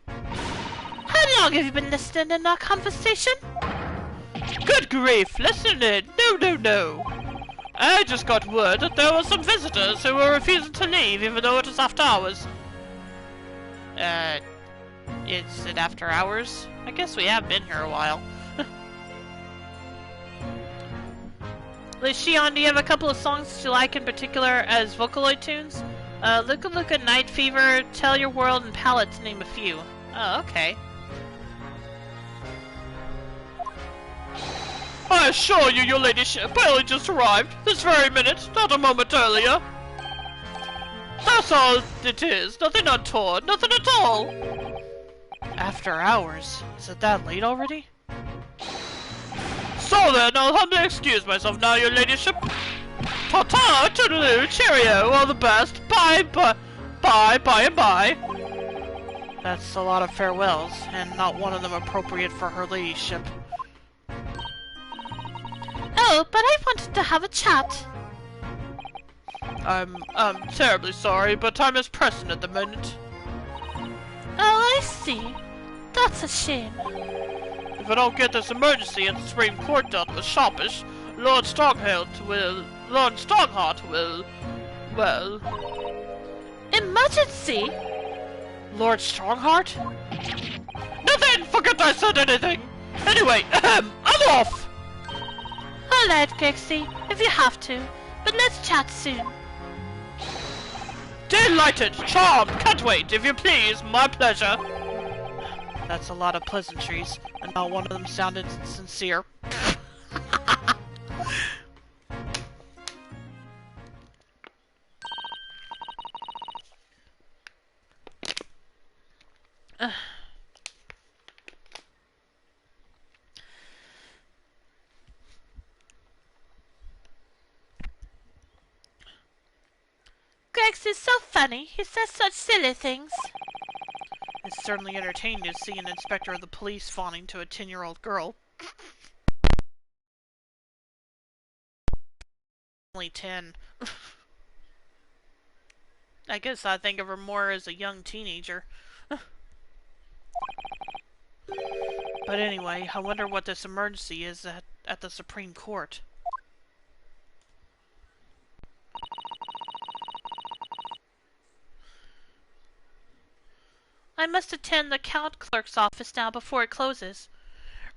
How long have you been listening in our conversation? Good grief, listening? No. I just got word that there were some visitors who were refusing to leave even though it was after hours. Is it after hours? I guess we have been here a while. Shion, do you have a couple of songs that you like in particular as Vocaloid tunes? Luka Luka, Night Fever, Tell Your World, and Palette, to name a few. Oh, okay. I assure you, your ladyship, I only just arrived. This very minute, not a moment earlier. That's all it is. Nothing untoward. Nothing at all. After hours? Is it that late already? So then, I'll humbly excuse myself now, your ladyship. Ta-ta, toodaloo, cheerio, all the best. Bye, and bye. That's a lot of farewells, and not one of them appropriate for her ladyship. Oh, but I wanted to have a chat. I'm terribly sorry, but time is pressing at the moment. Oh, I see. That's a shame. If I don't get this emergency at the Supreme Court dealt with sharpish, Lord Strongheart will, well... Emergency? Lord Strongheart? Nothing! Forget I said anything! Anyway, I'm off! Alright, Grexy, if you have to, but let's chat soon. Delighted! Charmed! Can't wait! If you please, my pleasure! That's a lot of pleasantries, and not one of them sounded sincere. Grex is so funny. He says such silly things. It's certainly entertaining to see an inspector of the police fawning to a 10-year-old girl. Only 10. I guess I think of her more as a young teenager. But anyway, I wonder what this emergency is at the Supreme Court. I must attend the count clerk's office now before it closes.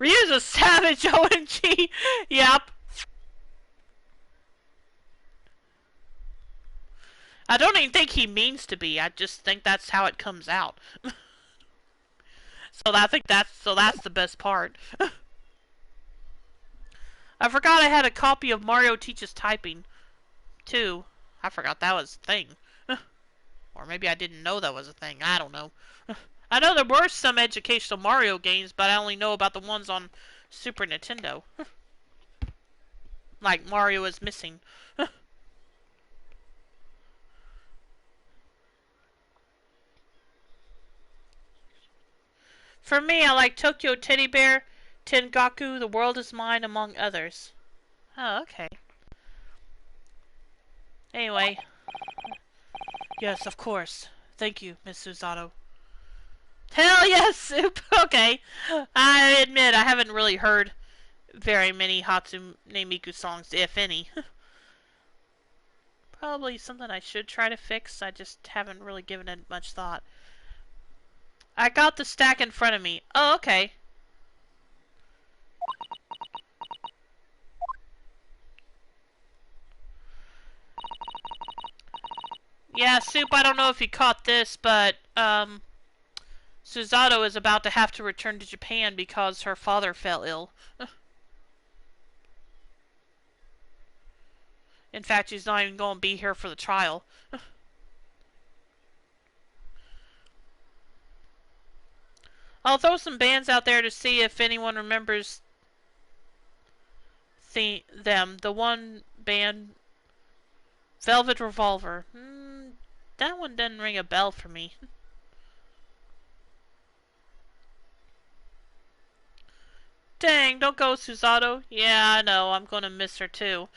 Ryu's a savage, OMG! Yep. I don't even think he means to be, I just think that's how it comes out. So that's the best part. I forgot I had a copy of Mario Teaches Typing, too. I forgot that was a thing. Or maybe I didn't know that was a thing, I don't know. I know there were some educational Mario games, but I only know about the ones on Super Nintendo. Like Mario is Missing. For me, I like Tokyo Teddy Bear, Tengaku, The World Is Mine, among others. Oh, okay. Anyway. Yes, of course. Thank you, Miss Susato. Hell yes, Soup! Okay. I admit, I haven't really heard very many Hatsune Miku songs, if any. Probably something I should try to fix, I just haven't really given it much thought. I got the stack in front of me. Oh, okay. Yeah, Soup, I don't know if you caught this, but, Susato is about to have to return to Japan because her father fell ill. In fact, she's not even going to be here for the trial. I'll throw some bands out there to see if anyone remembers them. The one band, Velvet Revolver. That one doesn't ring a bell for me. Dang, don't go, Susato. Yeah, I know, I'm gonna miss her too.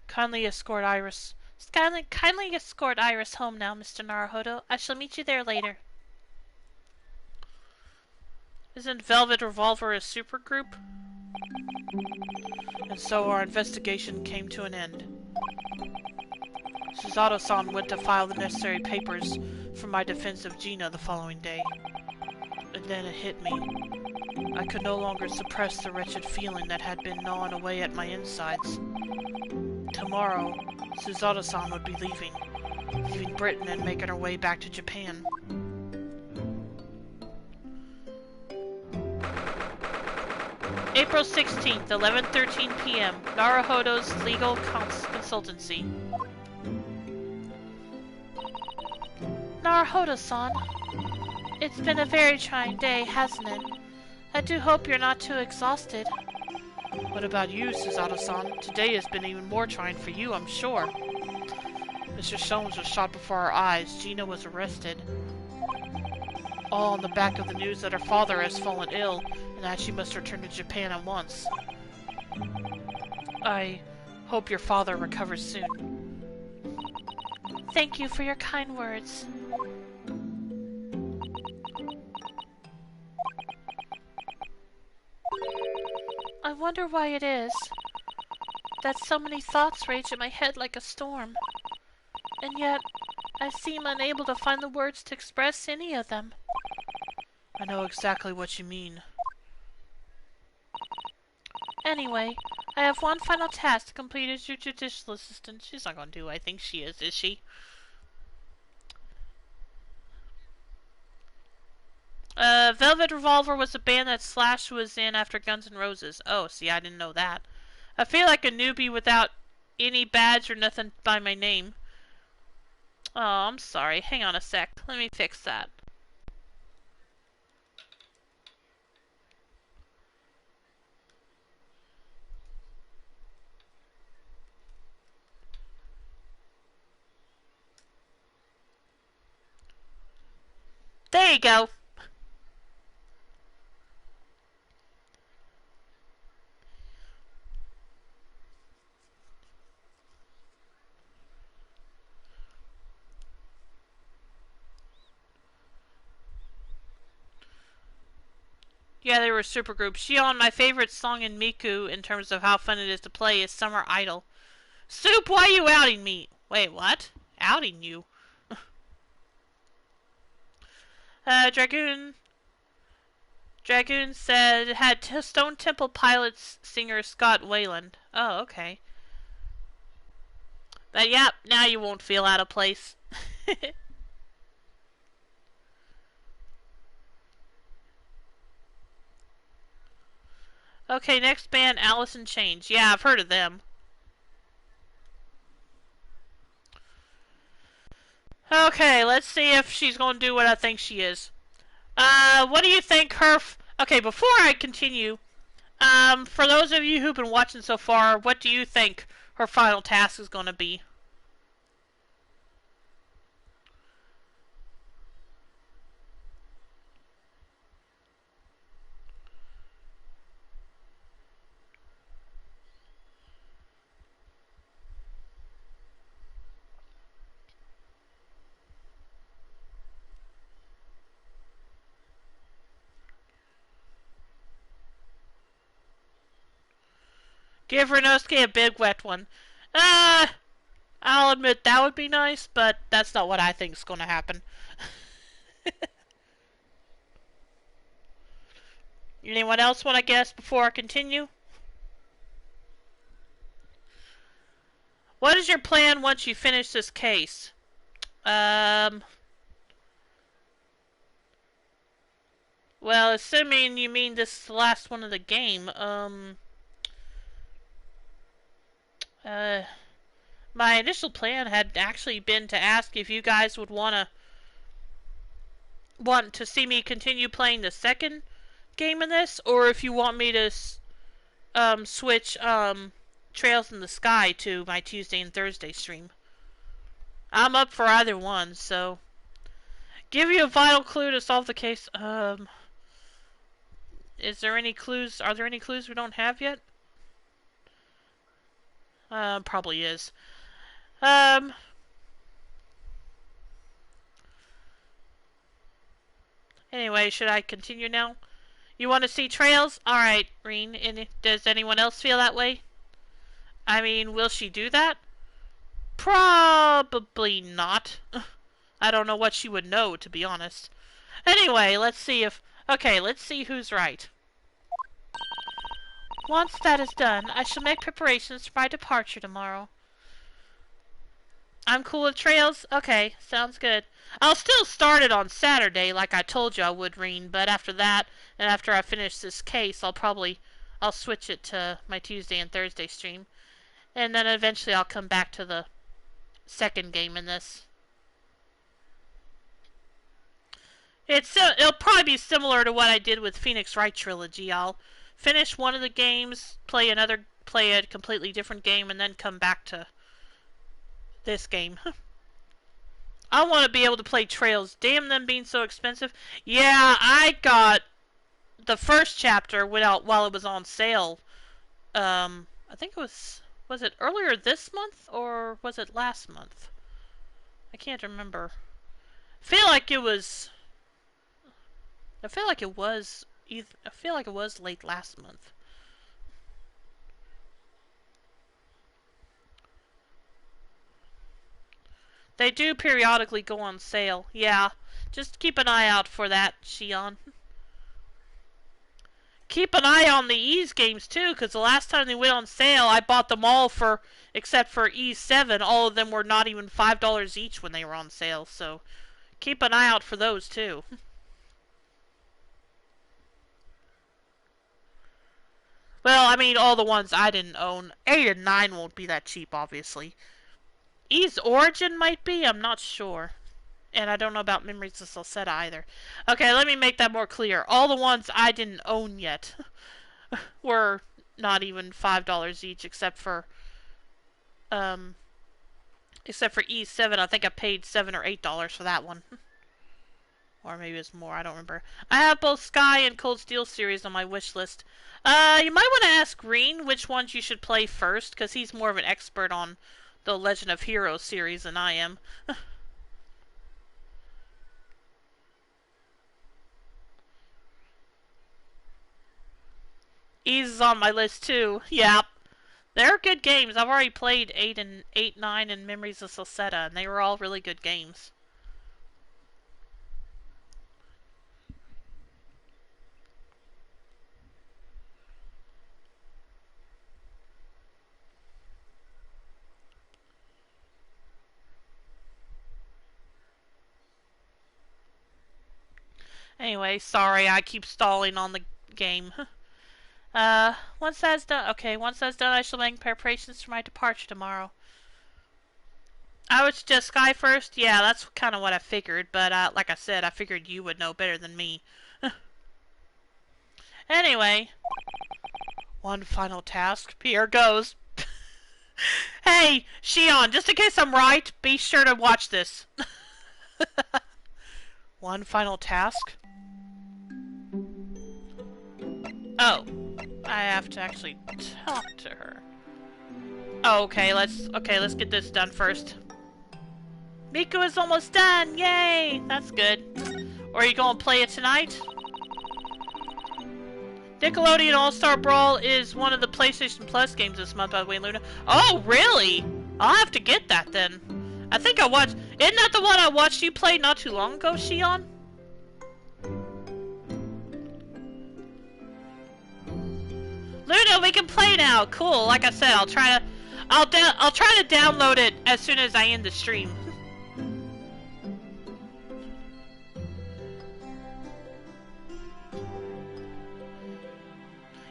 Kindly escort Iris. Kindly escort Iris home now, Mr. Naruhodo. I shall meet you there later. Isn't Velvet Revolver a supergroup? And so our investigation came to an end. Suzato-san went to file the necessary papers for my defense of Gina the following day. And then it hit me. I could no longer suppress the wretched feeling that had been gnawing away at my insides. Tomorrow, Suzato-san would be leaving Britain and making her way back to Japan. April 16th, 11:13 p.m. Naruhodo's Legal Consultancy. Naruhodo-san, it's been a very trying day, hasn't it? I do hope you're not too exhausted. What about you, Suzato-san? Today has been even more trying for you, I'm sure. Mr. Soames was shot before our eyes. Gina was arrested. All on the back of the news that her father has fallen ill and that she must return to Japan at once. I hope your father recovers soon. Thank you for your kind words. I wonder why it is that so many thoughts rage in my head like a storm, and yet I seem unable to find the words to express any of them. I know exactly what you mean. Anyway, I have one final task to complete as your judicial assistant. She's not going to do what I think she is she? Velvet Revolver was the band that Slash was in after Guns N' Roses. Oh, see, I didn't know that. I feel like a newbie without any badge or nothing by my name. Oh, I'm sorry. Hang on a sec. Let me fix that. There you go. Yeah, they were supergroups. Shion, my favorite song in Miku, in terms of how fun it is to play, is Summer Idol. Soup, why are you outing me? Wait, what? Outing you? Dragoon said it had Stone Temple Pilots singer Scott Weiland. Oh, okay. But yeah, now you won't feel out of place. Okay, next band, Alice in Chains. Yeah, I've heard of them. Okay, let's see if she's going to do what I think she is. What do you think her... Okay, before I continue, for those of you who've been watching so far, what do you think her final task is going to be? Give Renosuke a big wet one. I'll admit that would be nice, but that's not what I think is going to happen. Anyone else want to guess before I continue? What is your plan once you finish this case? Well, assuming you mean this is the last one of the game, my initial plan had actually been to ask if you guys would want to see me continue playing the second game in this, or if you want me to switch Trails in the Sky to my Tuesday and Thursday stream. I'm up for either one, so give you a vital clue to solve the case. Is there any clues? Are there any clues we don't have yet? Probably is. Anyway, should I continue now? You want to see Trails? Alright, Reen. And does anyone else feel that way? I mean, will she do that? Probably not. I don't know what she would know, to be honest. Anyway, let's see if... Okay, let's see who's right. Once that is done, I shall make preparations for my departure tomorrow. I'm cool with trails? Okay, sounds good. I'll still start it on Saturday, like I told you I would, Reen, but after that, and after I finish this case, I'll switch it to my Tuesday and Thursday stream. And then eventually I'll come back to the second game in this. It'll probably be similar to what I did with Phoenix Wright Trilogy. I'll finish one of the games, play a completely different game, and then come back to this game. I want to be able to play Trails. Damn them being so expensive. Yeah, I got the first chapter went out while it was on sale. I think it was it earlier this month or was it last month? I can't remember. I feel like it was late last month. They do periodically go on sale. Yeah, just keep an eye out for that, Shion. Keep an eye on the Ys games too, because the last time they went on sale, I bought them all except for Ys 7. All of them were not even $5 each when they were on sale, so keep an eye out for those too. Well, I mean, all the ones I didn't own. 8 and 9 won't be that cheap, obviously. Ys Origin might be, I'm not sure. And I don't know about Memories of Salsetta either. Okay, let me make that more clear. All the ones I didn't own yet were not even $5 each, except for Ys 7. I think I paid $7 or $8 for that one. Or maybe it's more, I don't remember. I have both Sky and Cold Steel series on my wish list. You might want to ask Green which ones you should play first, because he's more of an expert on the Legend of Heroes series than I am. Ys is on my list too. Yeah. They're good games. I've already played 8, 9, and Memories of Salsetta, and they were all really good games. Anyway, sorry, I keep stalling on the game. Once that's done, I shall make preparations for my departure tomorrow. I would suggest Sky first. Yeah, that's kind of what I figured, but like I said, I figured you would know better than me. Anyway, one final task. Here goes. Hey, Shion, just in case I'm right, be sure to watch this. One final task? Oh, I have to actually talk to her. Oh, okay, let's get this done first. Miku is almost done! Yay! That's good. Or are you gonna play it tonight? Nickelodeon All-Star Brawl is one of the PlayStation Plus games this month, by the way, Luna. Oh, really? I'll have to get that then. I think I watched... Isn't that the one I watched you play not too long ago, Shion? Luna, we can play now. Cool. Like I said, I'll try to download it as soon as I end the stream.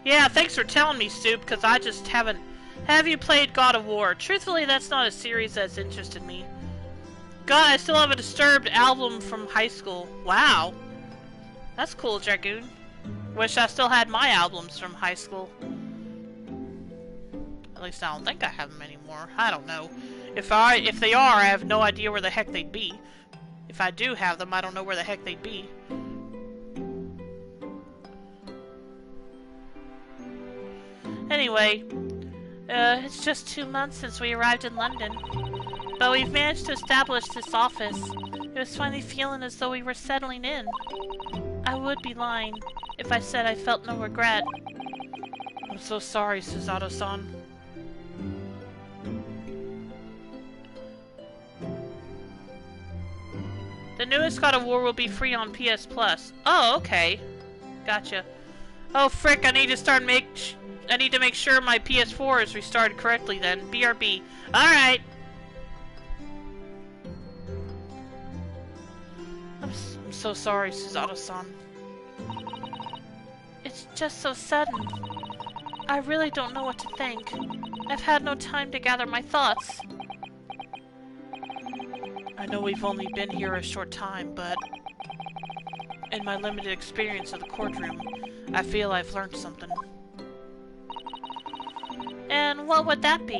Yeah, thanks for telling me, Stoop, because I just haven't... Have you played God of War? Truthfully, that's not a series that's interested me. God, I still have a Disturbed album from high school. Wow. That's cool, Dragoon. Wish I still had my albums from high school. At least I don't think I have them anymore. I don't know. If they are, I have no idea where the heck they'd be. If I do have them, I don't know where the heck they'd be. Anyway, it's just 2 months since we arrived in London. But we've managed to establish this office. It was finally feeling as though we were settling in. I would be lying if I said I felt no regret. I'm so sorry, Susato-san. newest God of War will be free on PS Plus. Oh, okay. Gotcha. Oh, frick, I need to make sure my PS4 is restarted correctly then. BRB. Alright. I'm so sorry, Susato-san. It's just so sudden. I really don't know what to think. I've had no time to gather my thoughts. I know we've only been here a short time, but in my limited experience of the courtroom, I feel I've learned something. And what would that be?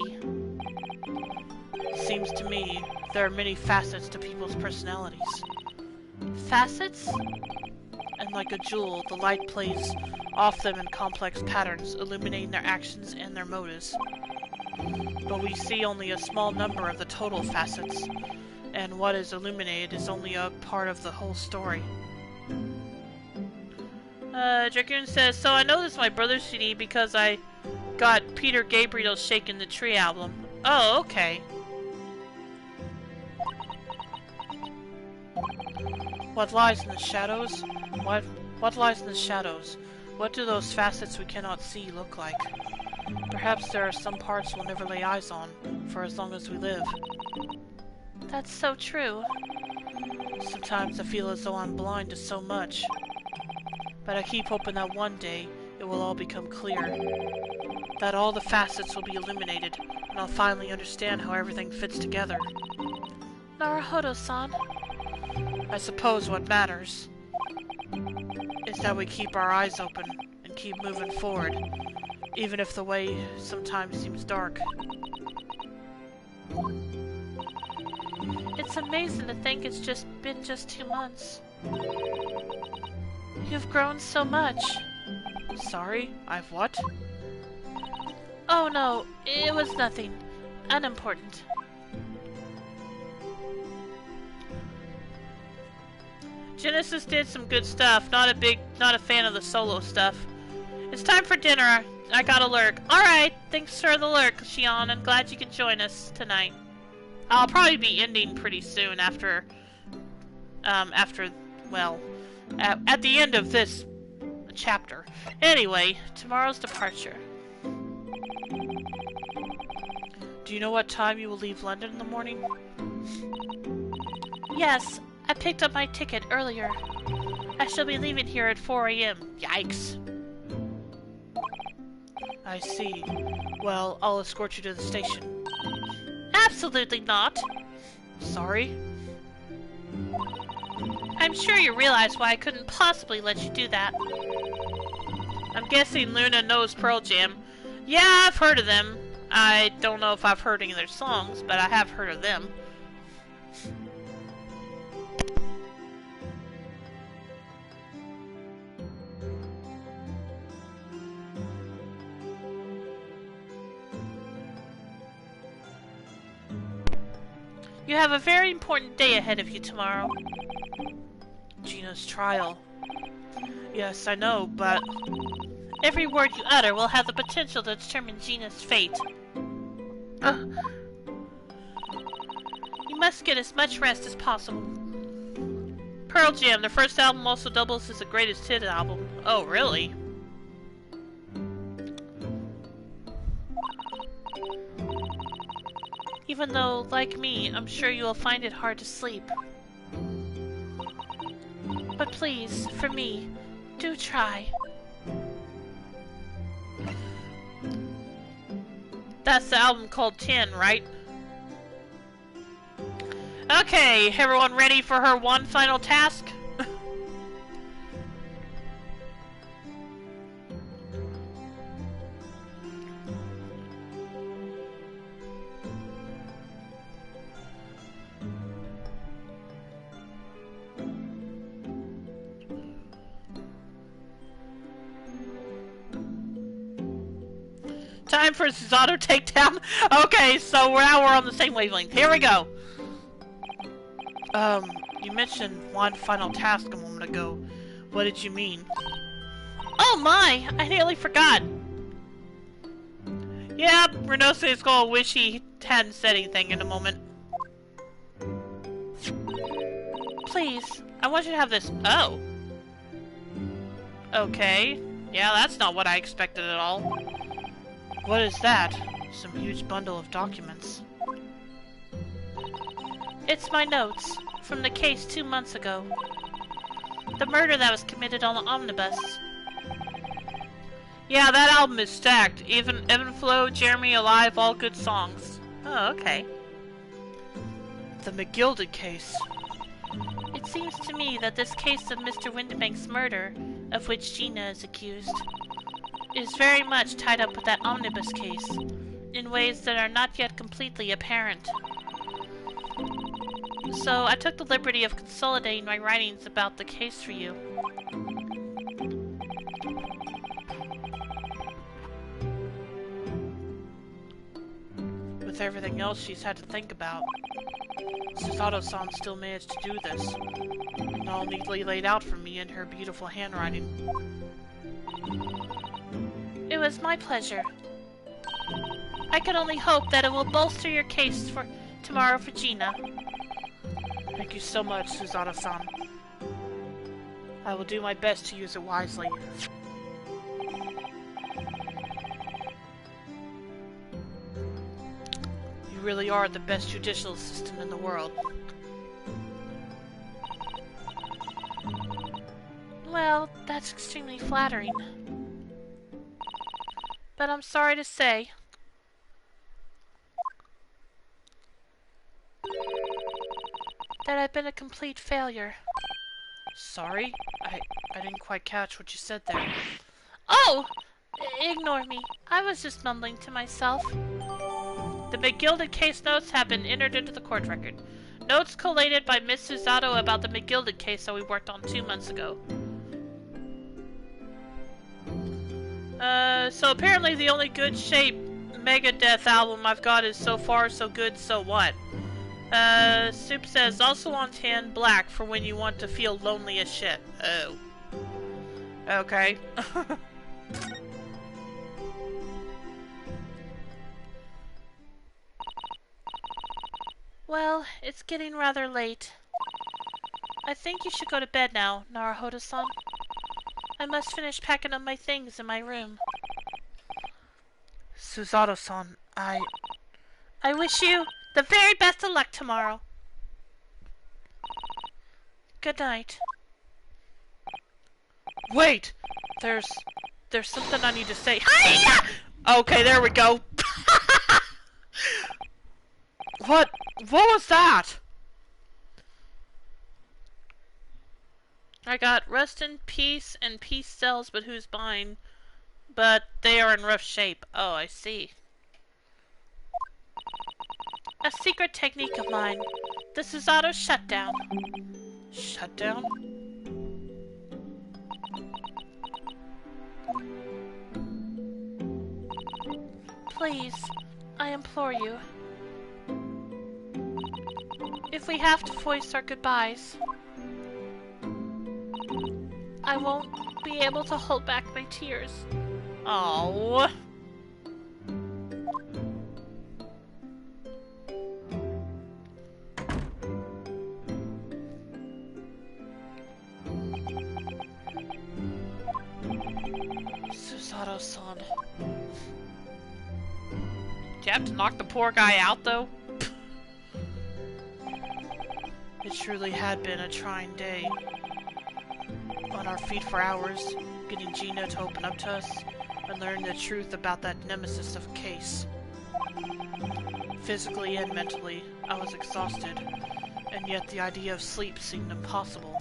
Seems to me there are many facets to people's personalities. Facets? And like a jewel, the light plays off them in complex patterns, illuminating their actions and their motives. But we see only a small number of the total facets, and what is illuminated is only a part of the whole story. Dragoon says, so I know this is my brother's CD because I got Peter Gabriel's Shakin' the Tree album. Oh, okay. What lies in the shadows? What lies in the shadows? What do those facets we cannot see look like? Perhaps there are some parts we'll never lay eyes on, for as long as we live. That's so true. Sometimes I feel as though I'm blind to so much. But I keep hoping that one day it will all become clear. That all the facets will be illuminated, and I'll finally understand how everything fits together. Naruhodo-san. I suppose what matters is that we keep our eyes open and keep moving forward, even if the way sometimes seems dark. It's amazing to think it's been just 2 months. You've grown so much. Sorry? I've what? Oh no, it was nothing. Unimportant. Genesis did some good stuff. Not a fan of the solo stuff. It's time for dinner. I gotta lurk. Alright, thanks for the lurk, Shion. I'm glad you could join us tonight. I'll probably be ending pretty soon after at the end of this chapter. Anyway, tomorrow's departure. Do you know what time you will leave London in the morning? Yes, I picked up my ticket earlier. I shall be leaving here at 4 a.m. Yikes. I see. Well, I'll escort you to the station. Absolutely not. Sorry? I'm sure you realize why I couldn't possibly let you do that. I'm guessing Luna knows Pearl Jam. Yeah, I've heard of them. I don't know if I've heard any of their songs, but I have heard of them. You have a very important day ahead of you tomorrow. Gina's trial. Yes, I know, but every word you utter will have the potential to determine Gina's fate. You must get as much rest as possible. Pearl Jam, their first album also doubles as a greatest hit album. Oh, really? Even though, like me, I'm sure you will find it hard to sleep. But please, for me, do try. That's the album called 10, right? Okay, everyone ready for her one final task? Time for Susato takedown. Okay, so now we're on the same wavelength. Here we go. You mentioned one final task a moment ago. What did you mean? Oh my! I nearly forgot. Yeah, Renose is gonna wish he hadn't said anything in a moment. Please, I want you to have this. Oh. Okay. Yeah, that's not what I expected at all. What is that? Some huge bundle of documents. It's my notes from the case 2 months ago. The murder that was committed on the omnibus. Yeah, that album is stacked. Even Flow, Jeremy Alive, all good songs. Oh, okay. The McGilded case. It seems to me that this case of Mr. Windibank's murder, of which Gina is accused, is very much tied up with that omnibus case, in ways that are not yet completely apparent. So I took the liberty of consolidating my writings about the case for you. With everything else she's had to think about, Susato-san still managed to do this, and all neatly laid out for me in her beautiful handwriting. It was my pleasure. I can only hope that it will bolster your case for tomorrow for Gina. Thank you so much, Susato-san. I will do my best to use it wisely. You really are the best judicial assistant in the world. Well, that's extremely flattering. But I'm sorry to say that I've been a complete failure. Sorry? I didn't quite catch what you said there. Oh! Ignore me. I was just mumbling to myself. The McGilded case notes have been entered into the court record. Notes collated by Miss Susato about the McGilded case that we worked on 2 months ago. So apparently the only good shape Megadeth album I've got is So Far So Good So What. Soup says, also on 10, black for when you want to feel lonely as shit. Oh. Okay. Well, it's getting rather late. I think you should go to bed now, Naruhodo-san. I must finish packing up my things in my room. Susato-san, I wish you the very best of luck tomorrow. Good night. Wait! There's something I need to say. Hiya! Okay, there we go. What was that? I got Rust in Peace and Peace Cells, but who's mine? But they are in rough shape. Oh, I see. A secret technique of mine. The Susato shutdown. Shutdown? Please, I implore you. If we have to voice our goodbyes, I won't be able to hold back my tears. Oh. Susato-san. Do you have to knock the poor guy out, though? It truly had been a trying day. On our feet for hours, getting Gina to open up to us and learn the truth about that nemesis of Case. Physically and mentally, I was exhausted, and yet the idea of sleep seemed impossible.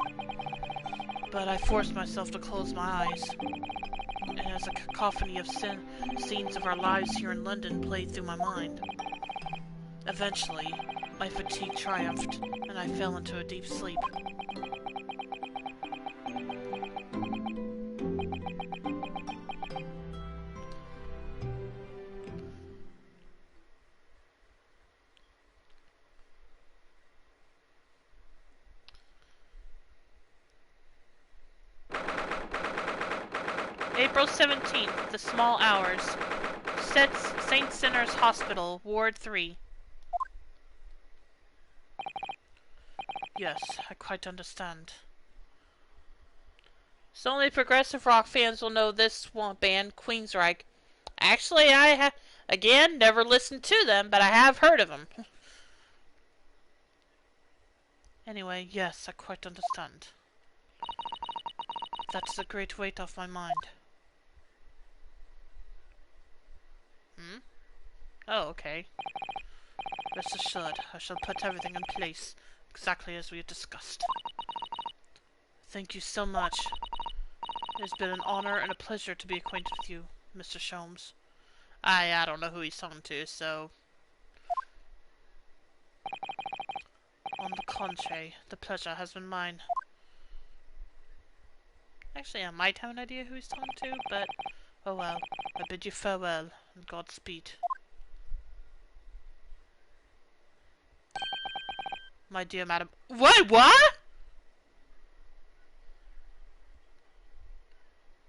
But I forced myself to close my eyes, and as a cacophony of scenes of our lives here in London played through my mind. Eventually, my fatigue triumphed, and I fell into a deep sleep. April 17th, The Small Hours. St. Sinners Hospital, Ward 3. Yes, I quite understand. So only progressive rock fans will know this band, Queensryche. Actually, again, never listened to them, but I have heard of them. Anyway, yes, I quite understand. That's a great weight off my mind. Hmm? Oh, okay. Rest assured, I shall put everything in place, exactly as we had discussed. Thank you so much. It has been an honor and a pleasure to be acquainted with you, Mr. Sholmes. I don't know who he's talking to, so... On the contrary, the pleasure has been mine. Actually, I might have an idea who he's talking to, but... Oh well, I bid you farewell, and Godspeed. My dear madam... Wait, what?!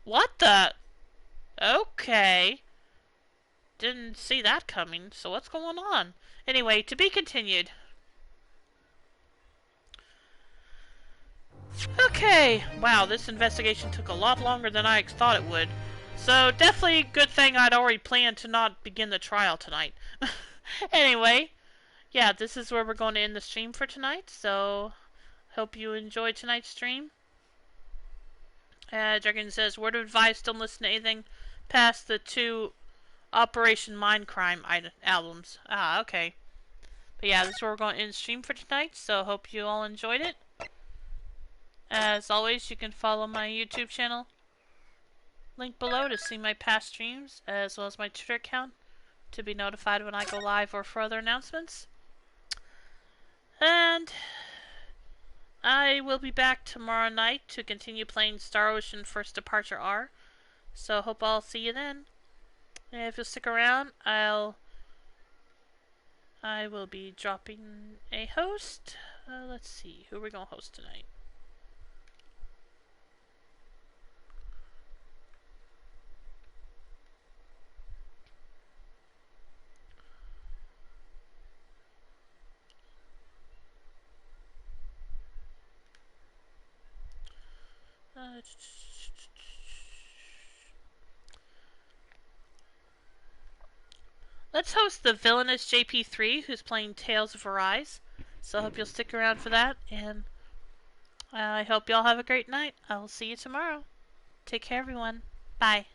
What the... Okay. Didn't see that coming, so what's going on? Anyway, to be continued. Okay, wow, this investigation took a lot longer than I thought it would. So, definitely a good thing I'd already planned to not begin the trial tonight. Anyway, yeah, this is where we're going to end the stream for tonight, so hope you enjoyed tonight's stream. Dragon says, word of advice, don't listen to anything past the 2 Operation Mindcrime albums. Ah, okay. But yeah, this is where we're going to end the stream for tonight, so hope you all enjoyed it. As always, you can follow my YouTube channel, link below, to see my past streams, as well as my Twitter account, to be notified when I go live or for other announcements. And I will be back tomorrow night to continue playing Star Ocean First Departure R, so hope I'll see you then. And if you'll stick around, I will be dropping a host. Let's see, who are we going to host tonight? Let's host the villainous JP3, who's playing Tales of Arise. So I hope you'll stick around for that, and I hope y'all have a great night. I'll see you tomorrow. Take care, everyone. Bye.